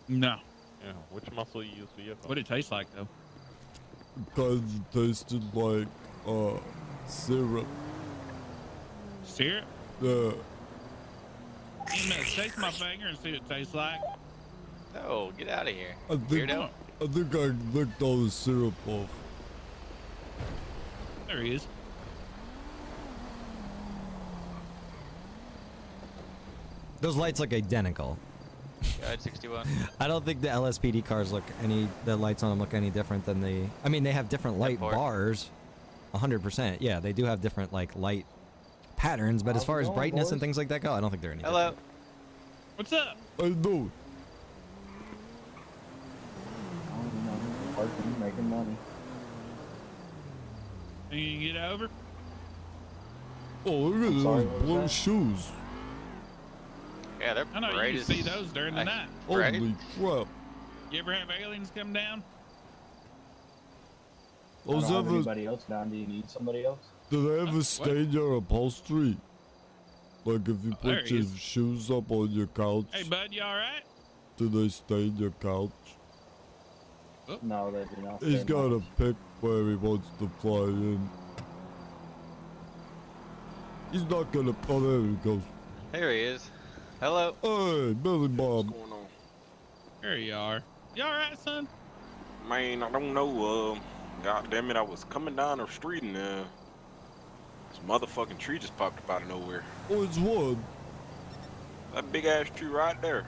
No. Yeah, which muscle you use for your phone? What did it taste like though? Because it tasted like syrup. Syrup? Yeah. You know, taste my finger and see what it tastes like. No, get out of here. I think Weirdo. I licked all the syrup off. There he is. Those lights look identical. God, 61. I don't think the LSPD cars the lights on them look any different than I mean, they have different light bars. 100%. Yeah, they do have different, like, light patterns, but as far as brightness and things like that go, I don't think they're any different. What's up? How you doing? Parking, making money. Think you can get over? Oh, look at sorry, those what was blue that? shoes. Yeah, they're I know bright you as can see those during the night. Right? Holy crap. You ever have aliens come down? I don't Those have ever, anybody else down. Do you need somebody else? do they ever stain your upholstery? Like if you there put he your is. shoes up on your couch, Hey, bud, you all right? do they stain your couch? No, they do not. He's Stay got to much. pick where he wants to fly in. He's not gonna, oh there he goes. There he is. Hello. Hey, Billy Bob. There you are. You all right, son? Man, I don't know. God damn it, I was coming down the street and this motherfucking tree just popped up out of nowhere. Oh, it's one. That big ass tree right there.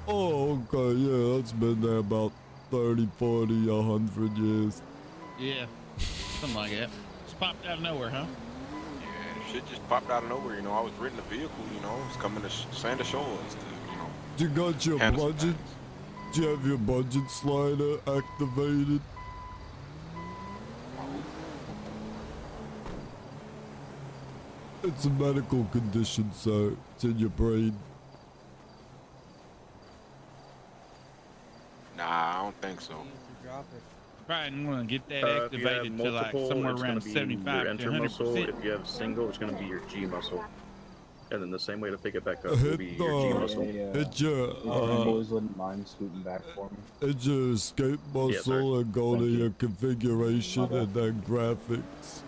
Oh, okay, yeah, that's been there about 30, 40, 100 years. Yeah. Something like that. Just popped out of nowhere, huh? Yeah, shit just popped out of nowhere. You know, I was renting a vehicle. You know, I was coming to Santa Shores to, you know. You got your handle some budget? Do you have your budget slider activated? It's a medical condition, sir. It's in your brain. Nah, I don't think so. Right, I'm gonna get that If you have activated to like multiple, somewhere it's around gonna be 75 your to enter muscle. 100%. If you have single, it's going to be your G muscle. And then the same way to pick it back up will Hit be your G the, muscle. hit your, boys wouldn't mind scooting back for me. hit your escape Yes, sir. muscle and go to Thank you. your configuration My bad. and then graphics.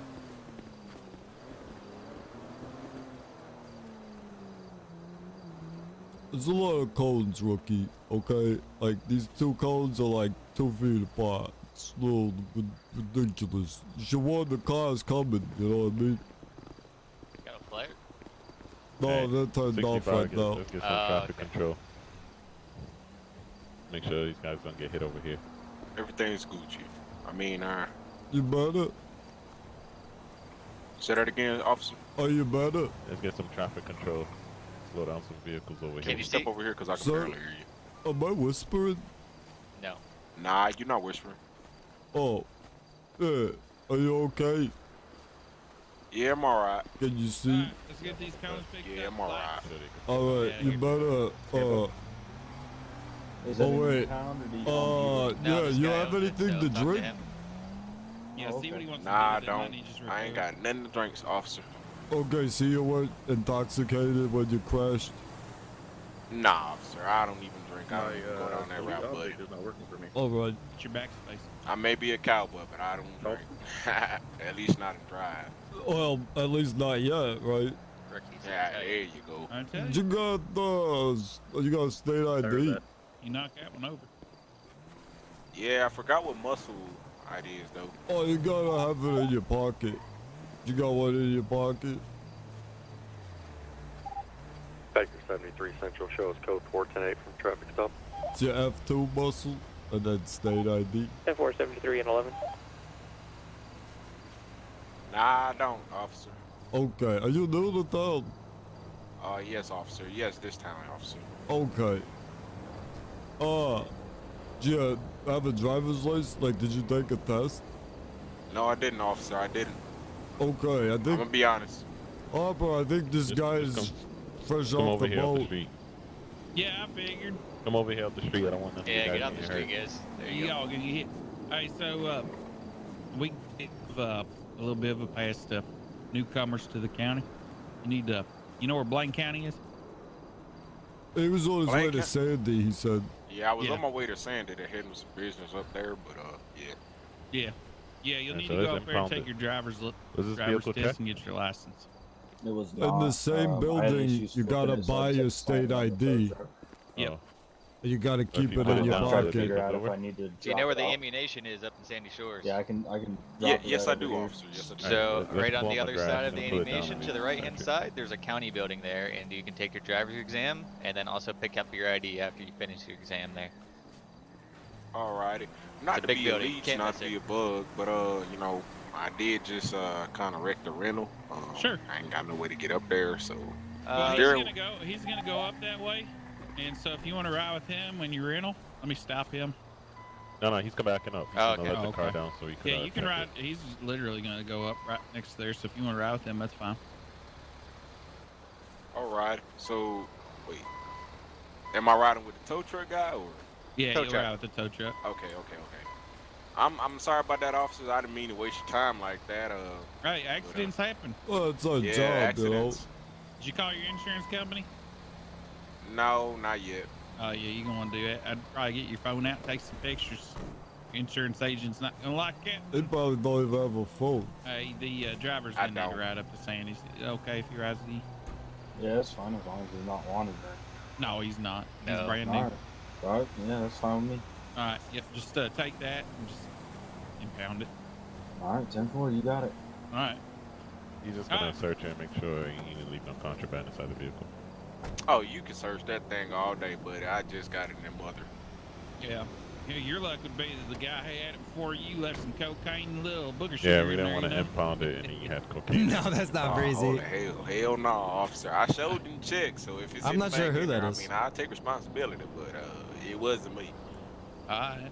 There's a lot of cones, rookie, okay? Like, these two cones are like 2 feet apart. It's a little ridiculous. You should warn the cars coming, you know what I mean? Got a flare? No, Hey, they're turned off 65, right now. Let's get some traffic control. Make sure these guys don't get hit over here. Everything's Gucci. I mean, You better? say that again, officer. Are you better? Let's get some traffic control. Slow down some vehicles over Can here. you Step see? over here because I can Sir? barely hear you. Am I whispering? No. Nah, you're not whispering. Oh. Yeah. Are you okay? Yeah, I'm alright. Can you see? Alright, let's get these cones picked Yeah, up. I'm alright. Alright, Yeah, you get better, Is that Oh an wait. impound, or do you No, Yeah, this you guy have owns it, anything so to talk to drink? him. Yeah, Oh, see what okay. he wants Nah, I to do. That might don't. need just I ain't repair. got nothing to drink, officer. Okay, so you weren't intoxicated when you crashed? Nah, officer, I don't even drink. I My don't even go down that elite route, buddy. object is not working for me. Alright. It's your backspace. I may be a cowboy, but I don't drink. At least not in drive. Well, at least not yet, right? Yeah, there you go. I tell You you, got state ID. you knock that one over. Yeah, I forgot what muscle it is, though. Oh, you gotta have it in your pocket. You got one in your pocket? Baker 73 Central shows code 410-8 from traffic stop. It's your F2 muscle, and then state ID. 10-473 and 11. Nah, I don't, officer. Okay, are you new to town? Yes, officer. Yes, this time, officer. Okay. Do you have a driver's license? Like, did you take a test? No, I didn't, officer. I didn't. Okay, I think. I'm gonna be honest. Oh, bro, I think this guy is fresh Come off over the here off the boat. street. Yeah, I figured. Come over here off the street. I don't want nothing. Yeah, get off the street, guys. There you go. Y'all gonna get hit. Hey, so we give a little bit of a pass to newcomers to the county. You need to, you know where Blaine County is? He was on his way to Sandy, he said. Yeah, I was Yeah. on my way to Sandy to heading some business up there, but yeah. Yeah. Yeah, you'll Yeah, need so to it's go up there and impounded. take your driver's Was this driver's vehicle test checked? and get your license. It was In the not, same I had building, issues you flipping gotta it, so I buy kept your slamming state on the ID. tow truck. Yep. Oh. You gotta if keep you it put in it your down, I'm trying to pocket. figure out if over? I need to Do you drop know where it the off. ammunition is up in Sandy Shores? Yeah, I can Yeah, drop it yes, right I do, over here. officer. Yes, I do. So let's right pull on up the my other grass side of and the put it down ammunition and to the we right hand search it. side, there's a county building there, and you can take your driver's exam, and then also pick up your ID after you finish your exam there. Alrighty. Not a to big be building, a you leech, can't not miss to be it. a bug, but you know, I did just kind of wreck the rental. Sure. I ain't got no way to get up there, so. Well, there- he's gonna go up that way. And so if you want to ride with him when you rental, let me stop him. No, he's come backing up. He's Oh, gonna okay. let the car Okay. down so he could. Yeah, you can check ride. it. He's literally gonna go up right next there. So if you want to ride with him, that's fine. Alright. So, wait. Am I riding with the tow truck guy or? Yeah, Tow you'll truck. ride with the tow truck. Okay. I'm sorry about that, officers. I didn't mean to waste your time like that. Right, accidents happen. Well, it's our Yeah, job, accidents. Did you call your insurance company? No, not yet. Oh yeah, you gonna want to do that. I'd probably get your phone out, take some pictures. Insurance agent's not gonna like that. They probably don't even have a phone. Hey, the driver's I gonna need to don't. ride up to Sandy's. Okay, if he rides the. Yeah, that's fine as long as he's not wanted there. No, he's not. He's No. brand new. Alright. Alright, yeah, that's fine with me. All right, yep. Just take that and just impound it. Alright, 10-4, you got it. All right. He's just gonna Alright. search it and make sure he didn't leave no contraband inside the vehicle. Oh, you can search that thing all day, buddy. I just got it in the mother. Yeah. Yeah, your luck would be that the guy had it before you left some cocaine and little booger Yeah, sugar we in didn't there, want you to know? impound it and then you had cocaine. No, that's not Oh, breezy. hell no, officer. I showed them checks, so if it's I'm not sure anything who in that there, is. I mean, I'll take responsibility, but it wasn't me. All right.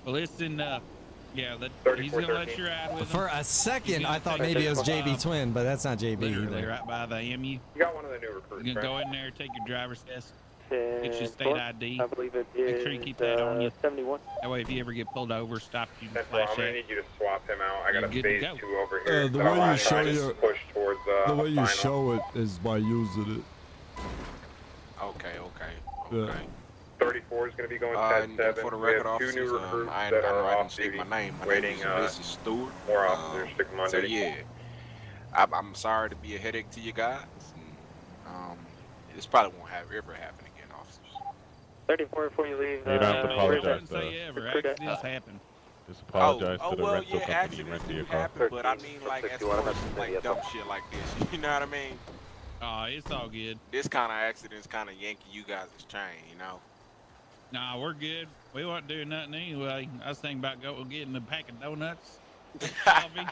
Well, listen, yeah, he's gonna let you ride with him. For a second, He's I gonna thought take maybe it was you, JB Twin, but that's not JB literally either. right by the MU. You got one of the new recruits, You're gonna go right? in there, take your driver's test, get your state 10-4. ID. I believe it Make is sure you keep that on you. 71. That way, if you ever get pulled over, stop, you can 10-4, flash I'm gonna that. need you to swap him out. I got You're a good to phase go. 2 over here. The that way I'm you trying show to your- push towards The way you final. show it is by using it. Okay. Yeah. 34 is going to be going And 10-7. for the We record, have 2 new officers, recruits I that are didn't off speak duty, my name. My waiting name is Mrs. Stewart. more officers to come on So duty. yeah, I'm sorry to be a headache to you guys. And, this probably won't ever happen again, officers. 34 before you leave. You don't have to I apologize. wouldn't say ever. Accidents happen. Just apologize oh to the well, rental yeah, company you accidents rented do your car. happen, but I mean, like, as far as like dumb shit like this, you know what I mean? Oh, it's all good. This kind of accidents kind of yanking you guys' chain, you know? Nah, we're good. We wasn't doing nothing anyway. I was thinking about getting a pack of donuts, coffee,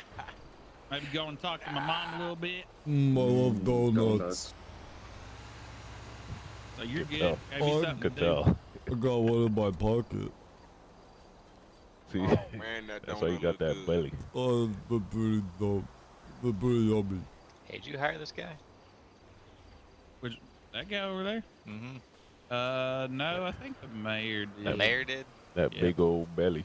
maybe go and talk to my mom a little bit. I love donuts. So you're good. tell. Have you something Could to do? tell. I got one in my pocket. See, Man, that that's why you donut got look that good. belly. Oh, they're pretty dope. They're pretty yummy. Hey, did you hire this guy? Which that guy over there? Mm-hmm. No, I think the mayor did. The mayor did? That Yeah. big old belly.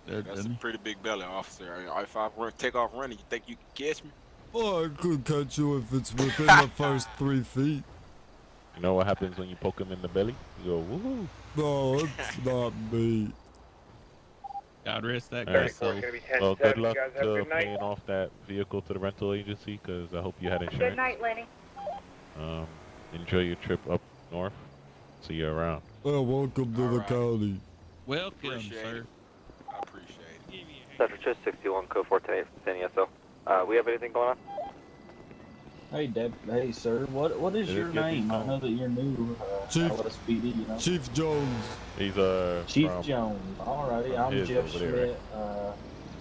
That's a pretty big belly, officer. If I take off running, you think you can catch me? Oh, I could catch you if it's within the first 3 feet. You know what happens when you poke him in the belly? You go, woohoo. No, it's not me. God rest that All guy. right, So, well, good luck to paying off that vehicle to the rental agency, because I hope you had insurance. Good night, Lenny. Enjoy your trip up north. See you around. Well, welcome to the county. welcome, Appreciate sir. it. I appreciate it. Central Chest 61, code 410 San Diego. We have anything going on? Hey, hey, sir. What is It your is good name? to I know that you're new. Chief- Lspd, you know. Chief Jones. He's Chief from- Jones. Alrighty, I'm his Jeff over there, Schmidt.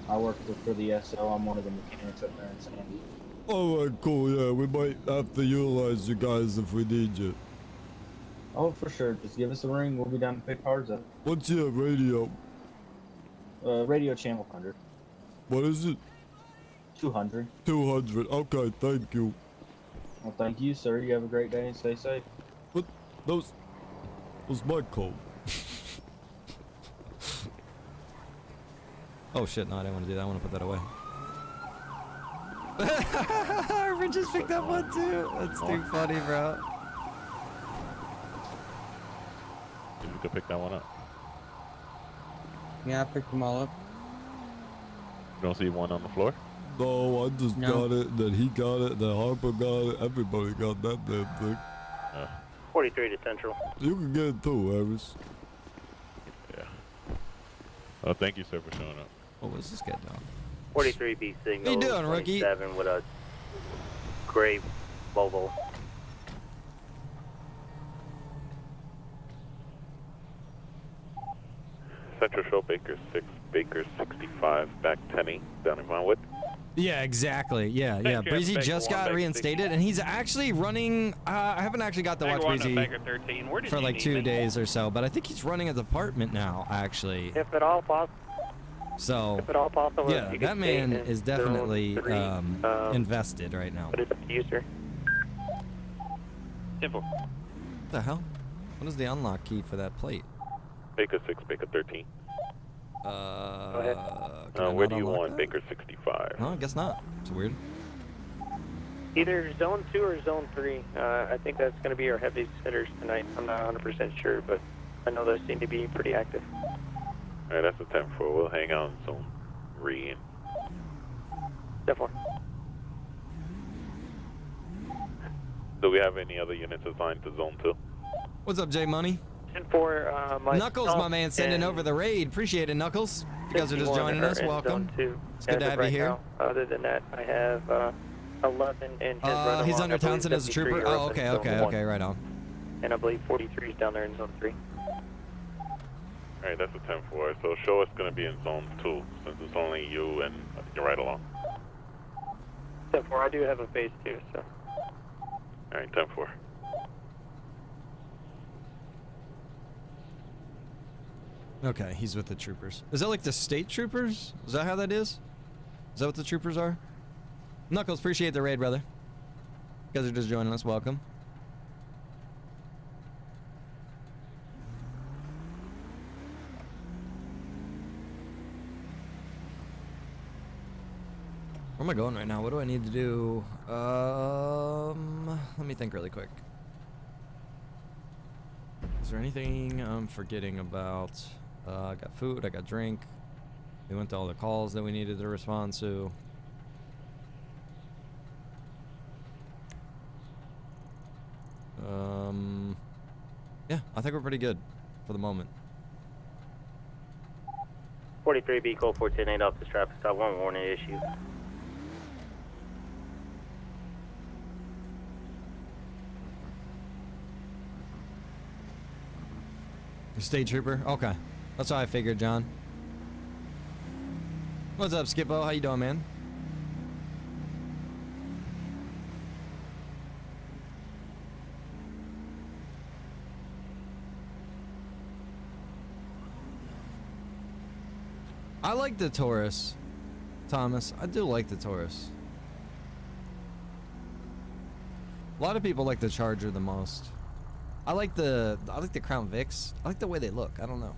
I work for the SL. I'm one of the mechanics up there in Sandy. Alright, cool, yeah, we might have to utilize you guys if we need you. Oh, for sure. Just give us a ring. We'll be down to pick cars up. What's your radio? Radio channel 100. What is it? 200. 200. Okay, thank you. Well, thank you, sir. You have a great day and stay safe. What? That was my code. Oh shit, no, I didn't want to do that. I want to put that away. Arvin just picked up one too. That's too funny, bro. If you could pick that one up. Yeah, I picked them all up. You don't see one on the floor? No, I just No. got it, then he got it, then Harper got it. Everybody got that damn thing. 43 to Central. You can get it too, Harris. Yeah. Well, thank you, sir, for showing up. What was this guy doing? 43B signal. How you doing, rookie? 27 with a gray Volvo. Central Show, Baker 6, Baker 65, back 10E, down in Vinewood. Yeah, exactly. Yeah. Thank you, Breezy Baker just 1, got Baker reinstated, and he's actually running. I haven't actually got to watch Baker 1 to Breezy Baker 13. Where did for you like need 2 me? days or so, but I think he's running a department now, actually. If at all possible. So, If at all possible, yeah, if you that could stay man in is zone definitely 3, invested right now. But it's up to you, sir. Simple. What the hell? What is the unlock key for that plate? Baker 6, Baker 13. Can I Where not do you unlock want that? Baker 65? No, I guess not. It's weird. Either zone 2 or zone 3. I think that's going to be our heavy hitters tonight. I'm not 100% sure, but I know those seem to be pretty active. Alright, that's a 10-4. We'll hang out in zone 3. Definitely. Do we have any other units assigned to zone 2? What's up, J Money? 10-4, my Knuckles, my man, sending over the raid. Appreciate it, Knuckles. If you guys are just joining us, welcome. It's good to have you here. Other than that, I have 11 and 10 He's under Townsend as a trooper. Oh, okay, right on. And I believe 43 is down there in zone 3. Alright, that's a 10-4. So show us going to be in zone 2, since it's only you and you're right along. 10-4, I do have a phase 2, so. Alright, 10-4. Okay, he's with the troopers. Is that like the state troopers? Is that how that is? Is that what the troopers are? Knuckles, appreciate the raid, brother. You guys are just joining us. Welcome. Where am I going right now? What do I need to do? Let me think really quick. Is there anything I'm forgetting about? I got food, I got drink. We went to all the calls that we needed to respond to. Yeah, I think we're pretty good for the moment. 43B, code 410 off this traffic stop. One warning issue. State trooper? Okay. That's what I figured, John. What's up, Skippo? How you doing, man? I like the Taurus, Thomas. I do like the Taurus. A lot of people like the Charger the most. I like the Crown Vics. I like the way they look. I don't know.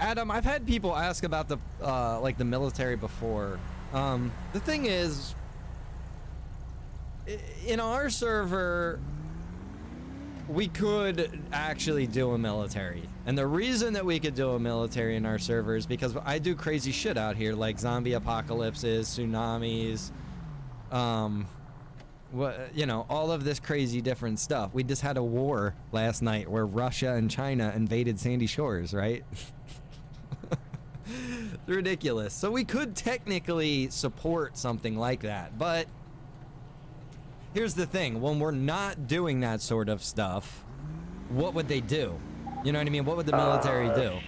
Adam, I've had people ask about the like the military before. The thing is, in our server, we could actually do a military, and the reason that we could do a military in our server is because I do crazy shit out here, like zombie apocalypses, tsunamis, you know, all of this crazy different stuff. We just had a war last night where Russia and China invaded Sandy Shores, right? Ridiculous. So we could technically support something like that, but here's the thing. When we're not doing that sort of stuff, what would they do? You know what I mean? What would the military do?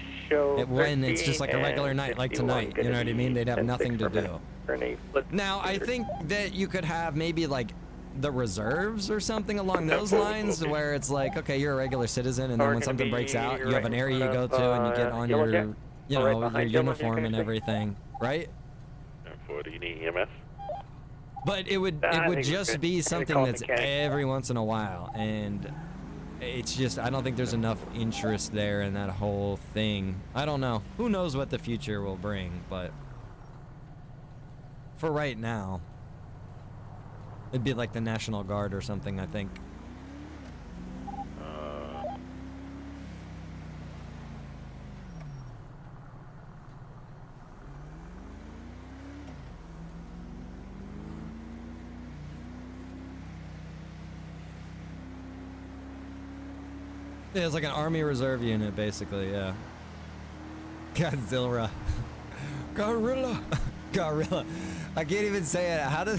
When it's just like a regular night like tonight, you know what I mean? They'd have nothing to do. Now, I think that you could have maybe like the reserves or something along those lines, where it's like, okay, you're a regular citizen, and then when something breaks out, you have an area you go to and you get on your, you know, your uniform and everything, right? Do you need EMS? But it would just be something that's every once in a while, and it's just, I don't think there's enough interest there in that whole thing. I don't know. Who knows what the future will bring, but for right now, it'd be like the National Guard or something, I think. Yeah, it's like an Army Reserve unit, basically, yeah. Godzilla. Gorilla. Gorilla. I can't even say it. How did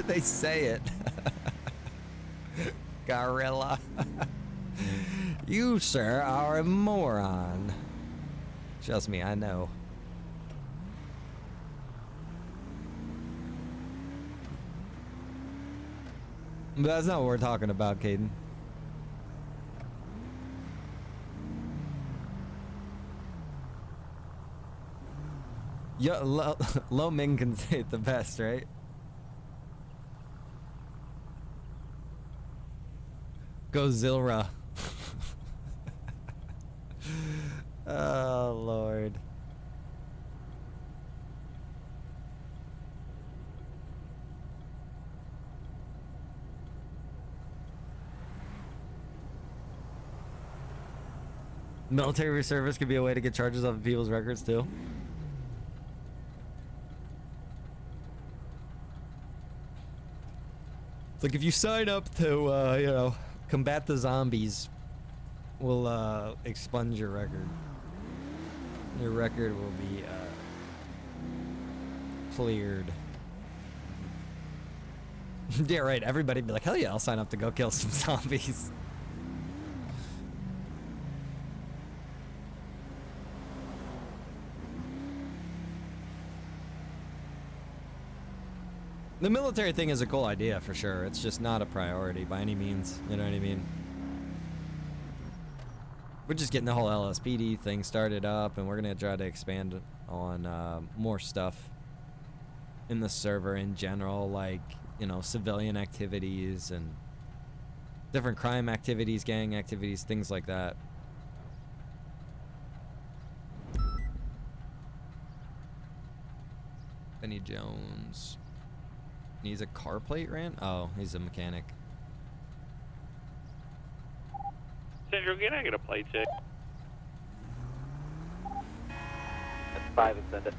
they say it? Gorilla. You, sir, are a moron. Trust me, I know. But that's not what we're talking about, Caden. Yeah, Lo Ming can say it the best, right? Godzilla. Oh, Lord. Military service could be a way to get charges off of people's records, too. It's like if you sign up to, you know, combat the zombies, we'll expunge your record. Your record will be cleared. Yeah, right. Everybody'd be like, hell yeah, I'll sign up to go kill some zombies. The military thing is a cool idea for sure. It's just not a priority by any means. You know what I mean? We're just getting the whole Lspd thing started up, and we're going to try to expand on more stuff in the server in general, like, you know, civilian activities and different crime activities, gang activities, things like that. Benny Jones. He's a car plate ran? Oh, he's a mechanic. Central, can I get a plate check? That's 5 and send it.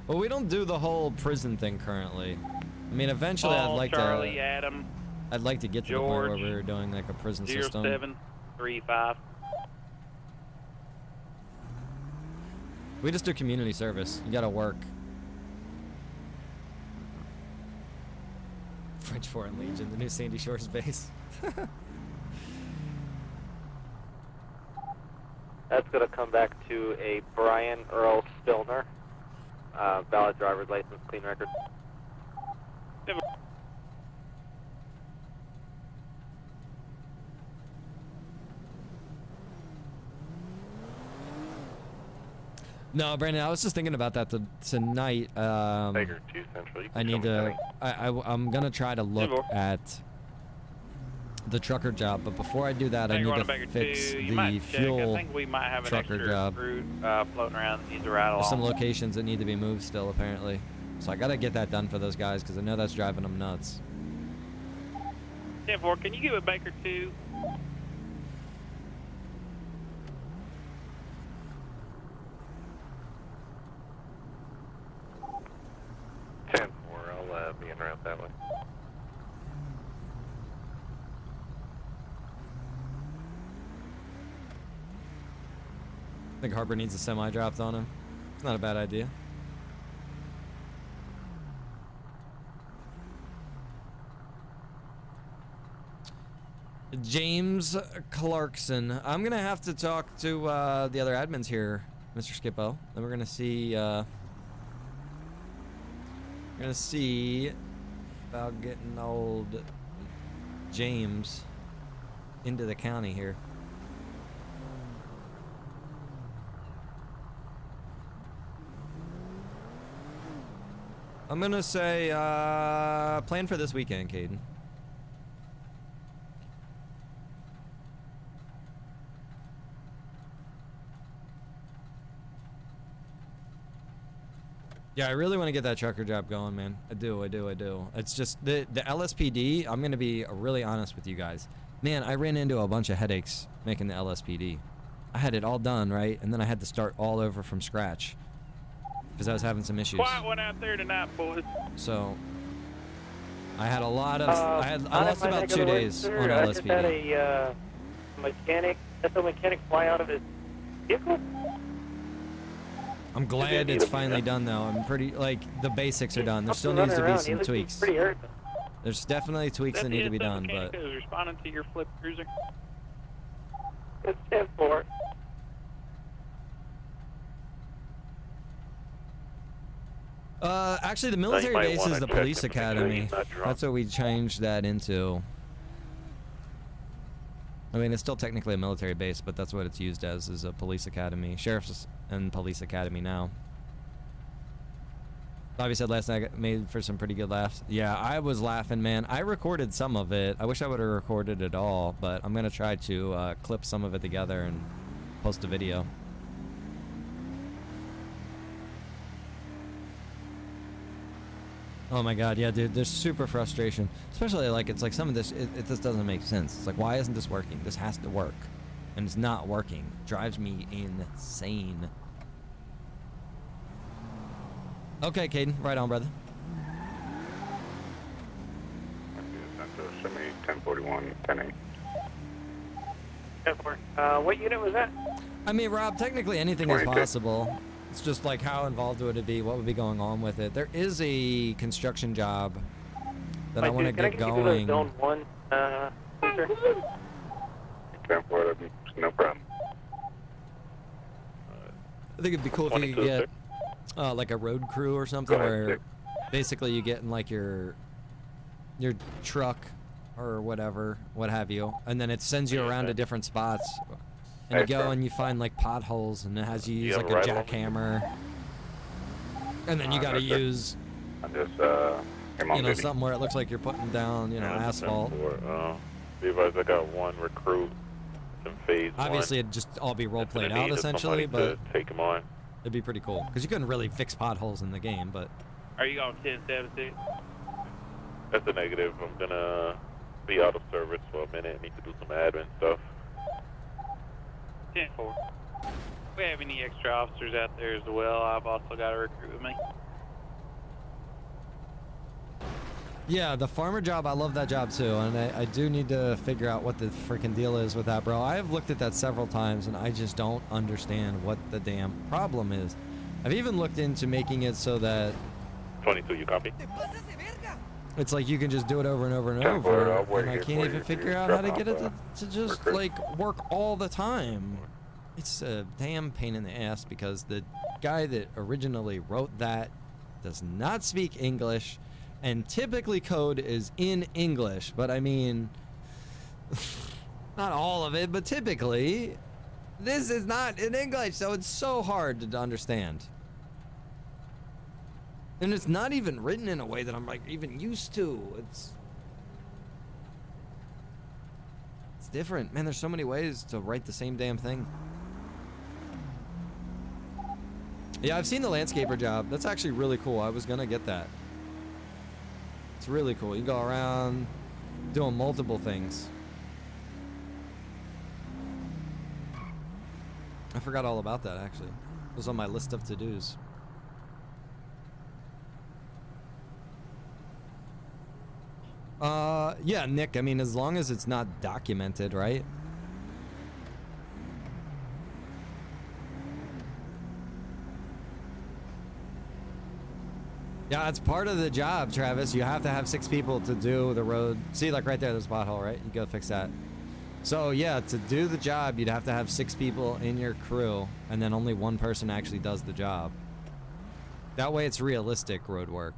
Well, we don't do the whole prison thing currently. I mean, eventually Charlie, Adam, I'd like to get to George, the point where we were doing like a prison system. 0735. We just do community service. You gotta work. French Foreign Legion, the new Sandy Shores base. That's going to come back to a Brian Earl Spillner. Valid driver's license, clean record. No, Brandon, I was just thinking about that tonight. Baker 2 Central. You I can need show me to. Penny. I'm gonna try to look at the trucker job, but before I do that, I need to fix the fuel I think we might have an trucker extra job. recruit floating around that needs to ride along. There's some locations that need to be moved still, apparently. So I gotta get that done for those guys because I know that's driving them nuts. 10-4, can you give it Baker 2? I'll be en route that way. I think Harper needs a semi dropped on him. It's not a bad idea. James Clarkson. I'm gonna have to talk to the other admins here, Mr. Skippo. Then we're gonna see. We're gonna see about getting old James into the county here. I'm gonna say plan for this weekend, Caden. Yeah, I really want to get that trucker job going, man. I do. It's just the LSPD, I'm going to be really honest with you guys. Man, I ran into a bunch of headaches making the LSPD. I had it all done, right? And then I had to start all over from scratch because I was having some issues. Quiet one out there tonight, boys. So I had a lot of, I lost about 2 days on LSPD. I just had a mechanic fly out of his vehicle. I'm glad it's finally done though. I'm pretty, like, the basics are done. There still needs to be some tweaks. There's definitely tweaks that need to be done, but is responding to your flip cruiser. It's 10-4. actually the military base is the police academy. That's what we changed that into. I mean, it's still technically a military base, but that's what it's used as, is a police academy. Sheriff's and police academy now. Bobby said last night I made for some pretty good laughs. Yeah, I was laughing, man. I recorded some of it. I wish I would have recorded it all, but I'm going to try to clip some of it together and post a video. Oh my god, yeah, dude, there's super frustration. Especially, like, it's like some of this, it just doesn't make sense. It's like, why isn't this working? This has to work. And it's not working. It drives me insane. Okay, Caden, right on, brother. Send me 1041, 10-8. 10-4. What unit was that? I mean, Rob, technically anything is possible. It's just like, how involved would it be? What would be going on with it? There is a construction job that I want to get going. Zone 1, sir? 10-4, no problem. I think it'd be cool if you could get like a road crew or something, where basically you get in like your truck or whatever, what have you, and then it sends you around to different spots. And you go and you find like potholes, and it has you use like a jackhammer, and then you got to use, you know, something where it looks like you're putting down, you know, asphalt. Levi's, I got one recruit in phase Obviously, it'd just all be role played out essentially, but take him on. It'd be pretty cool because you couldn't really fix potholes in the game, but. Are you on 10-7-6? That's a negative. I'm gonna be out of service for a minute. Need to do some admin stuff. 10-4. We have any extra officers out there as well? I've also got a recruit with me. Yeah, the farmer job, I love that job too, and I do need to figure out what the freaking deal is with that, bro. I have looked at that several times, and I just don't understand what the damn problem is. I've even looked into making it so that 22, you copy? it's like you can just do it over and over and over, and I can't even figure out how to get it to just like work all the time. It's a damn pain in the ass because the guy that originally wrote that does not speak English, and typically code is in English, but I mean, not all of it, but typically. This is not in English, so it's so hard to understand. And it's not even written in a way that I'm like even used to. It's different. Man, there's so many ways to write the same damn thing. Yeah, I've seen the landscaper job. That's actually really cool. I was gonna get that. It's really cool. You go around doing multiple things. I forgot all about that, actually. It was on my list of to-dos. Yeah, Nick, I mean, as long as it's not documented, right? Yeah, it's part of the job, Travis. You have to have 6 people to do the road. See, like right there, there's a pothole, right? You go fix that. So yeah, to do the job, you'd have to have 6 people in your crew, and then only 1 person actually does the job. That way it's realistic road work.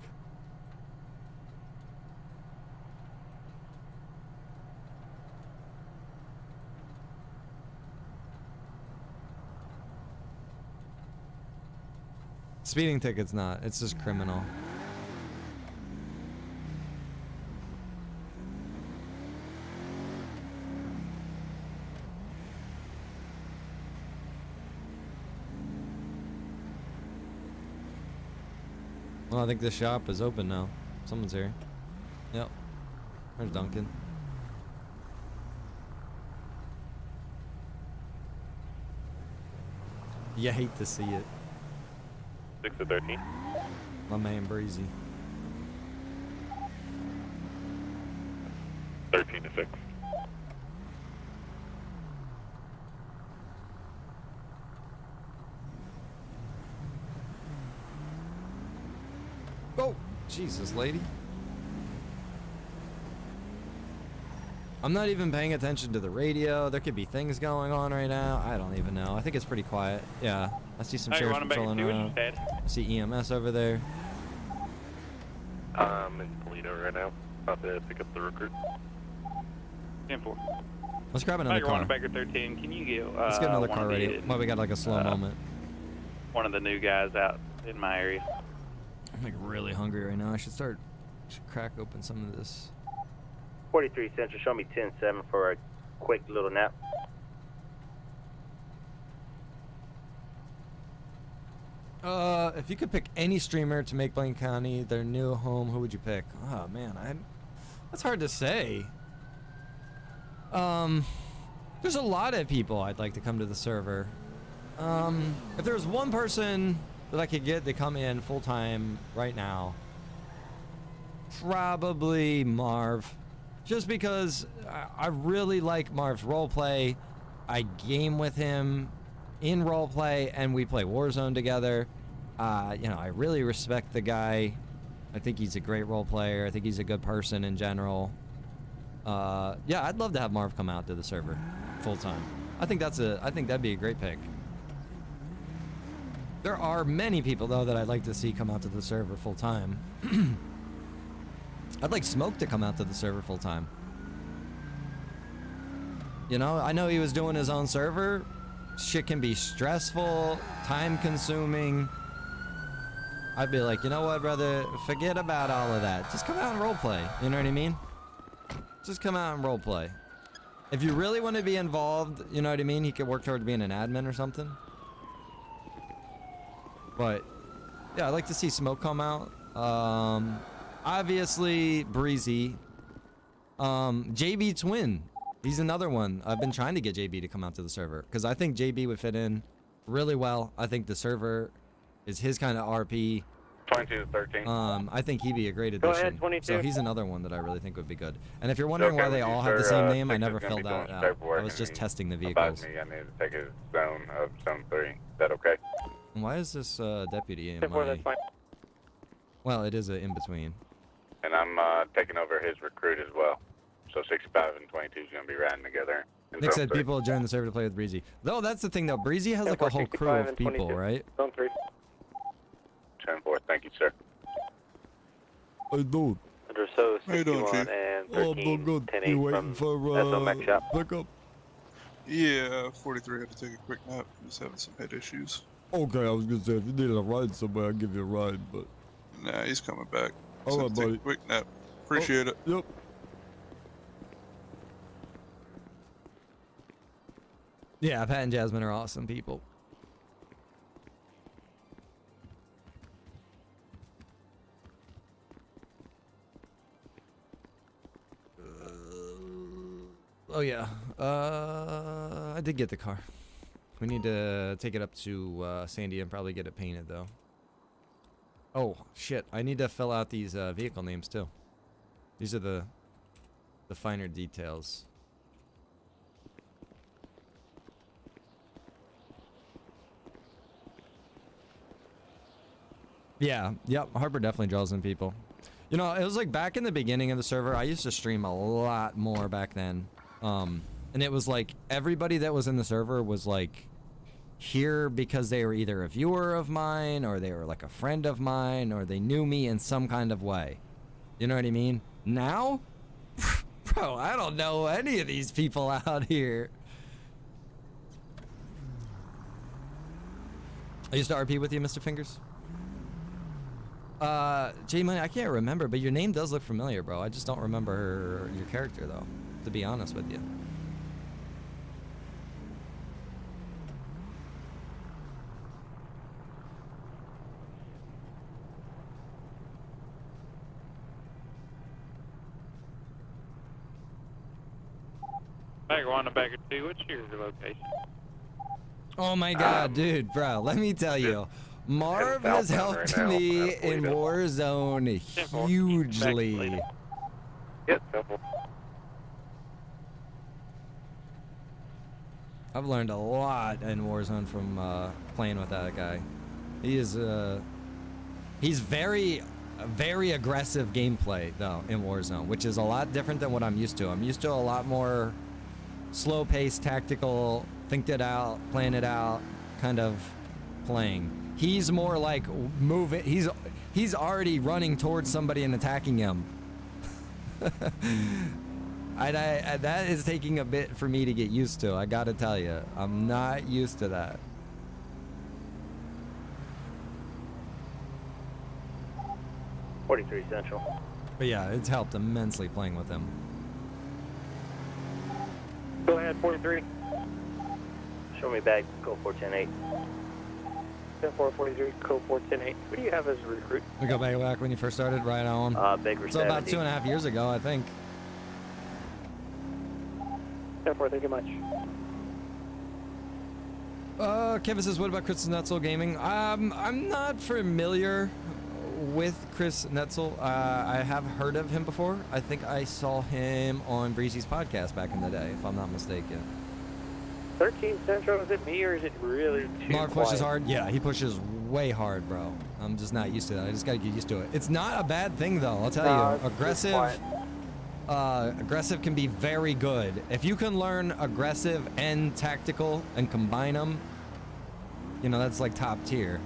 Speeding ticket's not, it's just criminal. Well, I think the shop is open now. Someone's here. Yep. There's Duncan. You hate to see it. 6 to 13. My man Breezy. 13 to 6. Oh, Jesus, lady. I'm not even paying attention to the radio. There could be things going on right now. I don't even know. I think it's pretty quiet. Yeah, I see some sheriffs patrolling around. I see EMS over there. I'm in Toledo right now. About to pick up the recruit. 10-4. Let's grab another car. Baker 13. Can you get Let's get another car ready. Well, we got like a slow moment. One of the new guys out in my area. I'm like really hungry right now. I should crack open some of this. 43 Central, show me 10-7 for a quick little nap. If you could pick any streamer to make Blaine County their new home, who would you pick? Oh man, that's hard to say. There's a lot of people I'd like to come to the server. If there was one person that I could get to come in full time right now, probably Marv. Just because I really like Marv's roleplay. I game with him in roleplay and we play Warzone together. You know, I really respect the guy. I think he's a great role player. I think he's a good person in general. Yeah, I'd love to have Marv come out to the server full time. I think that'd be a great pick. There are many people though that I'd like to see come out to the server full time. I'd like Smoke to come out to the server full time. You know, I know he was doing his own server. Shit can be stressful, time consuming. I'd be like, you know what, brother? Forget about all of that. Just come out and roleplay. You know what I mean? Just come out and roleplay. If you really want to be involved, you know what I mean? He could work towards being an admin or something. But, yeah, I'd like to see Smoke come out. Obviously, Breezy. JB Twin. He's another one. I've been trying to get JB to come out to the server because I think JB would fit in really well. I think the server is his kind of RP. 22 to 13. I think he'd be a great Go addition. ahead, 22. So he's another one that I really think would be good. And if you're wondering why they all have the same name, I never filled that out. I was just testing the vehicles. I need to take a zone of zone 3. Is that okay? And why is this deputy in 10-4, my... that's fine. Well, it is an in-between. And I'm taking over his recruit as well. So 65 and 22 is going to be riding together. Nick said people join the server to play with Breezy. Though that's the thing though, Breezy has like a whole crew of people, right? Zone 3. 10-4, thank you, sir. I don't. So Hey, don't 61 you? and Oh, 13, I'm good. 10 You 8 waiting from for SO Max Shop. pickup? Yeah, 43 had to take a quick nap. He's having some head issues. Okay, I was gonna say if you needed a ride somewhere, I'd give you a ride, but. Nah, he's coming back. All right, Take buddy. a quick nap. Appreciate it. Yep. Yeah, Pat and Jasmine are awesome people. Oh yeah, I did get the car. We need to take it up to Sandy and probably get it painted though. Oh shit, I need to fill out these vehicle names too. These are the finer details. Yeah, yep, Harper definitely draws in people. You know, it was like back in the beginning of the server, I used to stream a lot more back then. And it was like everybody that was in the server was like here because they were either a viewer of mine or they were like a friend of mine or they knew me in some kind of way. You know what I mean? Now, bro, I don't know any of these people out here. I used to RP with you, Mr. Fingers. J-Money, I can't remember, but your name does look familiar, bro. I just don't remember your character, though, to be honest with you. Bagger 1 to Bagger 2, what's your location? Oh my god, dude, bro, let me tell you. Marv has helped me in Warzone hugely. Yep, simple. I've learned a lot in Warzone from playing with that guy. He is he's very aggressive gameplay though in Warzone, which is a lot different than what I'm used to. I'm used to a lot more slow-paced, tactical, think it out, plan it out kind of playing. He's more like moving. He's already running towards somebody and attacking him. That is taking a bit for me to get used to. I gotta tell you, I'm not used to that. .43 Central. But yeah, it's helped immensely playing with him. Go ahead, 43. Show me back, go 410-8. 10-4-43, code 410-8. What do you have as a recruit? We go back when you first started, right on. Baker So about 70. 2.5 years ago, I think. 10-4, thank you much. Kevin says, what about Chris Netzel Gaming? I'm not familiar with Chris Netzel. I have heard of him before. I think I saw him on Breezy's podcast back in the day, if I'm not mistaken. 13 Central, is it me or is it really too Mark pushes quiet? hard. Yeah, he pushes way hard, bro. I'm just not used to that. I just gotta get used to it. It's not a bad thing though. I'll tell you. it's Aggressive. Aggressive can be very good if you can learn aggressive and tactical and combine them. You know, that's like top tier.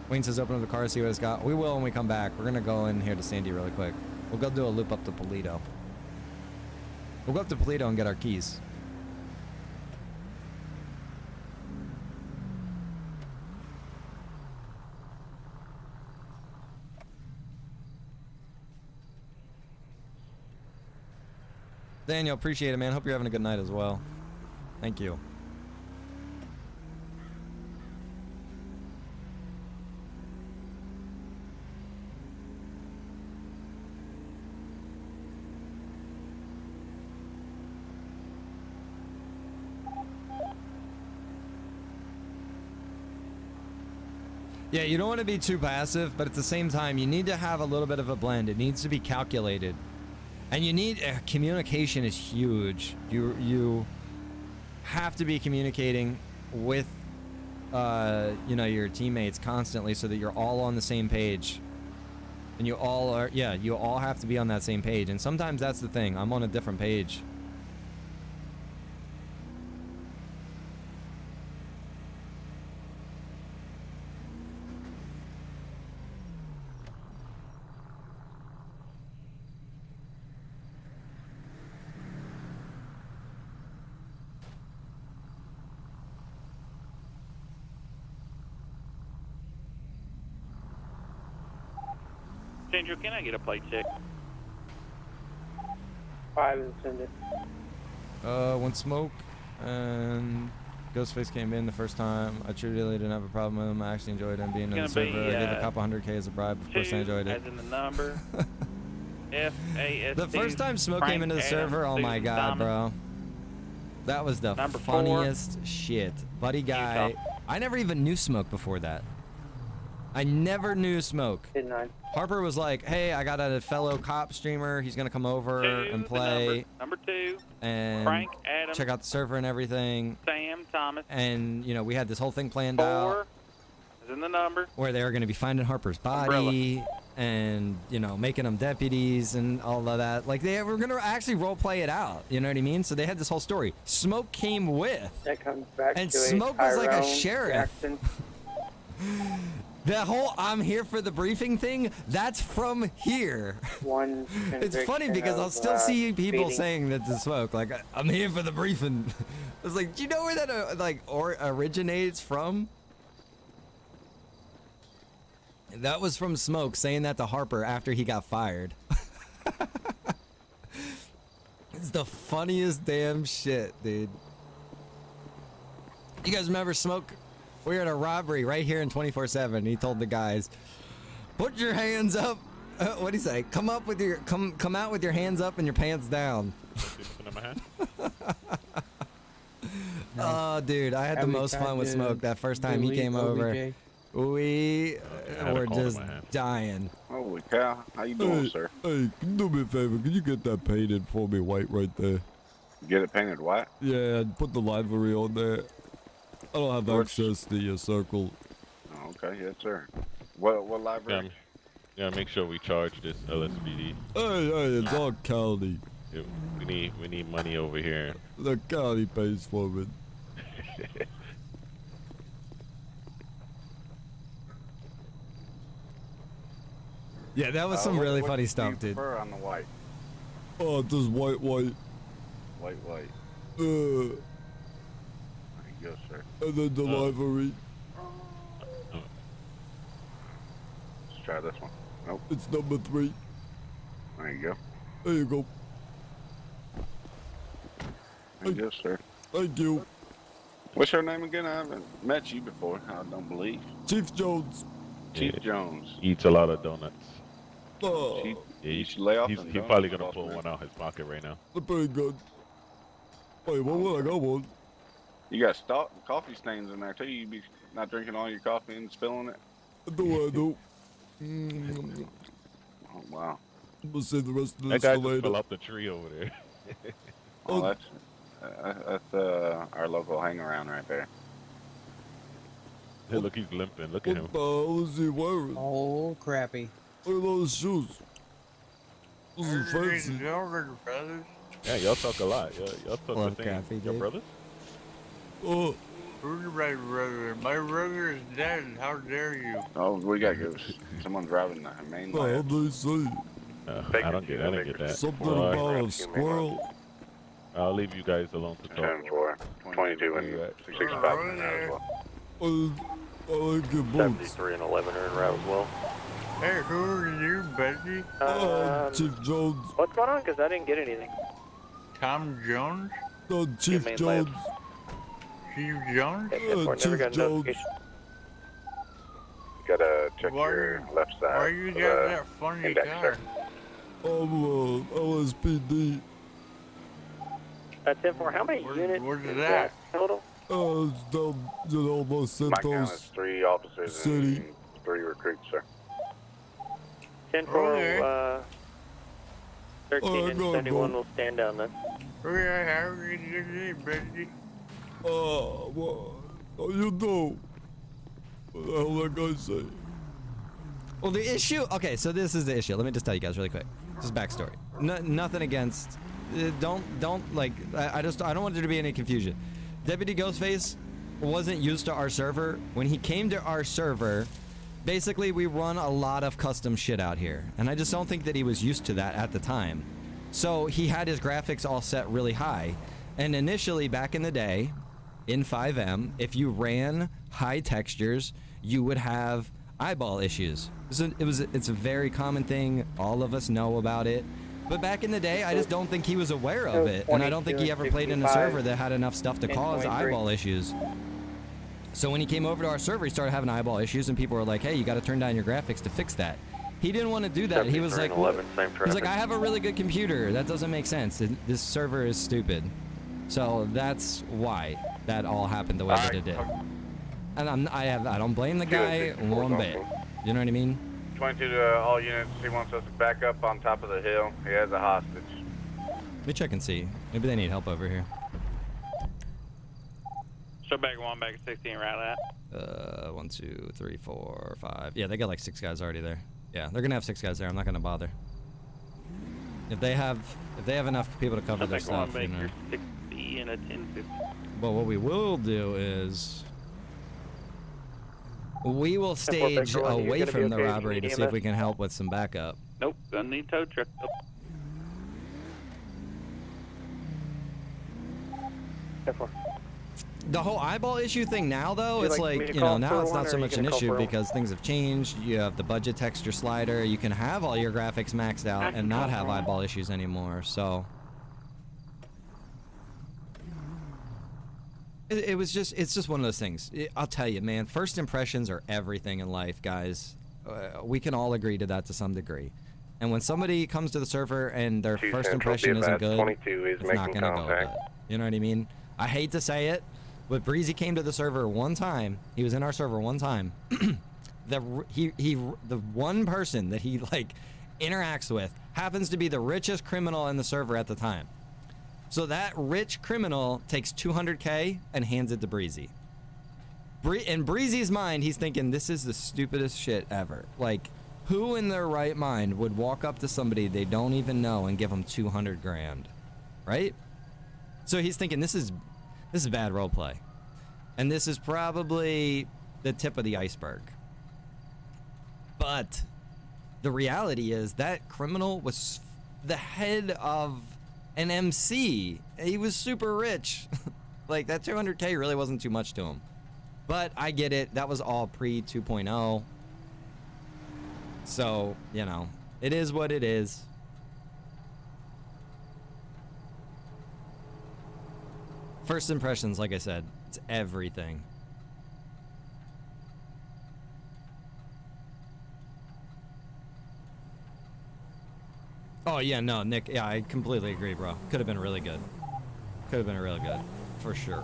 Wayne says, open up the car, see what it's got. We will when we come back. We're gonna go in here to Sandy really quick. We'll go do a loop up to Polito. We'll go up to Polito and get our keys. Daniel, appreciate it, man. Hope you're having a good night as well. Thank you. Yeah, you don't want to be too passive, but at the same time, you need to have a little bit of a blend. It needs to be calculated. And you need, communication is huge. You have to be communicating with, you know, your teammates constantly so that you're all on the same page. And you all are, yeah, you all have to be on that same page. And sometimes that's the thing. I'm on a different page. Central, can I get a plate check? 5 and send it. When Smoke and Ghostface came in the first time, I truly didn't have a problem with him. I actually enjoyed him being in the server. I gave a couple $100K as a bribe. Of course I enjoyed it. As in the number. F-A-S-T. The first time Smoke came into the server, oh my god, bro. That was the Number funniest shit. Buddy guy. I never even knew Smoke before that. I never knew Smoke. Harper was like, hey, I got a fellow cop streamer. He's going to come over and play. Number 2. And Frank Adams. check out the server and everything. Sam Thomas. And, you know, we had this whole thing planned 4 out. is in the number. Where they were going to be finding Harper's body. And, you know, making them deputies and all of that. Like, they were going to actually role play it out. You know what I mean? So they had this whole story. Smoke came with. That comes back And to Smoke was like a Tyrone sheriff. Jackson. That whole I'm here for the briefing thing, that's from here. It's funny because I'll still see people saying that to Smoke, like, I'm here for the briefing. It's like, do you know where that originates from? That was from Smoke saying that to Harper after he got fired. It's the funniest damn shit, dude. You guys remember Smoke? We were at a robbery right here in 24/7. He told the guys, "Put your hands up." What'd he say? Come out with your hands up and your pants down. Oh, dude, I had the most fun with Smoke that first time he came over. We were just dying. Holy cow! How you doing, sir? Hey, can you do me a favor? Can you get that painted for me white right there? Get it painted white? Yeah, and put the livery on there. I don't have access to your circle. Oh, okay, yes, sir. What library? Yeah, make sure we charge this LSPD. Hey, it's all county. Yeah, we need money over here. The county pays for it. Yeah, that was some really funny stuff, dude. What on the white? Oh, just white. White. Yes, sir. And then the livery. Let's try this one. Nope. It's number 3. There you go. There you go. Yes, sir. Thank you. What's your name again? I haven't met you before. I don't believe. Chief Jones. Chief Jones. Eats a lot of donuts. Oh. Yeah, you should lay off. He's probably gonna pull one out his pocket right now. They're pretty good. Wait, what would I got one? You got coffee stains in there too. You be not drinking all your coffee and spilling it. I do. Oh wow. I'm gonna save the rest of That this guy for just later. fell off the tree over there. Oh, that's our local hang around right there. Hey, look, he's limping. Look at him. What the hell is he wearing? Oh, crappy. Look at those shoes. Those are fancy. Yeah, y'all talk a lot. Y'all talk the same. Your brothers? Oh. Who's my brother? My brother is dead. How dare you? Oh, we got someone driving the main What line. they say? I don't get that. Something Well, about a squirrel. I'll leave you guys alone to talk. 10-4, 22 and 65 in there as well. I like your boots. 73 and 11 are en route as well. Hey, who are you, Becky? Chief Jones. What's going on? Because I didn't get anything. Tom Jones? No, Chief main Jones. Chief Jones? Chief Jones. Gotta check your left side. Why you got that funny index car? I'm LSPD. 10-4, how many units is that total? It's down, Los My count Santos is 3 officers City. and 3 recruits, sir. 10-4, 13 and go, 71 go. will stand down then. Okay, how are you doing, Becky? What you do? What the hell that guy say? Well, the issue. Okay, so this is the issue. Let me just tell you guys really quick. Just backstory. Nothing against. Don't like. I don't want there to be any confusion. Deputy Ghostface wasn't used to our server. When he came to our server, basically we run a lot of custom shit out here, and I just don't think that he was used to that at the time. So he had his graphics all set really high, and initially back in the day, in 5M, if you ran high textures, you would have eyeball issues. It's a very common thing. All of us know about it. But back in the day, I just don't think he was aware of it, and I don't think he ever played in a server that had enough stuff to cause eyeball issues. So when he came over to our server, he started having eyeball issues, and people were like, "Hey, you got to turn down your graphics to fix that." He didn't want to do that. He was like, "I have a really good computer. That doesn't make sense. This server is stupid." So that's why that all happened the way that it did. And I don't blame the guy one bit. You know what I mean? 22 to all units. He wants us to back up on top of the hill. He has a hostage. Let me check and see. Maybe they need help over here. Show back 1, back 16, right at. 1, 2, 3, 4, 5. Yeah, they got like 6 guys already there. Yeah, they're gonna have 6 guys there. I'm not gonna bother. If they have enough people to cover their stuff, you know. 60 and a 1050. But what we will do is we will stage away from the robbery to see if we can help with some backup. Nope, gonna need tow truck. The whole eyeball issue thing now, though, it's like, you know, now it's not so much an issue because things have changed. You have the budget texture slider. You can have all your graphics maxed out and not have eyeball issues anymore. So it's just one of those things. I'll tell you, man, first impressions are everything in life, guys. We can all agree to that to some degree. And when somebody comes to the server and their first impression isn't good, it's not going to go good. You know what I mean? I hate to say it, but Breezy came to the server one time. He was in our server one time. The one person that he like interacts with happens to be the richest criminal in the server at the time. So that rich criminal takes 200K and hands it to Breezy. In Breezy's mind, he's thinking, this is the stupidest shit ever. Like, who in their right mind would walk up to somebody they don't even know and give them 200 grand, right? So he's thinking, this is bad roleplay. And this is probably the tip of the iceberg. But the reality is that criminal was the head of an MC. He was super rich. Like, that 200K really wasn't too much to him. But I get it. That was all pre 2.0. So, you know, it is what it is. First impressions, like I said, it's everything. Oh, yeah, no, Nick, yeah, I completely agree, bro. Could have been really good. Could have been really good, for sure.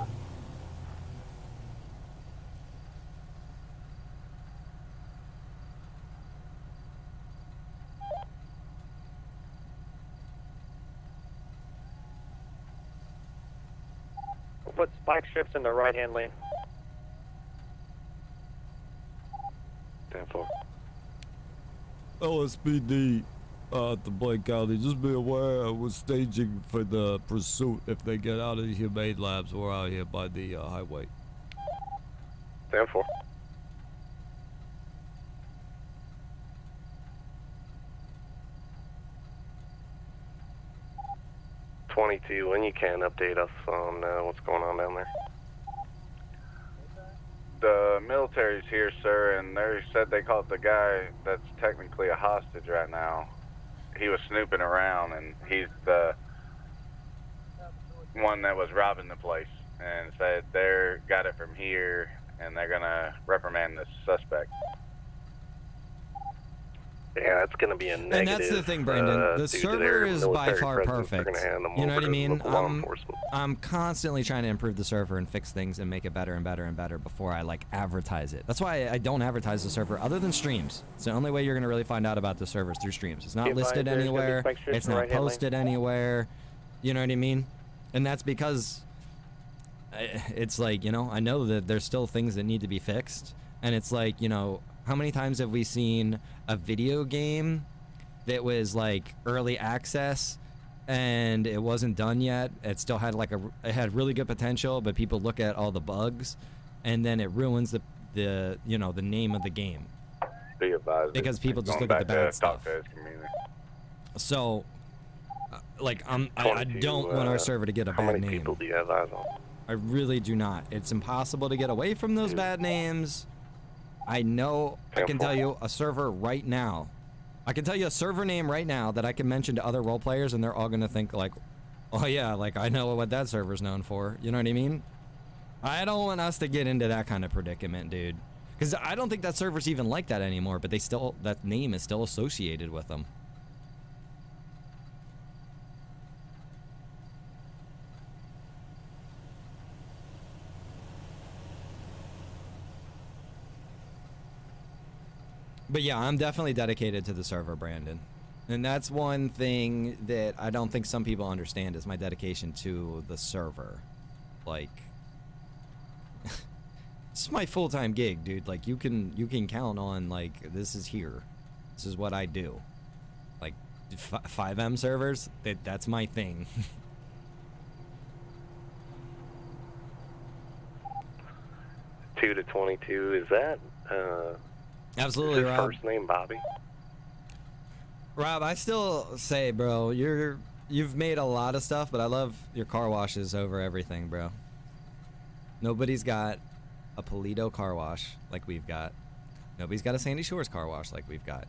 We'll put spike strips in the right-hand lane. 10-4. LSPD at the Blake County, just be aware we're staging for the pursuit. If they get out of the humane labs, we're out here by the highway. 10-4. When you can update us on what's going on down there. The military's here, sir, and they said they caught the guy that's technically a hostage right now. He was snooping around, and he's the one that was robbing the place, and said they got it from here, and they're gonna reprimand the suspect. Yeah, it's going to be a negative. And that's the thing, Brandon. The server is by far perfect. You know what I mean? I'm constantly trying to improve the server and fix things and make it better and better and better before I like advertise it. That's why I don't advertise the server other than streams. It's the only way you're going to really find out about the servers through streams. It's not listed anywhere. It's not posted anywhere. You know what I mean? And that's because it's like, you know, I know that there's still things that need to be fixed. And it's like, you know, how many times have we seen a video game that was like early access and it wasn't done yet? It still had like it had really good potential, but people look at all the bugs and then it ruins the you know, the name of the game. Be advised, because people just look at the bad stuff. So like I don't want our server to get a bad name. How many people do you have eyes on? I really do not. It's impossible to get away from those bad names. I know. I can tell you a server right now. I can tell you a server name right now that I can mention to other role players, and they're all gonna think like, "Oh yeah, like I know what that server's known for." You know what I mean? I don't want us to get into that kind of predicament, dude. Because I don't think that server's even like that anymore. But they still, that name is still associated with them. But yeah, I'm definitely dedicated to the server, Brandon. And that's one thing that I don't think some people understand is my dedication to the server. Like, this is my full-time gig, dude. Like, you can count on, like, this is here. This is what I do. Like, 5M servers, that's my thing. 2 to 22, is that, Absolutely, is his Rob. first name Bobby? Rob, I still say, bro, you've made a lot of stuff, but I love your car washes over everything, bro. Nobody's got a Polito car wash like we've got. Nobody's got a Sandy Shores car wash like we've got.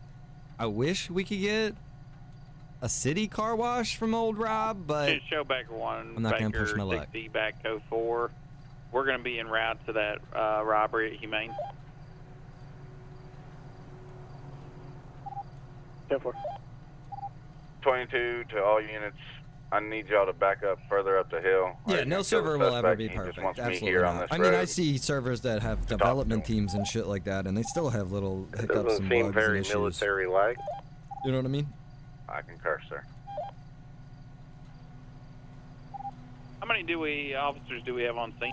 I wish we could get a city car wash from old Rob, but Show Baker 1, I'm not Baker gonna push my luck. 60, back code 4. We're going to be en route to that robbery at Humane. 10-4. 22 to all units. I need y'all to back up further up the hill. yeah, no server will ever be perfect. Absolutely not. I mean, I see servers that have development teams and shit like that, and they still have little It hiccups doesn't and seem bugs very and issues. military-like. You know what I mean? I concur, sir. How many officers do we have on scene?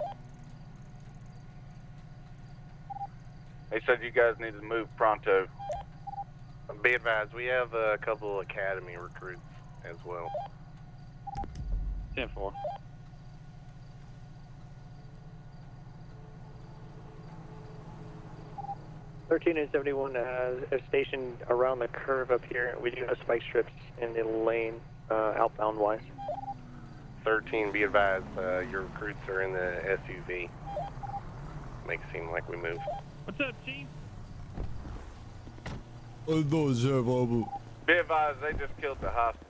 They said you guys need to move pronto. Be advised, we have a couple academy recruits as well. 10-4. And 71 is stationed around the curve up here. We do have spike strips in the lane, outbound wise. 13, be advised, your recruits are in the SUV. Make it seem like we moved. What's up, Chief? I know, Chef. Be advised, they just killed the hostage.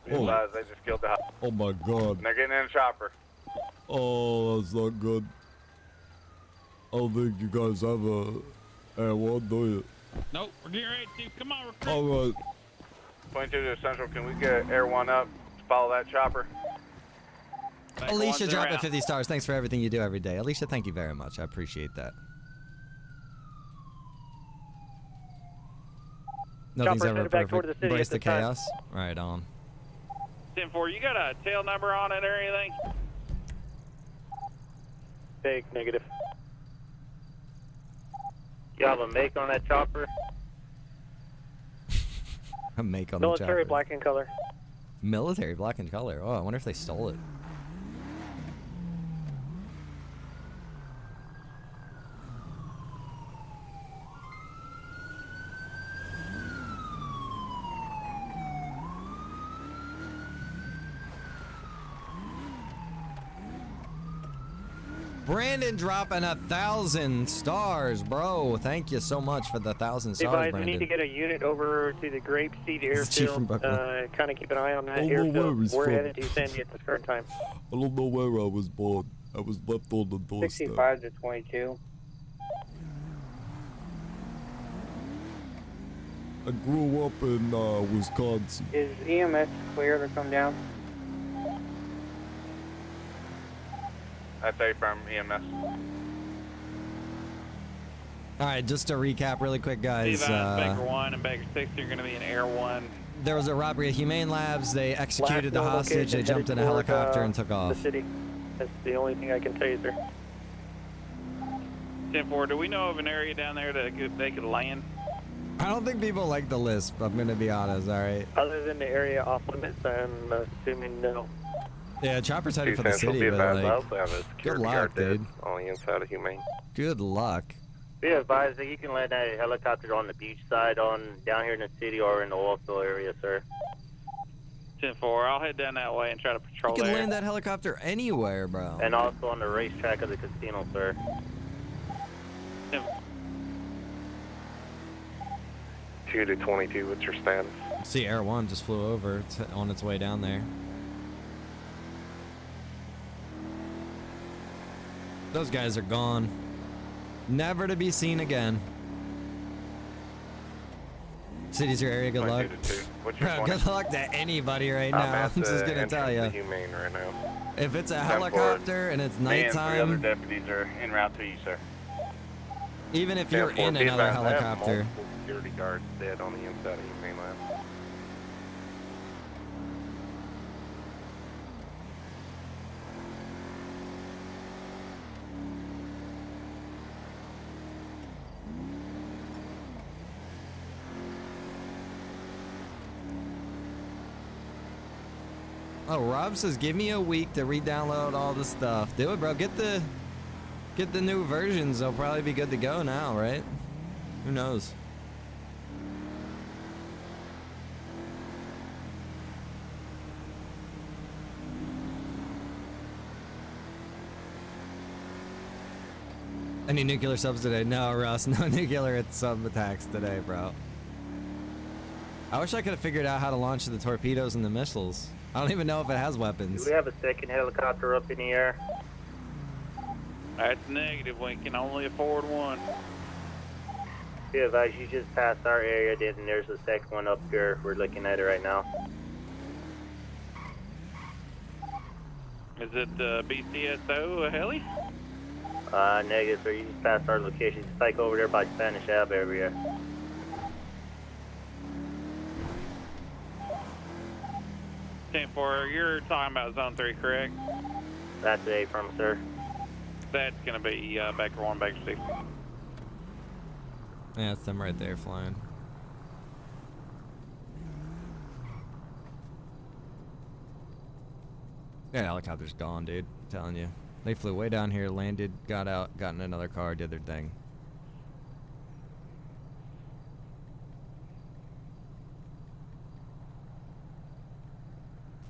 Be advised, they just killed the hostage. Oh my God. And they're getting in the chopper. Oh, that's not good. I don't think you guys have a Air 1, do you? Nope, we're getting ready to. Come on, recruit. All right. 22 to Central, can we get Air 1 up to follow that chopper? Alicia dropping 50 stars. Thanks for everything you do every day. Alicia, thank you very much. I appreciate that. Nothing's Chopper ever headed back toward perfect. the city Embrace at the this time. chaos. Right on. 10-4, you got a tail number on it or anything? Fake, negative. You have a make on that chopper? A make on the Military chopper. black in color. Military black in color. Oh, I wonder if they stole it. Brandon dropping 1,000 stars, bro. Thank you so much for the 1,000 stars, Advise, we Brandon. need to get a unit over to the Grapeseed Chief from airfield. Brooklyn. Kind of keep an eye on that I don't know where airfield. he's We're from. headed to Sandy at this current time. I don't know where I was born. I was left on the doorstep. 65 to 22. I grew up in Wisconsin. Is EMS clear to come down? That's A from EMS. All right, just to recap really quick, guys. Baker 1 and Baker 60 are going to be in Air 1. There was a robbery at Humane Labs. They executed the Last known hostage. They location jumped in a headed toward, helicopter and took The off. city. That's the only thing I can tell you, sir. 10-4, do we know of an area down there that they could land? I don't think people like the lisp. I'm gonna be honest. All right. Other than the area off limits, I'm assuming no. Yeah, Chopper's headed for the Central, city, be but advised, I like, also have a good security luck, guard dead dude. on the inside of Humane. Good luck. Be advised that you can land that helicopter on the beach side, down here in the city or in the oil field area, sir. 10-4, I'll head down that way and try to patrol You can there. land that helicopter anywhere, bro. And also on the racetrack of the casino, sir. 2 to 22, what's your status? See, Air 1 just flew over. It's on its way down there. Those guys are gone. Never to be seen again. City's your area, good luck. What's your Bro, 20? good luck to anybody right now. I'm just gonna tell you. Humane right now. If it's a helicopter and it's nighttime, deputies are en route to you, sir. even if you're in another helicopter, Security guards dead on the inside of Humane Lab. oh, Rob says, give me a week to re-download all the stuff. Do it, bro. Get the new versions. They'll probably be good to go now, right? Who knows? Any nuclear subs today? No, Russ. No nuclear sub attacks today, bro. I wish I could have figured out how to launch the torpedoes and the missiles. I don't even know if it has weapons. Do we have a second helicopter up in the air? That's negative. We can only afford one. Be advised, you just passed our area, and there's a second one up here. We're looking at it right now. Is it BCSO, a heli? Negative, sir. You just passed our location. It's like over there by Spanish Ave area. For you're talking about Zone 3, correct? That's A from, sir. That's gonna be Baker 1, Baker 6. Yeah, it's them right there flying. Yeah, helicopter's gone, dude. I'm telling you. They flew way down here, landed, got out, got in another car, did their thing.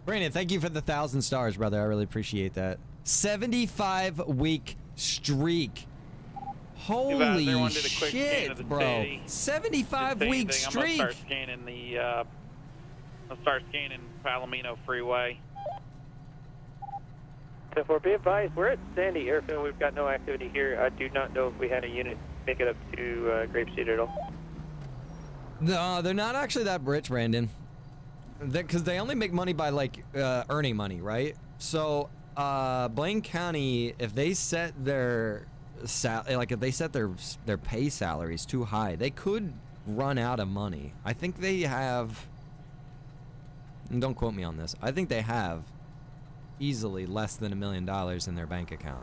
Brandon, thank you for the 1,000 stars, brother. I really appreciate that. 75-week streak. Holy shit, bro. 75-week streak. I'm gonna start scanning the, I'll start scanning Palomino Freeway. 10-4, be advised, we're at Sandy Airfield. We've got no activity here. I do not know if we had a unit make it up to Grapeseed at all. No, they're not actually that rich, Brandon. Because they only make money by, like, earning money, right? So, Blaine County, if they set their if they set their pay salaries too high, they could run out of money. I think they have, and don't quote me on this, I think they have easily less than $1 million in their bank account.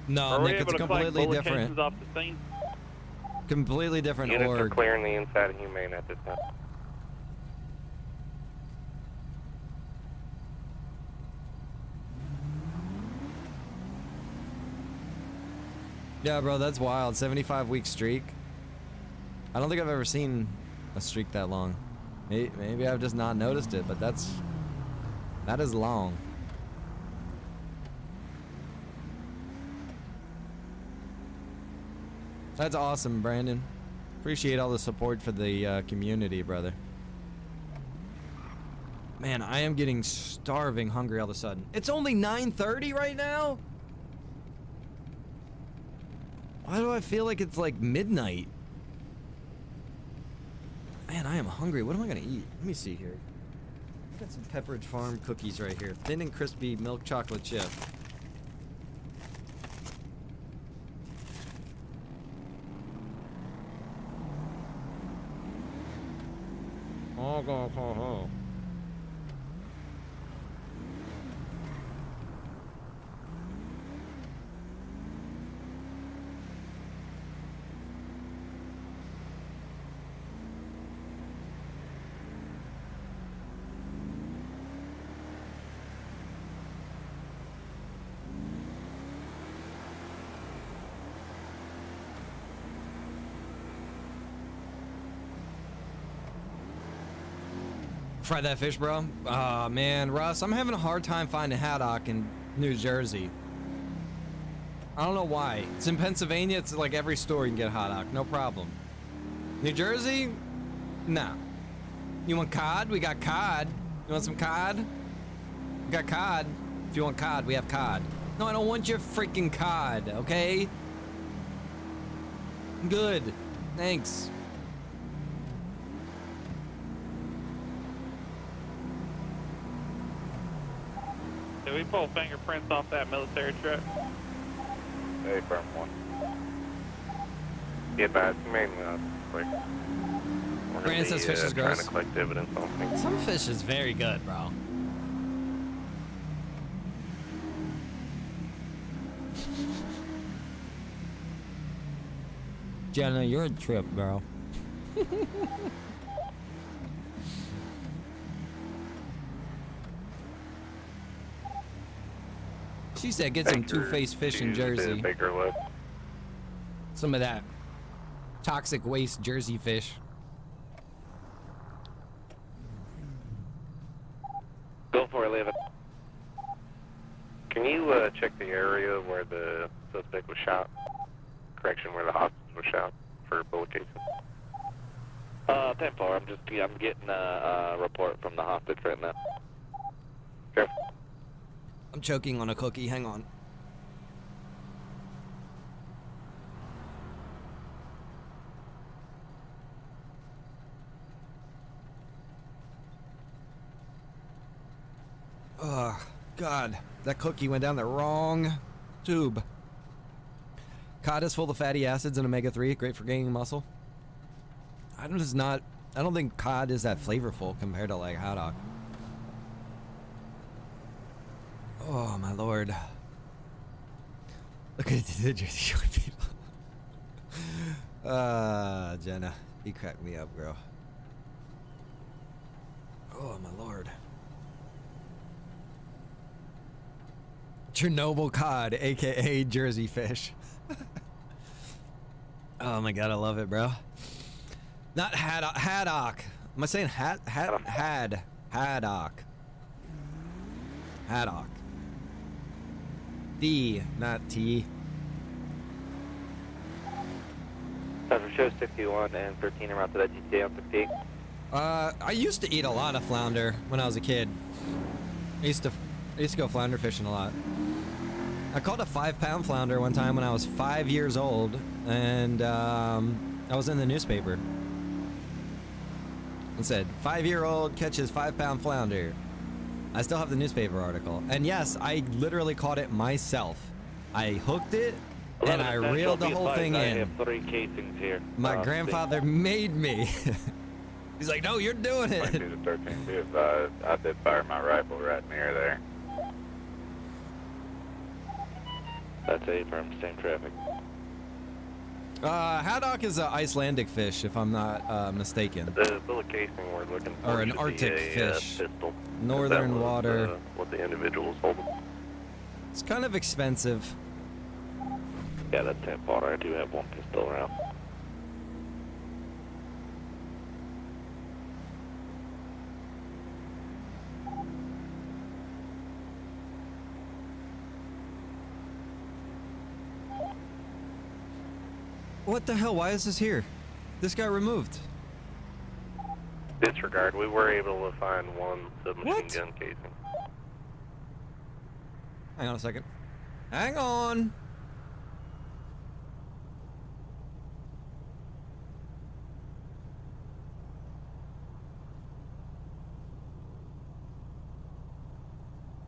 No, Nick, it's completely different. Off the scene? Completely different Units org. are clearing the inside of Humane at this time. Yeah, bro, that's wild. 75-week streak. I don't think I've ever seen a streak that long. Maybe I've just not noticed it, but that is long. That's awesome, Brandon. Appreciate all the support for the community, brother. Man, I am getting starving hungry all of a sudden. It's only 9:30 right now? Why do I feel like it's like midnight? Man, I am hungry. What am I gonna eat? Let me see here. I got some Pepperidge Farm cookies right here. Thin and crispy milk chocolate chip. Oh. Fry that fish, bro. Oh, man, Russ, I'm having a hard time finding haddock in New Jersey. I don't know why. It's in Pennsylvania. It's like every store you can get hot dog. No problem. New Jersey? Nah. You want cod? We got cod. You want some cod? We got cod. If you want cod, we have cod. No, I don't want your freaking cod, okay? Good. Thanks. Did we pull fingerprints off that military truck? Hey, firm 1. Be advised, you may quick. Brandon says fish is trying gross. to collect evidence on things. Some fish is very good, bro. Jenna, you're a trip, bro. She said get some two-faced fish in Jersey. Some of that toxic waste Jersey fish. Go for it, leave it. Can you check the area where the suspect was shot? Correction, where the hostage was shot for bullet casing. 10-4, I'm getting a report from the hostage right now. Careful. I'm choking on a cookie. Hang on. Oh, God. That cookie went down the wrong tube. Cod is full of fatty acids and omega-3, great for gaining muscle. I don't think cod is that flavorful compared to like hot dog. Oh my lord. Look at the Jersey Shore people. Jenna, you cracked me up, girl. Oh my lord. Chernobyl cod, aka Jersey fish. Oh my god, I love it, bro. Not haddock. Am I saying haddock? Haddock. D, not T. Passenger show 61 and 13 around to that GTA on 58. I used to eat a lot of flounder when I was a kid. I used to go flounder fishing a lot. I caught a 5-pound flounder one time when I was 5 years old, and I was in the newspaper. It said, 5-year-old catches 5-pound flounder. I still have the newspaper article. And yes, I literally caught it myself. I hooked it, and I reeled the whole thing in. I have 3 casings here. My grandfather made me. He's like, no, you're doing it. 22 to 13, be advised. I did fire my rifle right near there. That's A firm, same traffic. Haddock is an Icelandic fish, if I'm not mistaken. The bullet casing we're looking for Or an should Arctic be a, fish. Pistol. Northern That was, water. What the individual was holding. It's kind of expensive. Yeah, that's 10-4. I do have 1 pistol around. What the hell? Why is this here? This got removed. Disregard. We were able to find 1 submachine gun casing. Hang on a second. Hang on.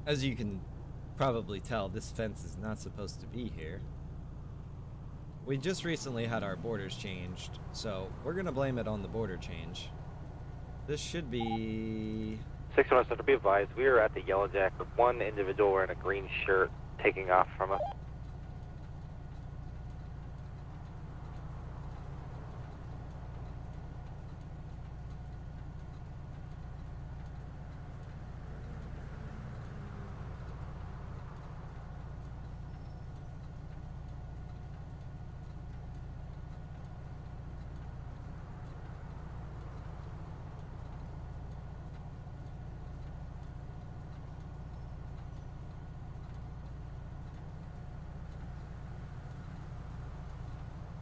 As you can probably tell, this fence is not supposed to be here. We just recently had our borders changed, so we're gonna blame it on the border change. This should be... 61, so to be advised, we are at the Yellow Jack with 1 individual wearing a green shirt taking off from us.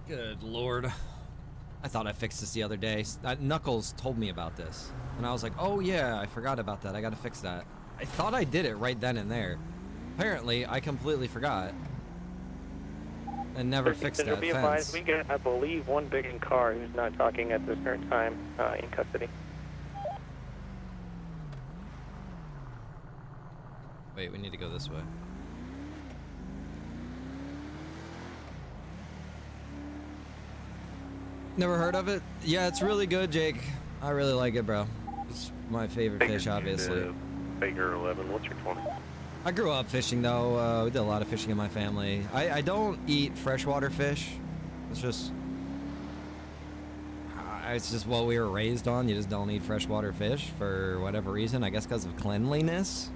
Good lord. I thought I fixed this the other day. Knuckles told me about this. And I was like, oh yeah, I forgot about that. I gotta fix that. I thought I did it right then and there. Apparently, I completely forgot. And never fixed that Be fence. advised, we get, I believe, one big in car who's not talking at this current time in custody. Wait, we need to go this way. Never heard of it? Yeah, it's really good, Jake. I really like it, bro. It's my favorite fish, obviously. Figure 11, what's your 20? I grew up fishing, though. We did a lot of fishing in my family. I don't eat freshwater fish. It's just what we were raised on. You just don't eat freshwater fish for whatever reason. I guess because of cleanliness.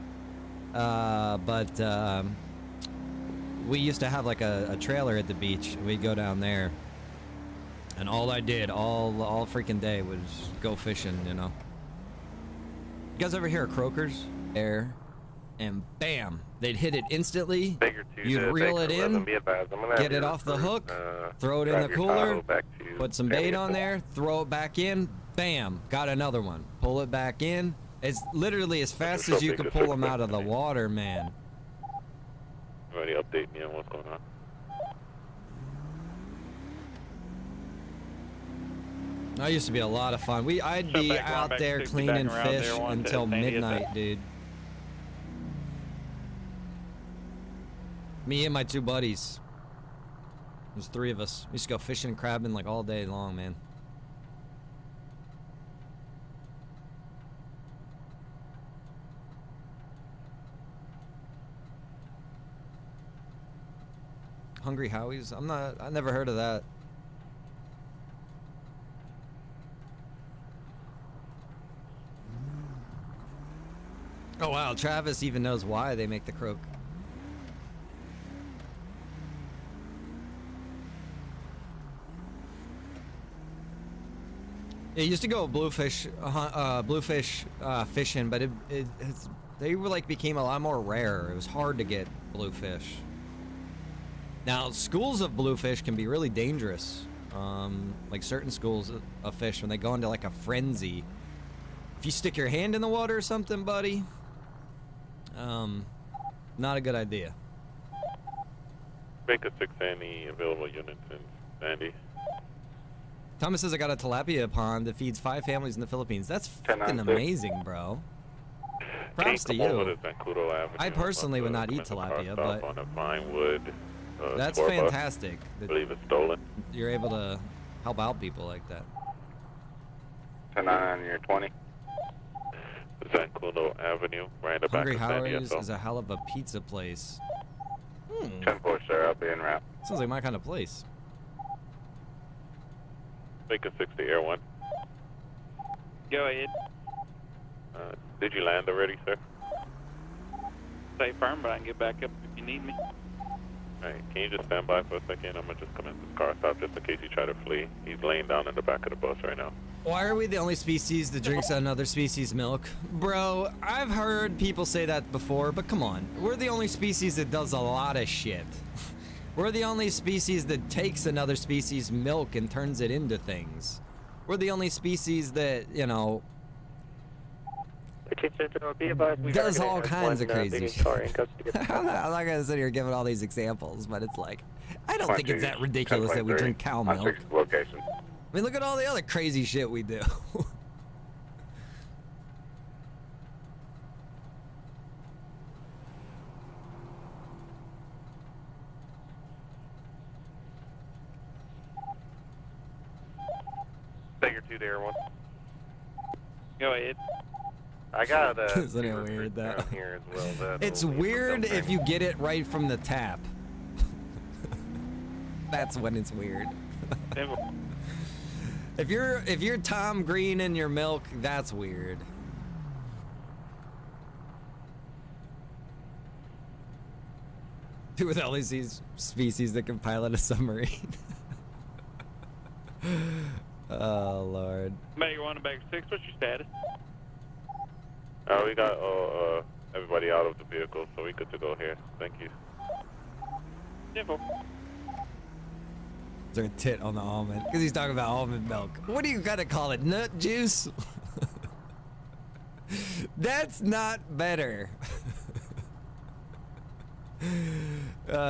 But we used to have like a trailer at the beach. We'd go down there. And all I did all freaking day was go fishing, you know. You guys ever hear of croakers? Air. And bam, they'd hit it instantly. You'd reel it in, get it off the hook, throw it in the cooler, put some bait on there, throw it back in, bam, got another one. Pull it back in. It's literally as fast as you could pull them out of the water, man. Already update me on what's going on. That used to be a lot of fun. I'd be out there cleaning fish until midnight, dude. Me and my two buddies. There's three of us. We used to go fishing and crabbing like all day long, man. Hungry Howie's? I never heard of that. Oh wow, Travis even knows why they make the croak. It used to go bluefish fishing, but they were like became a lot more rare. It was hard to get bluefish. Now, schools of bluefish can be really dangerous. Like certain schools of fish, when they go into like a frenzy. If you stick your hand in the water or something, buddy, not a good idea. Make a 6 any available units in Sandy. Thomas says I got a tilapia pond that feeds 5 families in the Philippines. That's fucking amazing, bro. Props to you. I personally would not eat tilapia, but on a Vinewood, that's fantastic. I believe it's stolen. You're able to help out people like that. 10 on your 20. Zancudo Avenue, right in the Hungry back of Sandy. Howie's is a hell of a pizza place. 10-4, sir. I'll be en route. Sounds like my kind of place. Make a 60 Air 1. Go ahead. Did you land already, sir? Stay firm, but I can get back up if you need me. Alright, can you just stand by for a second? I'm gonna just come in this car stop just in case you try to flee. He's laying down in the back of the bus right now. Why are we the only species that drinks another species' milk? Bro, I've heard people say that before, but come on. We're the only species that does a lot of shit. We're the only species that takes another species' milk and turns it into things. We're the only species that, you know, does all kinds of crazy shit. I'm not gonna sit here giving all these examples, but it's like, I don't think it's that ridiculous that we drink cow milk. Location. I mean, look at all the other crazy shit we do. Figure 2 to Air 1. Go ahead. I got Isn't it weird though? Here as well. It's weird if you get it right from the tap. That's when it's weird. If you're Tom Green in your milk, that's weird. With all these species that can pilot a submarine. Oh Lord. Bagger 1 and Bagger 6, what's your status? We got everybody out of the vehicle, so we good to go here. Thank you. Simple. Is there a tit on the almond? Because he's talking about almond milk. What do you gotta call it? Nut juice? That's not better.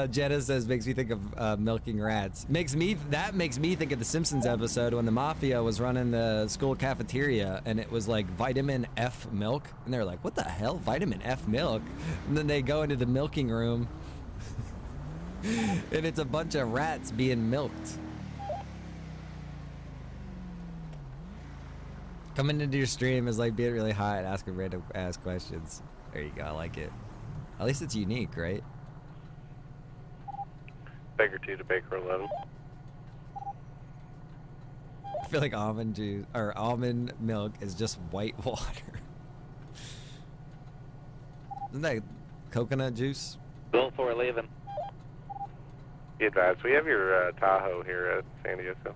Jenna says makes me think of milking rats. That makes me think of the Simpsons episode when the mafia was running the school cafeteria and it was like vitamin F milk, and they're like, "What the hell, vitamin F milk?" And then they go into the milking room, and it's a bunch of rats being milked. Coming into your stream is like being really high and asking random ass questions. There you go, I like it. At least it's unique, right? Baker 2 to Baker 11. I feel like almond juice or almond milk is just white water. Isn't that coconut juice? Bill 411. Be advised, we have your Tahoe here at San Diego.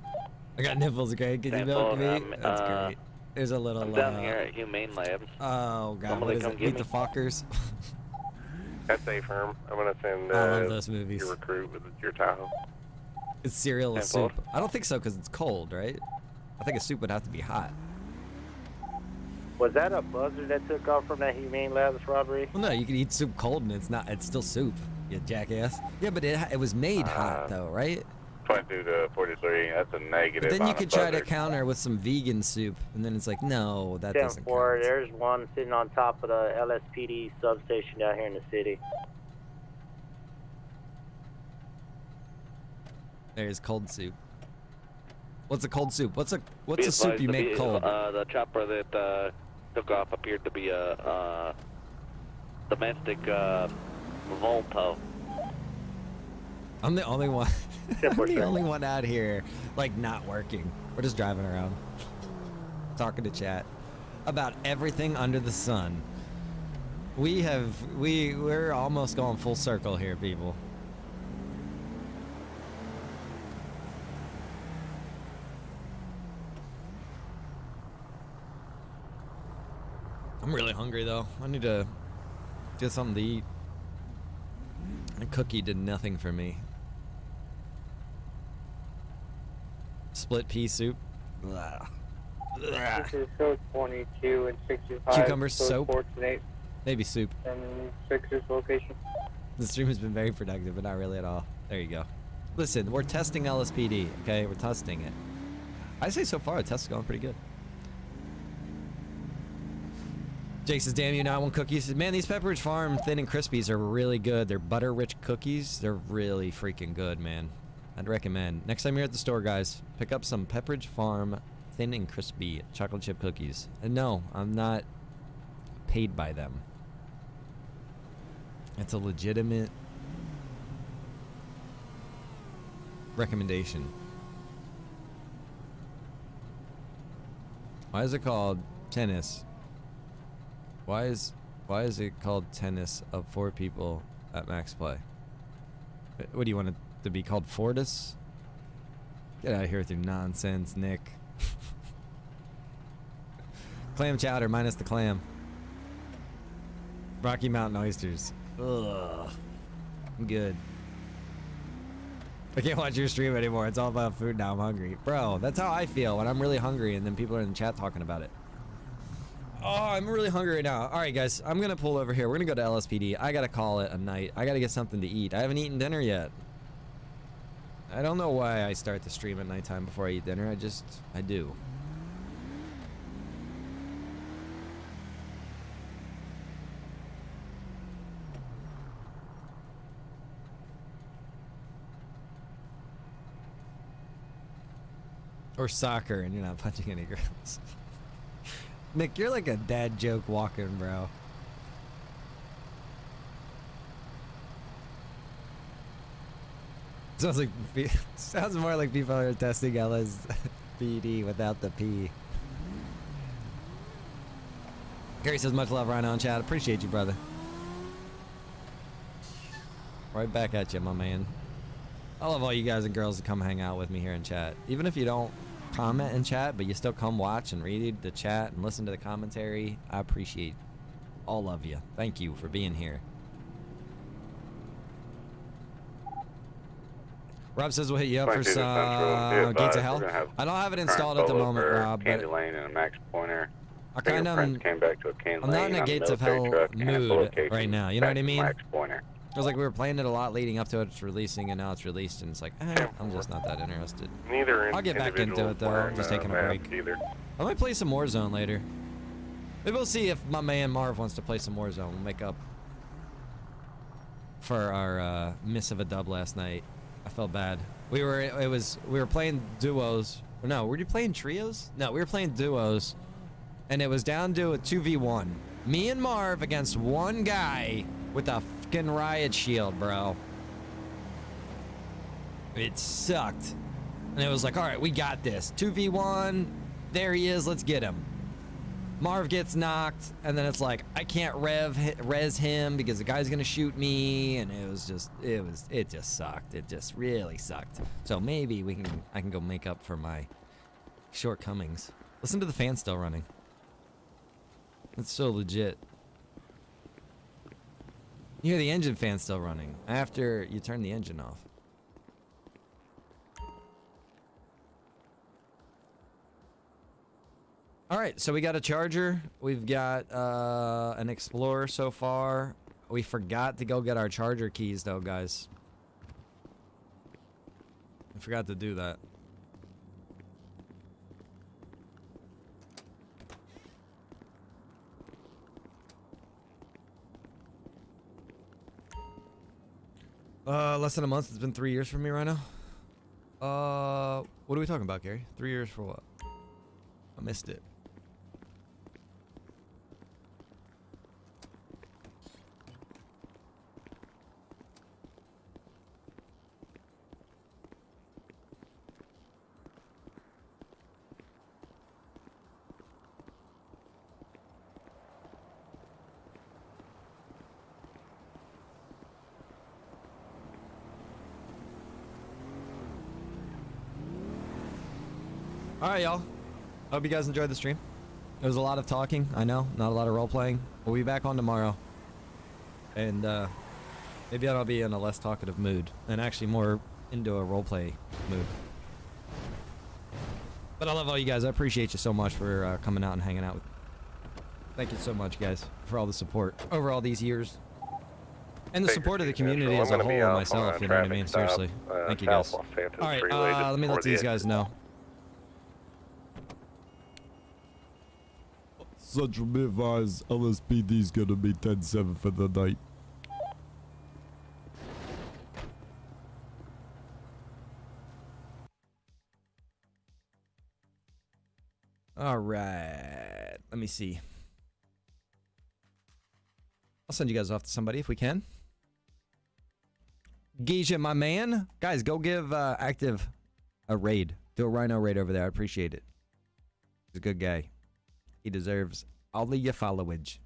I got nipples, Greg. Can you milk me? That's great. There's a little. I'm down here at Humane Labs. Oh god, Somebody what is come it? get Meet me. the Fockers. That's a firm. I'm gonna send I love those movies. your recruit with your Tahoe. It's cereal with 10-4. soup. I don't think so because it's cold, right? I think a soup would have to be hot. Was that a buzzard that took off from that Humane Labs robbery? Well, no, you can eat soup cold and it's not. It's still soup. You jackass. Yeah, but it was made hot though, right? 22 to 43. That's a negative. But then you on could a try to buzzard. counter with some vegan soup, and then it's like, no, that doesn't 10-4, count. there's one sitting on top of the LSPD substation down here in the city. There's cold soup. What's a cold soup? What's a Be soup you advised, make cold? The chopper that took off appeared to be a domestic Volto. I'm the only one. I'm the only one out here, like, not working. We're just driving around, talking to chat about everything under the sun. We're almost going full circle here, people. I'm really hungry though. I need to get something to eat. A cookie did nothing for me. Split pea soup. Blah. Blah. This is code 22 and 65. Cucumber code soap. 14-8 Maybe soup. and 6's location. The stream has been very productive, but not really at all. There you go. Listen, we're testing LSPD, okay? We're testing it. I say so far, the test is going pretty good. Jake says, damn you, not one cookie. He says, man, these Pepperidge Farm Thin and Crispies are really good. They're butter-rich cookies. They're really freaking good, man. I'd recommend. Next time you're at the store, guys, pick up some Pepperidge Farm Thin and Crispy chocolate chip cookies. And no, I'm not paid by them. It's a legitimate recommendation. Why is it called tennis? Why is it called tennis of 4 people at max play? What do you want it to be called, Fortis? Get out of here with your nonsense, Nick. Clam chowder minus the clam. Rocky Mountain oysters. Ugh. I'm good. I can't watch your stream anymore. It's all about food now. I'm hungry. Bro, that's how I feel when I'm really hungry and then people are in the chat talking about it. Oh, I'm really hungry right now. All right, guys, I'm going to pull over here. We're going to go to LSPD. I got to call it a night. I got to get something to eat. I haven't eaten dinner yet. I don't know why I start the stream at nighttime before I eat dinner. I do. Or soccer and you're not punching any girls. Nick, you're like a dad joke walking, bro. Sounds more like people are testing LSPD without the P. Gary says, much love, Rhino in chat. Appreciate you, brother. Right back at you, my man. I love all you guys and girls that come hang out with me here in chat. Even if you don't comment in chat, but you still come watch and read the chat and listen to the commentary, I appreciate all of you. Thank you for being here. Rob says we'll hit you up for 22 to some Central. Gates of We're Hell. gonna have I don't have it current installed at the polo moment, for Rob, Candy but Lane and a Max Pointer. I kind of Came back to a Candy I'm not in Lane a on Gates of military Hell truck and a mood location right now. You know what I back to mean? Max Pointer. It was like we were playing it a lot leading up to it. It's releasing, and now it's released, and it's like, I'm just not that interested. Neither I'll get back into it though. I'm just taking a break. Either. I might play some Warzone later. Maybe we'll see if my man Marv wants to play some Warzone. We'll make up for our miss of a dub last night. I felt bad. We were playing duos. No, were you playing trios? No, we were playing duos, and it was down to a 2v1. Me and Marv against one guy with a fucking riot shield, bro. It sucked. And it was like, all right, we got this. 2v1. There he is. Let's get him. Marv gets knocked, and then it's like, I can't res him because the guy's gonna shoot me, and it just sucked. It just really sucked. So maybe I can go make up for my shortcomings. Listen to the fan still running. It's so legit. You hear the engine fan still running after you turn the engine off. All right, so we got a Charger. We've got an Explorer so far. We forgot to go get our Charger keys, though, guys. I forgot to do that. Less than a month. It's been 3 years for me right now. What are we talking about, Gary? 3 years for what? I missed it. All right, y'all. Hope you guys enjoyed the stream. There was a lot of talking, I know, not a lot of role playing. We'll be back on tomorrow, and maybe I'll be in a less talkative mood and actually more into a role play mood. But I love all you guys. I appreciate you so much for coming out and hanging out with me. Thank you so much, guys, for all the support over all these years. And the support of the community as a whole and myself, you know what I mean? Seriously. Thank you, guys. All right, let me let these guys know. Central be advised, LSPD's gonna be 10-7 for the night. All right. Let me see. I'll send you guys off to somebody if we can. Geisha, my man. Guys, go give Active a raid. Do a Rhino raid over there. I appreciate it. He's a good guy. He deserves all of your followage.